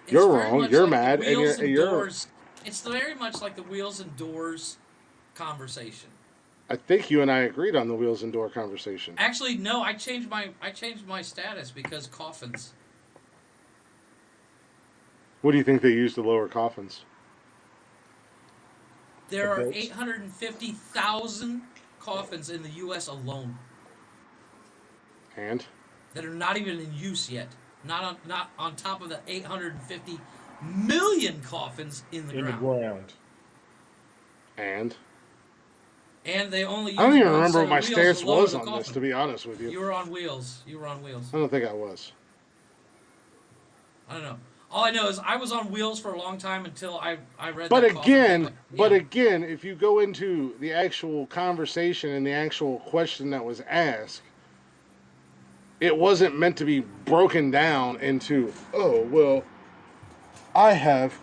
It's You're very wrong, much you're like the mad, and wheels you're- doors. It's very much like the wheels and doors conversation. I think you and I agreed on the wheels and door conversation. Actually, no. I changed my status because coffins. What do you think they use to lower coffins? There are Boats. 850,000 coffins in the U.S. alone And? that are not even in use yet. Not on top of the 850 million coffins in the In the ground. ground. And? And they only use I don't even one remember set what of my wheels stance to lower was the on this, coffin. to be honest with You you. were on wheels. You were on wheels. I don't think I was. I don't know. All I know is I was on wheels for a long time until I read But that coffin again, thing. Yeah. again, if you go into the actual conversation and the actual question that was asked, it wasn't meant to be broken down into, oh, well, I have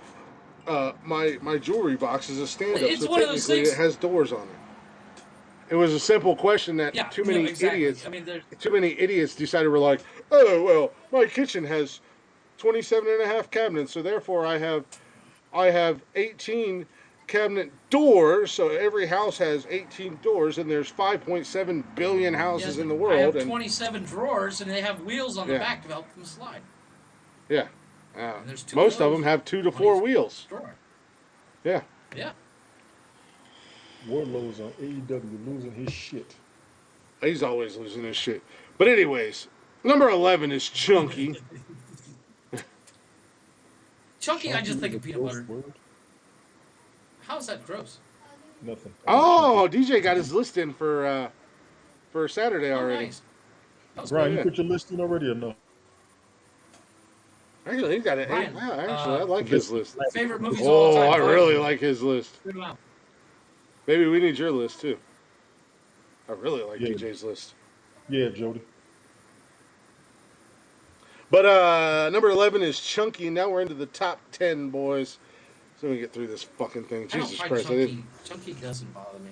my jewelry box is a stand-up, It's so one of those technically things- it has doors on it. It was a simple question that Yeah, too no, many exactly. idiots, I mean, there's- too many idiots decided were like, oh, well, my kitchen has 27 and a half cabinets, so therefore I have 18 cabinet doors, so every house has 18 doors, and there's 5.7 billion houses Yes, in the I world, have and 27 drawers, and they have wheels on the Yeah. back to help them slide. yeah, there's 2 most of those. them have 2 to 4 wheels. Drawer. Yeah, Yeah. Warlow's on AEW losing his shit. he's always losing his shit. But anyways, number 11 is Chunky. Chunky, I just think of Is a peanut gross butter. word? How's that gross? Nothing. Oh, DJ got his list in for Saturday Oh, already. nice. That was Brian, good. you put your list in already or no? Actually, he got it. Brian, Yeah, actually, I like his list. Favorite movies of all Oh, time. I Brian. really like his list. Spit 'em out. Maybe we need your list too. I really like Yeah. DJ's list. Yeah, Jody. But number 11 is Chunky. Now we're into the top 10, boys. So we get through this fucking thing. I don't Jesus find Christ. I didn't. Chunky doesn't bother me.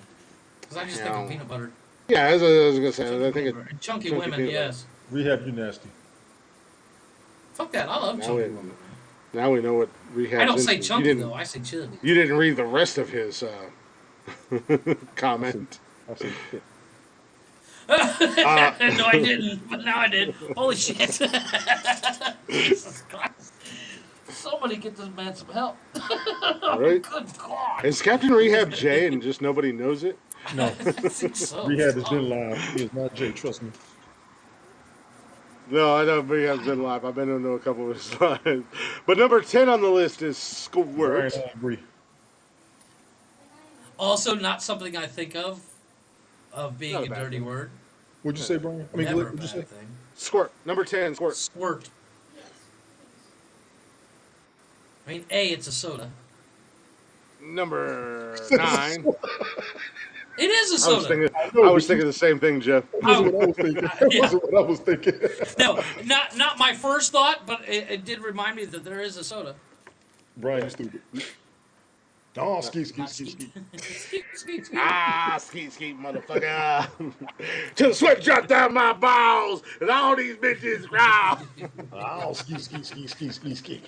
Because I just think Yeah. of peanut butter. Yeah, as I was going to say, Chunky I think peanut it. butter. And chunky chunky women, peanut butter. yes. Rehab, you nasty. Fuck that. I love Now chunky we, woman. now we know what rehab's I don't say into. chunky though. I say chubby. You didn't read the rest of his comment. I said, shit. No, I didn't. But now I did. Holy shit! Jesus Christ! Somebody get this man some help. All right. Good God! Is Captain Rehab Jay and just nobody knows it? No, I think so. Rehab has been live. He is not Jay, trust me. No, I know Rehab's been live. I've been into a couple of his lives. But number 10 on the list is Brian, Squirt. I agree. Also, not something I think of being Not a a bad dirty thing. word. What'd you say, Brian? I mean, Never a what'd you say? bad thing. Squirt. Number 10, Squirt. Squirt. I mean, A, it's a soda. Number 9. It is a I was soda. thinking, know, I was but thinking the same thing, Jeff. That wasn't what I was thinking. That Yeah. wasn't what I was thinking. No, not my first thought, but it did remind me that there is a soda. Brian, you stupid. Oh, ski. Skeet, skeet. Ah, skeet, motherfucker. Till the sweat drop down my balls and all these bitches growl. Oh, ski.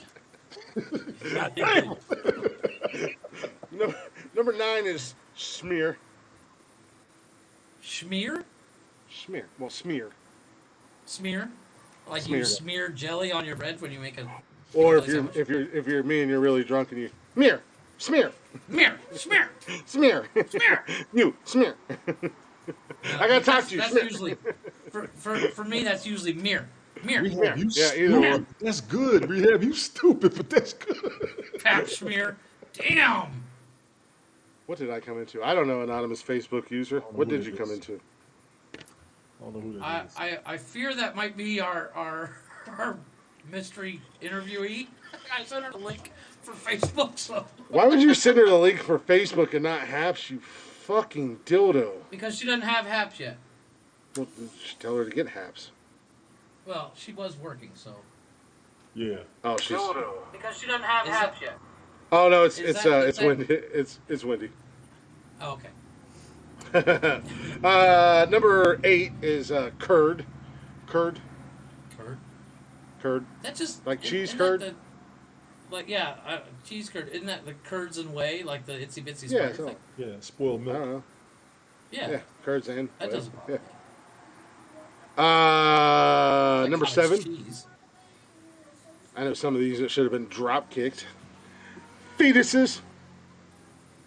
Number 9 is smear. Schmear? Smear. Well, smear. Smear? Like Smear. you smear jelly on your bread when you make a Or if sandwich? you're me and you're really drunk and you smear. Smear. You smear. I gotta talk to you. That's Smear. usually for me. That's usually mirror. Rehab, you Yeah, either stupid. one. That's good. Rehab, you stupid, but that's good. Pap smear. Damn. What did I come into? I don't know, anonymous Facebook user. What who did you that come is. into? I don't know who that is. I fear that might be our mystery interviewee. I sent her the link for Facebook, so Why would you send her the link for Facebook and not Haps, you fucking dildo? because she doesn't have Haps yet. Well, just tell her to get Haps. Well, she was working, so Yeah. Oh, she's. because she doesn't have Haps yet. Oh no, it's Is that- is that- Wendy. It's Wendy. Oh, okay. Number 8 is curd. Curd. That just Like cheese isn't curd? that cheese curd. Isn't that the curds and whey, like the itsy bitsy Yeah, spider so- thing? Yeah, spoiled I milk. don't know. Yeah, Yeah, curds and. that doesn't bother me. Like Number cottage 7. cheese. I know some of these that should have been drop kicked. Fetuses.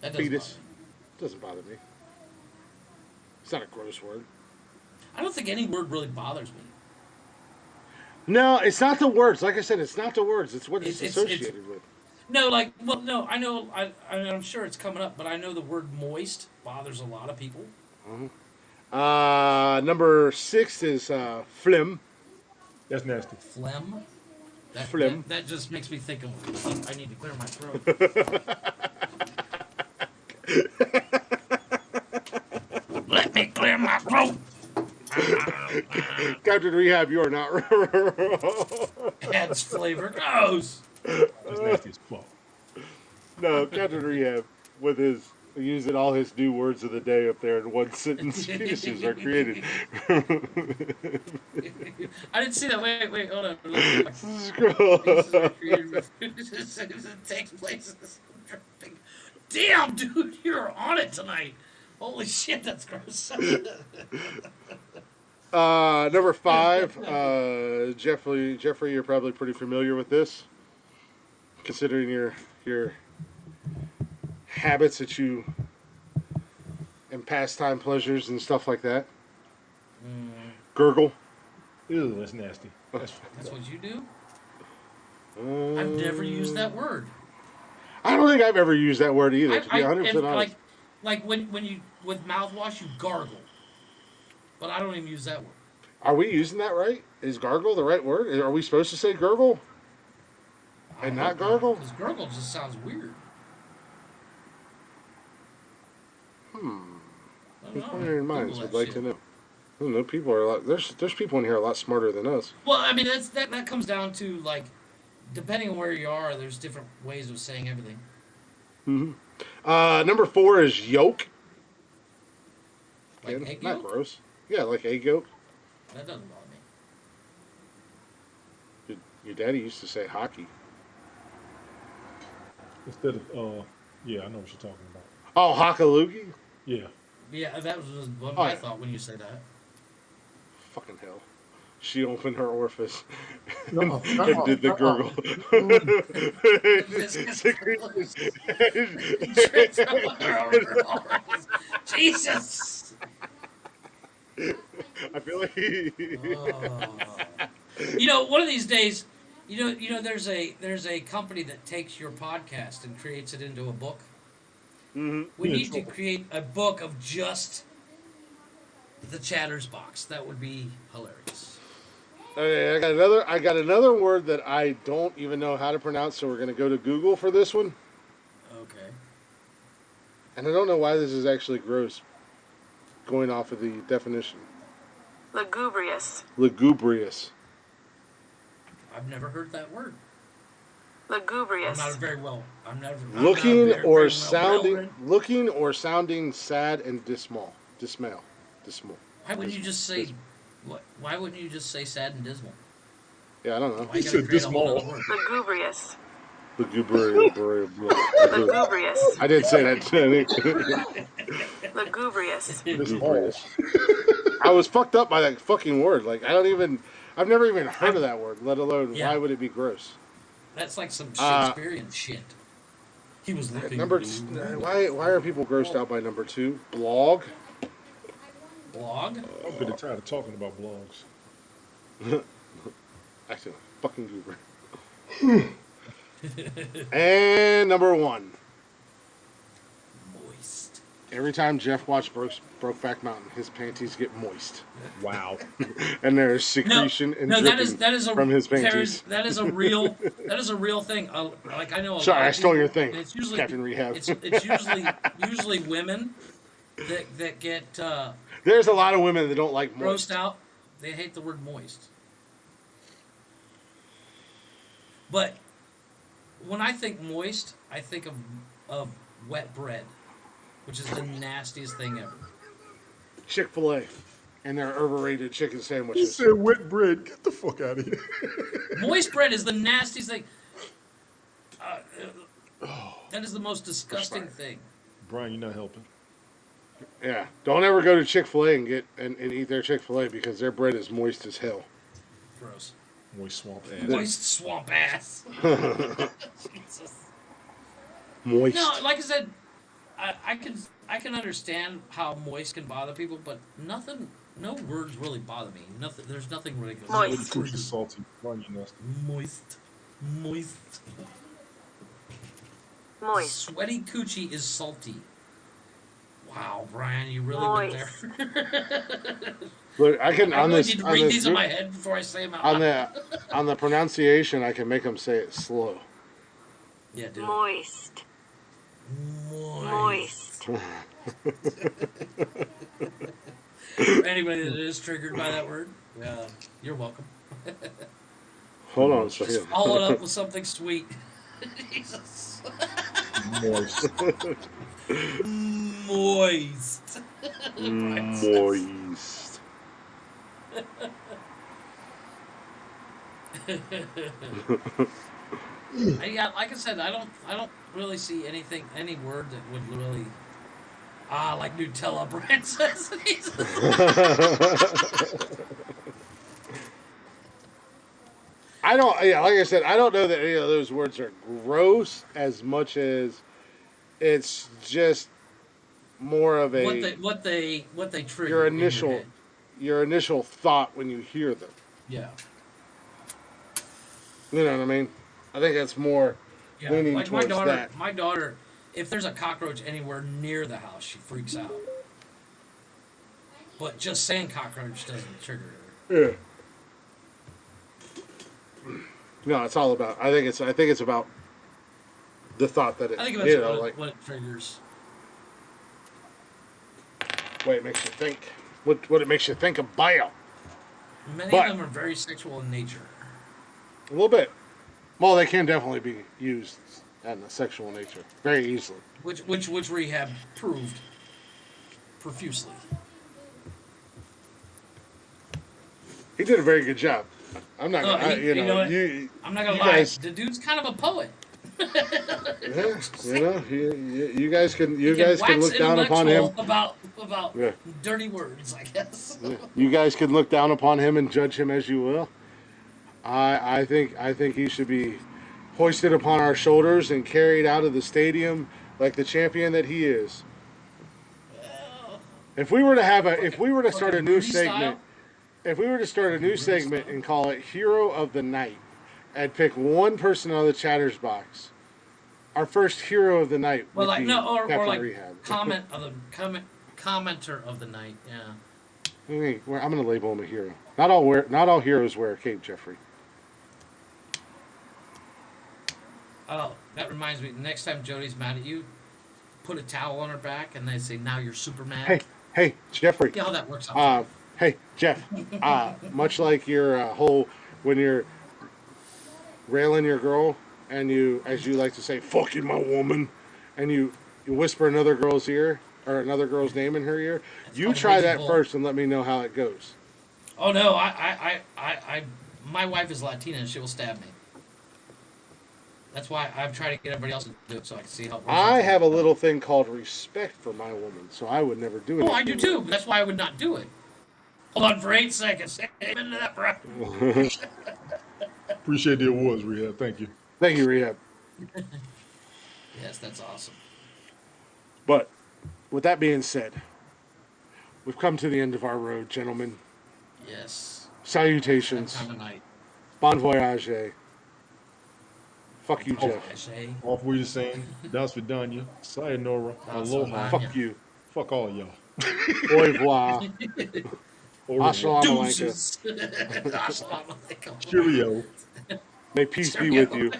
That doesn't Fetus. bother me. Doesn't bother me. It's not a gross word. I don't think any word really bothers me. No, it's not the words. Like I said, it's not the words. It's what it's It's- associated with. No, like, well, no, I know, I'm sure it's coming up, but I know the word moist bothers a lot of people. Number 6 is phlegm. That's nasty. Phlegm. Phlegm. That just makes me think of, I need to clear my throat. Let me clear my throat. Captain Rehab, you are not. Adds flavor. Gross. That's nasty as fuck. No, Captain Rehab, with his using all his new words of the day up there in one sentence, fetuses are created. I didn't see that. Wait, hold on. Scroll. It takes place. Damn, dude, you're on it tonight. Holy shit, that's gross. Number 5, Jeffrey, you're probably pretty familiar with this, considering your habits that you and pastime pleasures and stuff like that. Gurgle. Ew, that's nasty. That's what you do? I've never used that word. I don't think I've ever used that word either. To be 100% and honest. like when you with mouthwash you gargle, but I don't even use that word. Are we using that right? Is gargle the right word? Are we supposed to say gurgle and not gargle? Because gurgle just sounds weird. I don't know. Inquiring minds Google would that like shit. to know. I don't know. People are a lot. There's people in here a lot smarter than us. Well, I mean that comes down to like, depending on where you are, there's different ways of saying everything. Number 4 is yolk. Like Yeah, egg not yolk? gross. Yeah, like egg yolk. That doesn't bother me. Your daddy used to say hockey. Instead of, yeah, I know what you're talking about. Oh, hockaloogie? Yeah. Yeah, that was what Oh, I yeah. thought when you said that. Fucking hell. She opened her orifice and, No, and did the gurgle. Jesus. I feel like You know, one of these days, there's a company that takes your podcast and creates it into a book. We Yeah, need to sure. create a book of just the Chatters box. That would be hilarious. Okay, I got another word that I don't even know how to pronounce, so we're gonna go to Google for this one. Okay. And I don't know why this is actually gross, going off of the definition. Lugubrious. Lugubrious. I've never heard that word. Lugubrious. I'm not very well. I'm never Looking very or well sounding, read. looking or sounding sad and dismal. Why wouldn't you just say what? Why wouldn't you just say sad and dismal? Yeah, I don't know. Why you He gotta said create a whole dismal. other word? Lugubrious. Lugubrious. I did say that. Lugubrious. Lugubrious. I was fucked up by that fucking word. Like I've never even heard of that word. Let alone Yeah. why would it be gross? That's like some Shakespearean shit. He was looking. Why are people grossed out by number 2? Blog. Blog. I'm getting tired of talking about blogs. Actually, fucking goober. And number 1. Moist. Every time Jeff watched Brokeback Mountain, his panties get moist, Wow. and there's secretion and dripping that is a from his panties. that is a real thing. Like I know. Sorry, I stole your thing, and it's usually Captain Rehab. It's usually women that get There's a lot of women that don't like moist. grossed out. They hate the word moist. But when I think moist, I think of wet bread, which is the nastiest thing ever. Chick-fil-A and their overrated chicken He sandwiches. said wet bread. Get the fuck out of here. Moist bread is the nastiest thing. That is the most disgusting thing. Brian, you're not helping. Yeah, don't ever go to Chick-fil-A and eat their Chick-fil-A because their bread is moist as hell. Gross. Moist swamp ass. Moist swamp ass. Jesus. Moist. No, like I said, I can understand how moist can bother people, but no words really bother me. There's nothing really good. Moist. Coochie salty. Brian, you nasty. Moist. Moist. Sweaty coochie is salty. Wow, Brian, you really went there. Look, I can I on really this need to on read this these in my head before I say them out on loud. on the pronunciation. I can make them say it slow. Yeah, dude. Moist. Moist. For anybody that is triggered by that word, you're welcome. Hold on a Just second. follow it up with something sweet. Jesus. Moist. Moist. Moist. Yeah, like I said, I don't really see any word that would really like Nutella, Brent says. I don't. Yeah, like I said, I don't know that any of those words are gross as much as it's just more of a what they trigger your in your initial thought when you hear them. head. You know what I mean? I think that's more Yeah, leaning like towards that. my daughter, if there's a cockroach anywhere near the house, she freaks out. But just saying cockroach doesn't trigger her. Yeah. No, it's all about. I think it's about the thought that it. I think you that's know, what it triggers. What it makes you think. What it makes you think about. Many But- of them are very sexual in nature. A little bit. Well, they can definitely be used in a sexual nature very easily. Which rehab proved profusely. He did a very good job. I'm not. Oh, Gonna, you know what? you. I'm not gonna You lie. guys, The dude's kind of a poet. yeah, you guys can. He You can guys can wax look down upon him. intellectual about Yeah. dirty words, I guess. Yeah. You guys can look down upon him and judge him as you will. I think he should be hoisted upon our shoulders and carried out of the stadium like the champion that he is. If we were to start a new segment, if we were to start a new segment and call it Hero of the Night, I'd pick one person out of the chatter's box. Our first hero of the night. Well, would like be no, or Captain like Rehab. commenter of the night. Yeah. I'm going to label him a hero. Not all heroes wear a cape, Jeffrey. Oh, that reminds me. Next time Jody's mad at you, put a towel on her back, and they say, "Now you're super mad." Hey, Jeffrey. See how that works out. Hey, Jeff. Much like your whole when you're railing your girl and you, as you like to say, "Fucking my woman," and you whisper another girl's ear or another girl's name in her ear. You try that first and let me know how it goes. Oh no, my wife is Latina and she will stab me. That's why I'm trying to get everybody else to do it so I can see how it works. I have a little thing called respect for my woman, so I would never do it. Oh, I do too, but that's why I would not do it. Hold on for 8 seconds. Amen to that, bro. Appreciate the awards, Rehab. Thank you. Thank you, Rehab. Yes, that's awesome. But with that being said, we've come to the end of our road, gentlemen. Yes. Salutations. That time of night. Bon voyage. Fuck you, Jeff. Off we just saying, Das Vidanya, Sayonara, Aloha. Fuck you. Fuck all y'all. Au revoir. Assalamu Deuces. Assalamu alaikum. Cheerio. May peace be with you.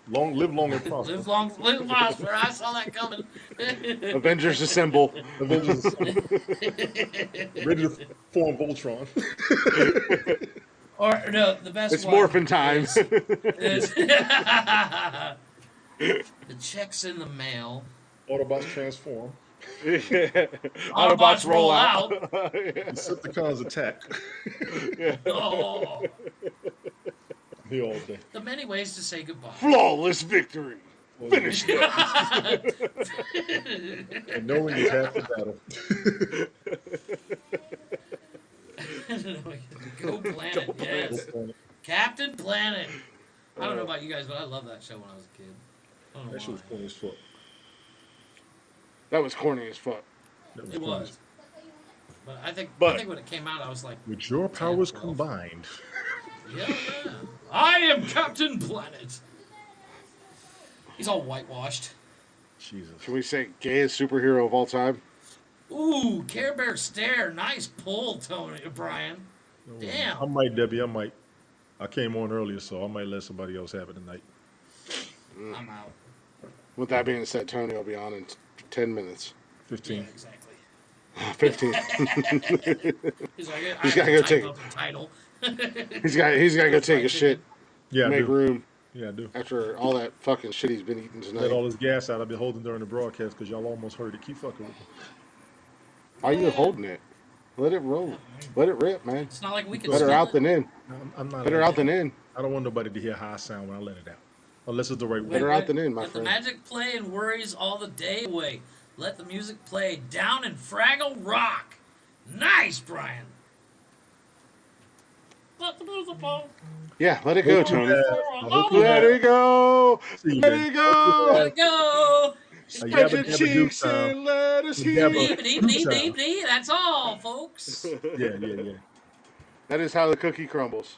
Live long and prosper. Live long, live prosper. I saw that coming. Avengers assemble. Avengers assemble. Ready to form Voltron. Or no, the best It's one morphin' time. is the check's in the mail. Autobots transform. Autobots roll out. Decepticons attack. Oh, Here all day. the many ways to say goodbye. Flawless victory. Finish it. And knowing is half the battle. Go Planet, yes. Captain Planet. I don't know about you guys, but I love that show when I was a kid. I don't know That shit was why. corny as fuck. That was corny as fuck. That It corny was. But I think when it came out, I was like, With your powers combined. yeah. I am Captain Planet. He's all whitewashed. Jesus. Can we say gayest superhero of all time? Ooh, Care Bear Stare. Nice pull, Tony, Brian. Damn. I might, Debbie, I might. I came on earlier, so I might let somebody else have it tonight. I'm out. With that being said, Tony will be on in 10 minutes. 15. Yeah, exactly. 15. He's He's gotta go take. up the title. He's got to go take a shit. Yeah, I Make do. room Yeah, I do. after all that fucking shit he's been eating Let tonight. all this gas out I've been holding during the broadcast because y'all almost heard it. Keep fucking with me. Why are you holding it? Let it roll. Let it rip, man. It's not like we can Better steal out it. than in. I'm not. Better out than in. I don't want nobody to hear how I sound when I let it out. Unless it's the right way. Better out than in, my Let the friend. magic play and worries all the day away. Let the music play down in Fraggle Rock. Nice, Brian. Let the music play. Yeah, let it go, Tony. Let Let it go. See you, Let man. it go. it go. Spread your cheeks and let us hear. Deep. That's all, folks. Yeah. That is how the cookie crumbles.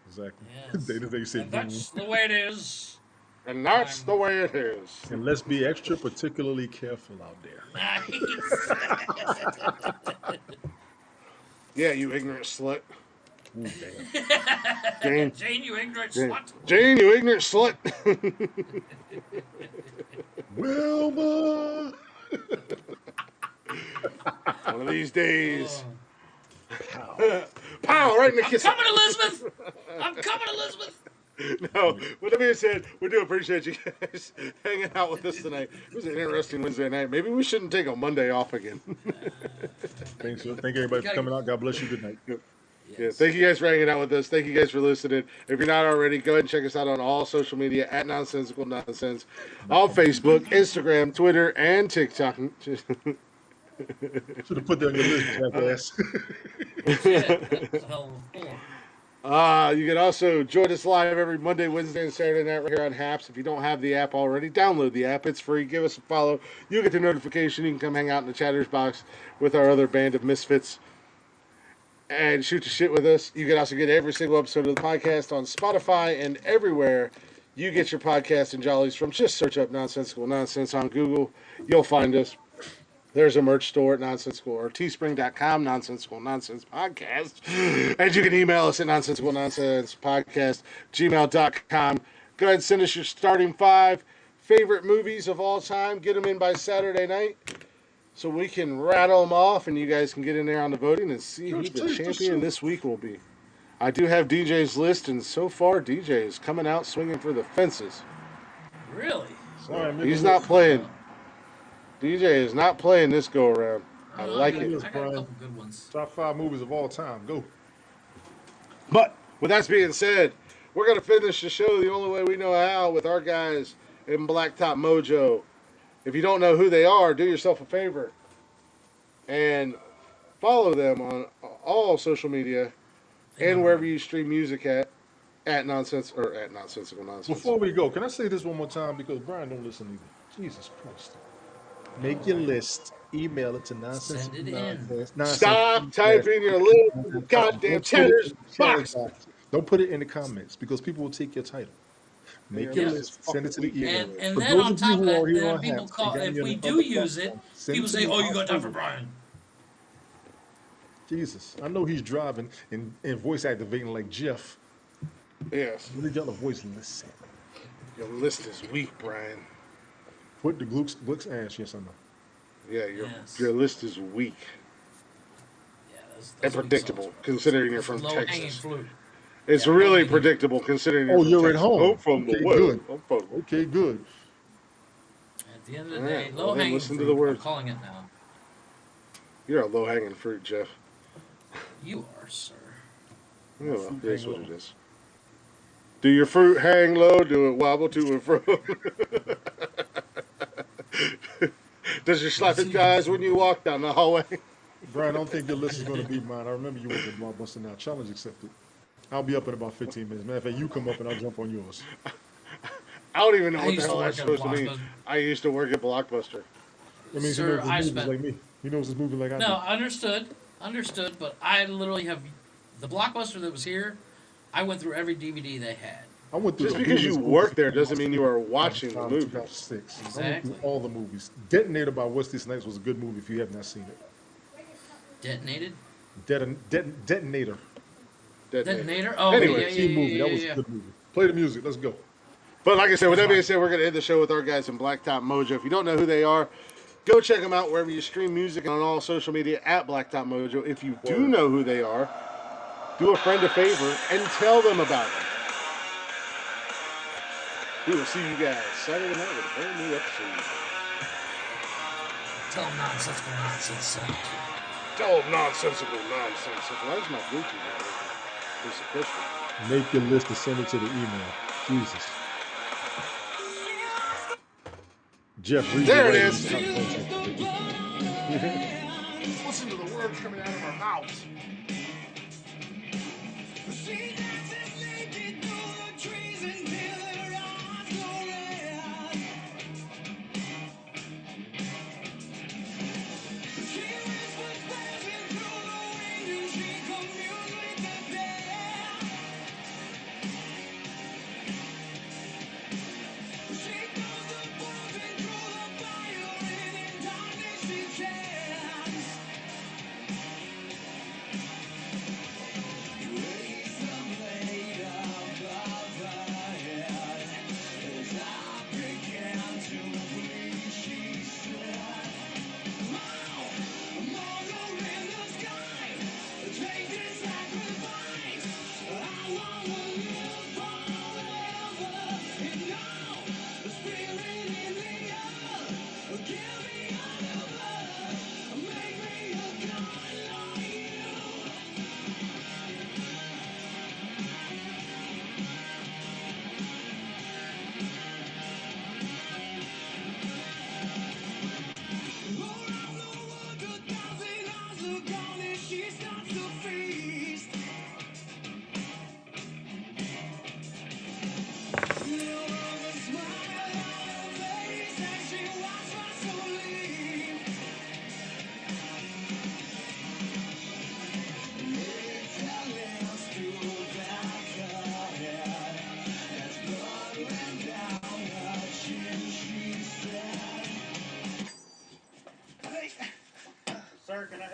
Exactly. Yes. they say And that's the way it is. And that's the way it is. And let's be extra particularly careful out there. Nice. Yeah, you ignorant slut. Ooh, damn. Jane, you ignorant Jane, slut. Jane, you ignorant slut. Wilma! One of these days. Pow. Pow, right in the I'm kiss. coming, Elizabeth. I'm coming, Elizabeth. No, with that being said, we do appreciate you guys hanging out with us tonight. It was an interesting Wednesday night. Maybe we shouldn't take a Monday off again. Thanks, sir. Thank everybody for coming out. God bless you. Good night. Yeah, thank you guys for hanging out with us. Thank you guys for listening. If you're not already, go ahead and check us out on all social media at Nonsensical Nonsense on Facebook, Instagram, Twitter, and TikTok. Should have put that on your list, jackass. You can also join us live every Monday, Wednesday, and Saturday night right here on Haps. If you don't have the app already, download the app. It's free. Give us a follow. You'll get the notification. You can come hang out in the chatters box with our other band of misfits and shoot the shit with us. You can also get every single episode of the podcast on Spotify and everywhere you get your podcasts and jollies from. Just search up Nonsensical Nonsense on Google. You'll find us. There's a merch store at Nonsensical or teespring.com, Nonsensical Nonsense Podcast. And you can email us at Nonsensical Nonsense Podcast, gmail.com. Go ahead and send us your starting 5 favorite movies of all time. Get them in by Saturday night so we can rattle them off and you guys can get in there on the voting and see who the champion this week will be. I do have DJ's list, and so far DJ is coming out swinging for the fences. Really? He's not playing. DJ is not playing this go around. I like it. I got a couple good ones. Top 5 movies of all time. Go. But with that being said, we're going to finish the show the only way we know how with our guys in Blacktop Mojo. If you don't know who they are, do yourself a favor and follow them on all social media and wherever you stream music at Nonsensical Nonsense. Before we go, can I say this one more time because Brian don't listen either. Jesus Christ. Make your list. Email it to Nonsensical Nonsense. Stop typing your list. Goddamn chatters box. Don't put it in the comments because people will take your title. Make your list. Send it to the email. And then on top of that, then people call. If we do use it, people say, "Oh, you got time for Brian." Jesus, I know he's driving and voice activating like Jeff. Yes. Really got a voice list. Your list is weak, Brian. Put the Gluck's ass, yes, I know. Yeah, your list is weak. Yeah, and predictable, considering you're from Texas. It's really predictable, considering you're at home. I'm from the West. Okay, good. At the end of the day, low-hanging fruit. I'm calling it now. You're a low-hanging fruit, Jeff. You are, sir. Oh, here's what it is. Do your fruit hang low? Do it wobble to and fro? Does your slap his guys when you walk down the hallway? Brian, I don't think your list is going to be mine. I remember you working at Blockbuster now. Challenge accepted. I'll be up in about 15 minutes. Matter of fact, you come up and I'll jump on yours. I don't even know what the hell that's supposed to mean. I used to work at Blockbuster. It means he knows his movies like me. He knows his movie like I do. No, understood, but I literally have the Blockbuster that was here. I went through every DVD they had. I went through just because you work there doesn't mean you are watching the movie. 2006. Exactly. I went through all the movies. Detonator by Wesley Snipes was a good movie if you have not seen it. Detonated? Detonator. Detonator? Oh, anyway, yeah, movie. That was a good movie. Play the music. Let's go. But like I said, with that being said, we're going to end the show with our guys in Blacktop Mojo. If you don't know who they are, go check them out wherever you stream music on all social media at Blacktop Mojo. If you do know who they are, do a friend a favor and tell them about them. We will see you guys Saturday night with a brand new episode. Tell them nonsensical nonsense. Tell them nonsensical nonsense. Why is my Bluetooth not working? It's a question. Make your list and send it to the email. Jesus. Jeff, read there it is. Listen to the words coming out of our mouths.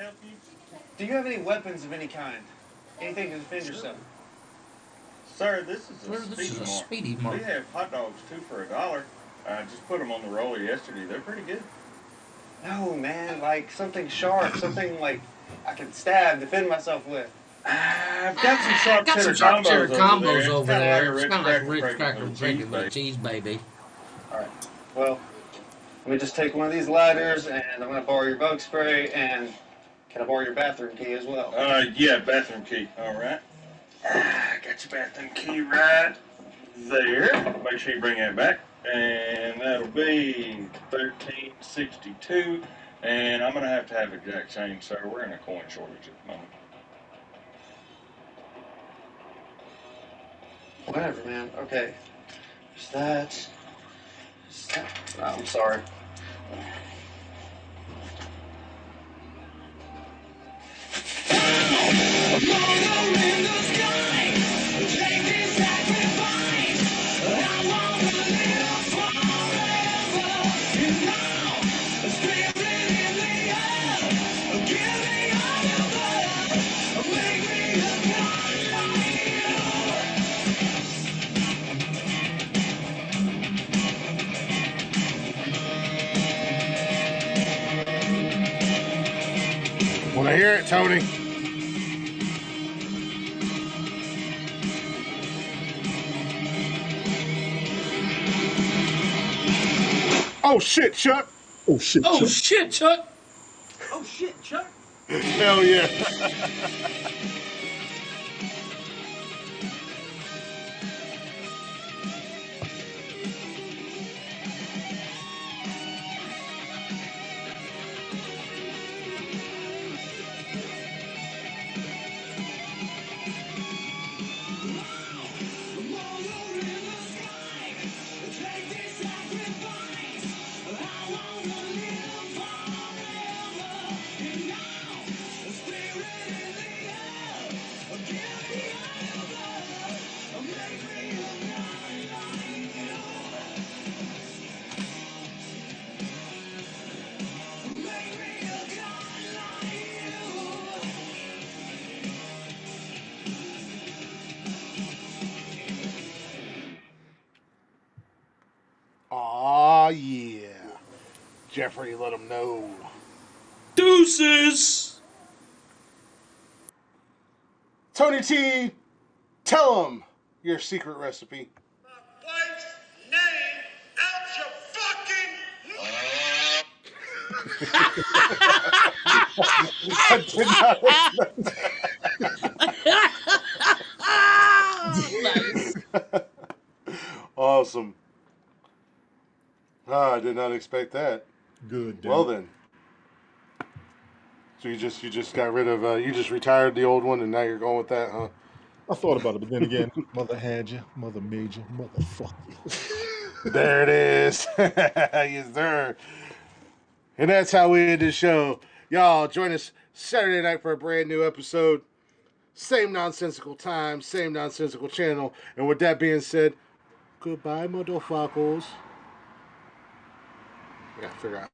help you? Do you have any weapons of any kind? Anything to defend yourself? Sir, this is Sir, this is a speedy mark. We have hot dogs 2 for $1. I just put them on the roller yesterday. They're pretty good. No, man, like something sharp, something like I can stab, defend myself with. I've got some sharp cheddar combos over there. It's It's kind of like Ritz cracker Cracker with bacon with a cheese, baby. All right. Well, let me just take one of these lighters, and I'm gonna borrow your bug spray, and can I borrow your bathroom key as well? Yeah, bathroom key. All right. Got your bathroom key right there. Make sure you bring that back. And that'll be 1362. And I'm going to have exact change, sir. We're in a coin shortage at the moment. Whatever, man. Okay. There's that. Oh, I'm sorry. Want to hear it, Tony? Oh shit, Chuck! Oh shit! Oh Chuck. shit, Chuck! Oh shit, Chuck! Hell yeah! Aw, yeah. Jeffrey, let him know. Deuces! Tony T, tell him your secret recipe. Wife's name out your fucking... I did not expect Nice. Awesome. I did not expect that. Good. Well then. So you just got rid of you just retired the old one and now you're going with that, huh? I thought about it, but then again, mother had you, mother made you, motherfucker. There it is. Yes, sir. And that's how we end the show. Y'all join us Saturday night for a brand new episode. Same nonsensical time, same nonsensical channel. And with that being said, goodbye, motherfuckers. I gotta figure out.